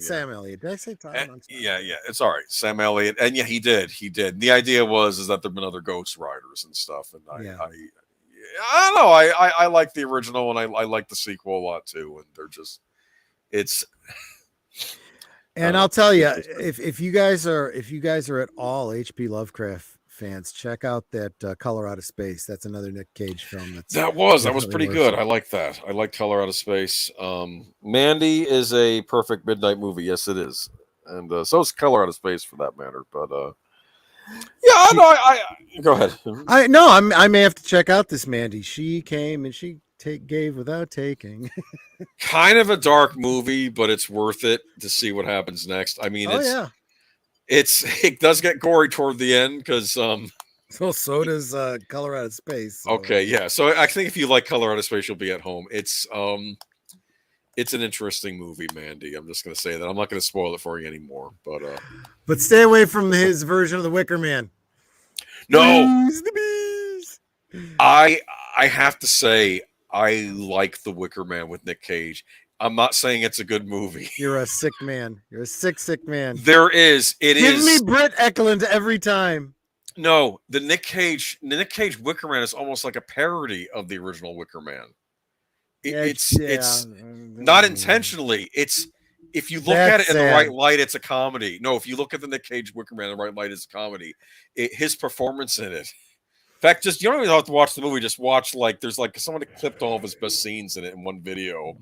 Sam Elliott. Did I say Tom? Yeah. It's all right. Sam Elliott. And yeah, he did. The idea is that there've been other Ghost Riders and stuff. And I don't know. I like the original, and I like the sequel a lot too. And they're just, it's. And I'll tell you, if you guys are at all H.P. Lovecraft fans, check out that Color Out of Space. That's another Nick Cage film. That was pretty good. I like that. I like Color Out of Space. Mandy is a perfect midnight movie. Yes, it is, and so is Color Out of Space for that matter. But yeah, I go ahead. I may have to check out this Mandy. She came and she gave without taking. Kind of a dark movie, but it's worth it to see what happens next. I mean, it does get gory toward the end because so does Color Out of Space. So. Okay, yeah. So I think if you like Color Out of Space, you'll be at home. It's an interesting movie, Mandy. I'm just gonna say that. I'm not gonna spoil it for you anymore. But stay away from his version of the Wicker Man. No, I have to say, I like The Wicker Man with Nick Cage. I'm not saying it's a good movie. You're a sick man. You're a sick man. Give me Britt Eklund every time. No, the Nick Cage Wicker Man is almost like a parody of the original Wicker Man. It's not intentionally. It's, if you look at it in the right light, it's a comedy. No, if you look at the Nick Cage Wicker Man in the right light, it's a comedy. His performance in it. In fact, you don't even have to watch the movie. Just watch, there's someone clipped all of his best scenes in it in one video.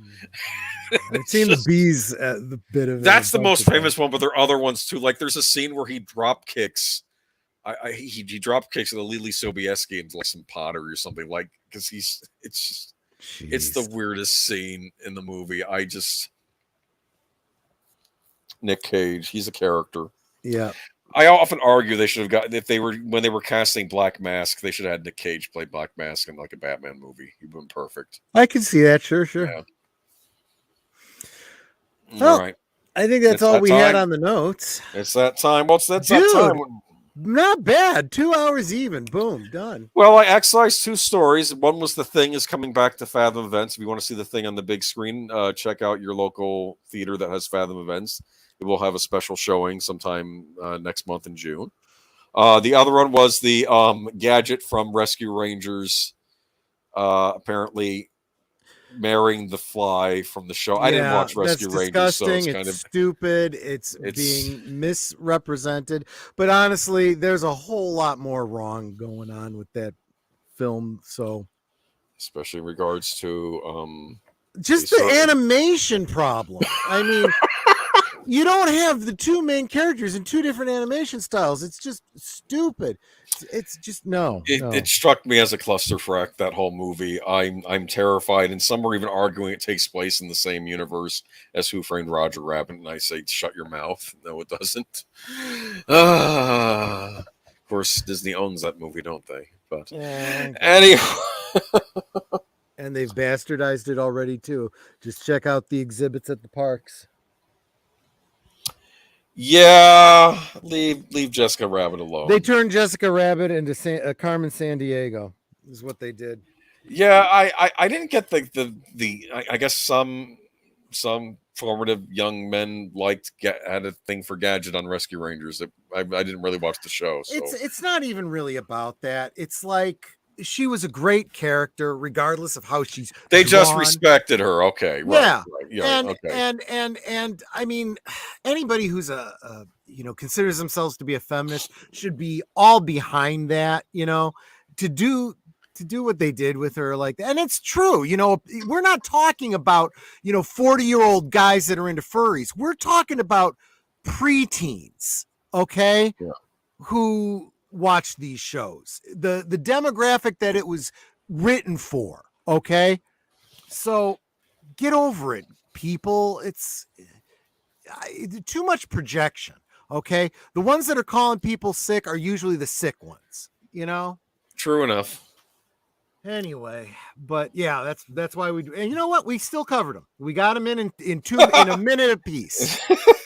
I've seen the bees at the bit of it. That's the most famous one, but there are other ones too. Like there's a scene where he drop kicks. He drop kicks at a Lily Sobieski into some pottery or something, because it's the weirdest scene in the movie. Nick Cage, he's a character. Yeah. I often argue they should have gotten, when they were casting Black Mask, they should have had Nick Cage play Black Mask in a Batman movie. He'd been perfect. I can see that. Sure. Yeah. Well, all right. I think that's all we had on the notes. It's that time. That time? Not bad. 2 hours even. Boom. Done. Well, I excised 2 stories. One was The Thing is coming back to Fathom Events. If you want to see The Thing on the big screen, check out your local theater that has Fathom Events. It will have a special showing sometime next month in June. The other one was the gadget from Rescue Rangers, apparently marrying the Fly from the show. I didn't watch Rescue Rangers, so it's kind of stupid. It's being misrepresented. But honestly, there's a whole lot more wrong going on with that film. So, especially in regards to just the animation problem. I mean. You don't have the 2 main characters in 2 different animation styles. It's just stupid. It's just no. It struck me as a clusterfuck, that whole movie. I'm terrified, and some are even arguing it takes place in the same universe as Who Framed Roger Rabbit, and I say, shut your mouth. No, it doesn't. Of course, Disney owns that movie, don't they? But Yeah, anyway. and they've bastardized it already too. Just check out the exhibits at the parks. Yeah, leave Jessica Rabbit alone. They turned Jessica Rabbit into Carmen Sandiego. Is what they did. Yeah, I didn't get I guess some formative young men had a thing for Gadget on Rescue Rangers. I didn't really watch the show. So. It's not even really about that. It's like she was a great character, regardless of how she's. They drawn. just respected her. Okay, right. Yeah, right, yeah, okay. And I mean, anybody who's a considers themselves to be a feminist should be all behind that. To do what they did with her like that. And it's true. We're not talking about 40-year-old guys that are into furries. We're talking about preteens. Okay, yeah. Who watch these shows, the demographic that it was written for. Okay, so get over it, people. It's too much projection. Okay, the ones that are calling people sick are usually the sick ones. True enough. Anyway, but yeah, that's why we do. And you know what? We still covered them. We got them in a minute apiece,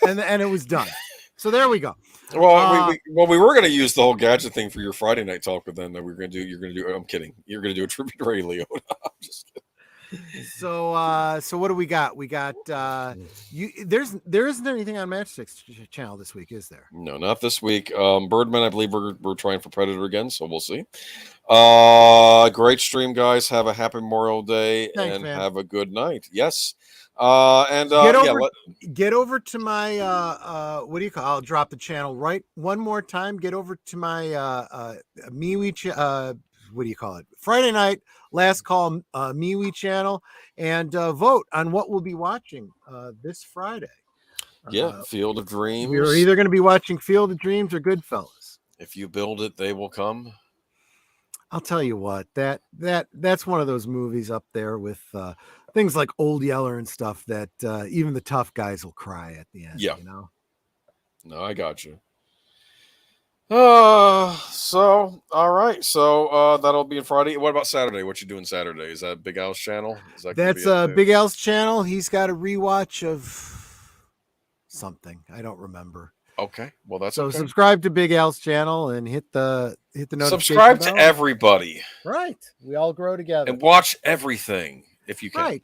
and it was done. So there we go. Well, we were going to use the whole Gadget thing for your Friday night talk, but then you're going to do. I'm kidding. You're going to do a tribute to Ray Liotta. I'm just kidding. So what do we got? We got there isn't anything on Matchstick's channel this week, is there? No, not this week. Birdman, I believe we're trying for Predator again, so we'll see. Great stream, guys. Have a happy Memorial Day. Thanks, and man. Have a good night. Yes. Get over to my what do you call? I'll drop the channel right one more time. Get over to my MeWe what do you call it? Friday night last call MeWe channel and vote on what we'll be watching this Friday. Field of Dreams. We're either going to be watching Field of Dreams or Goodfellas. If you build it, they will come. I'll tell you what, that's one of those movies up there with things like Old Yeller and stuff that even the tough guys will cry at the end. Yeah. No, I got you. So all right. So that'll be on Friday. What about Saturday? What you doing Saturday? Is that Big Al's channel? That's Big Al's channel. He's got a rewatch of something. I don't remember. Okay. Well, that's so okay. Subscribe to Big Al's channel and hit the notification Subscribe bell. to everybody. Right. We all grow together. And watch everything if you can. Right.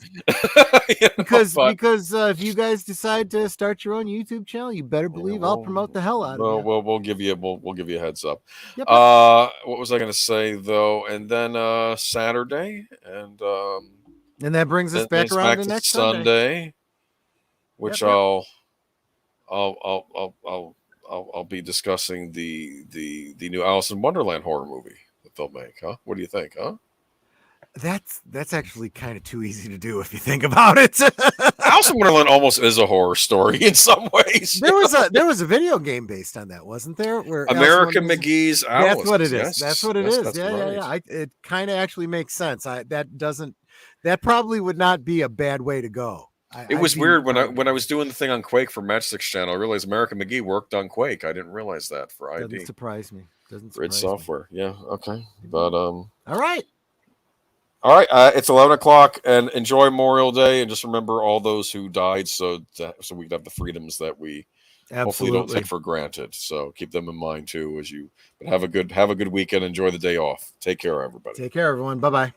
Because if you guys decide to start your own YouTube channel, you better believe I'll promote the hell out of it. We'll give you a heads up. Yep. What was I going to say though? And then Saturday and that brings us back around to next Sunday, which yep. I'll be discussing the new Alice in Wonderland horror movie that they'll make. Huh? What do you think? Huh? That's actually kind of too easy to do if you think about it. Alice in Wonderland almost is a horror story in some ways. There was a video game based on that, wasn't there? Where American McGee's Alice. That's what it is. Yes. That's what it is. Yeah. It kind of actually makes sense. That probably would not be a bad way to go. It was weird when I was doing the thing on Quake for Matchstick's channel. I realized American McGee worked on Quake. I didn't realize that for ID. Doesn't surprise me. Grid software. Yeah. Okay. But All right. It's 11:00 and enjoy Memorial Day and just remember all those who died so we can have the freedoms that we hopefully don't take for granted. So keep them in mind too but have a good weekend. Enjoy the day off. Take care, everybody. Take care, everyone. Bye-bye.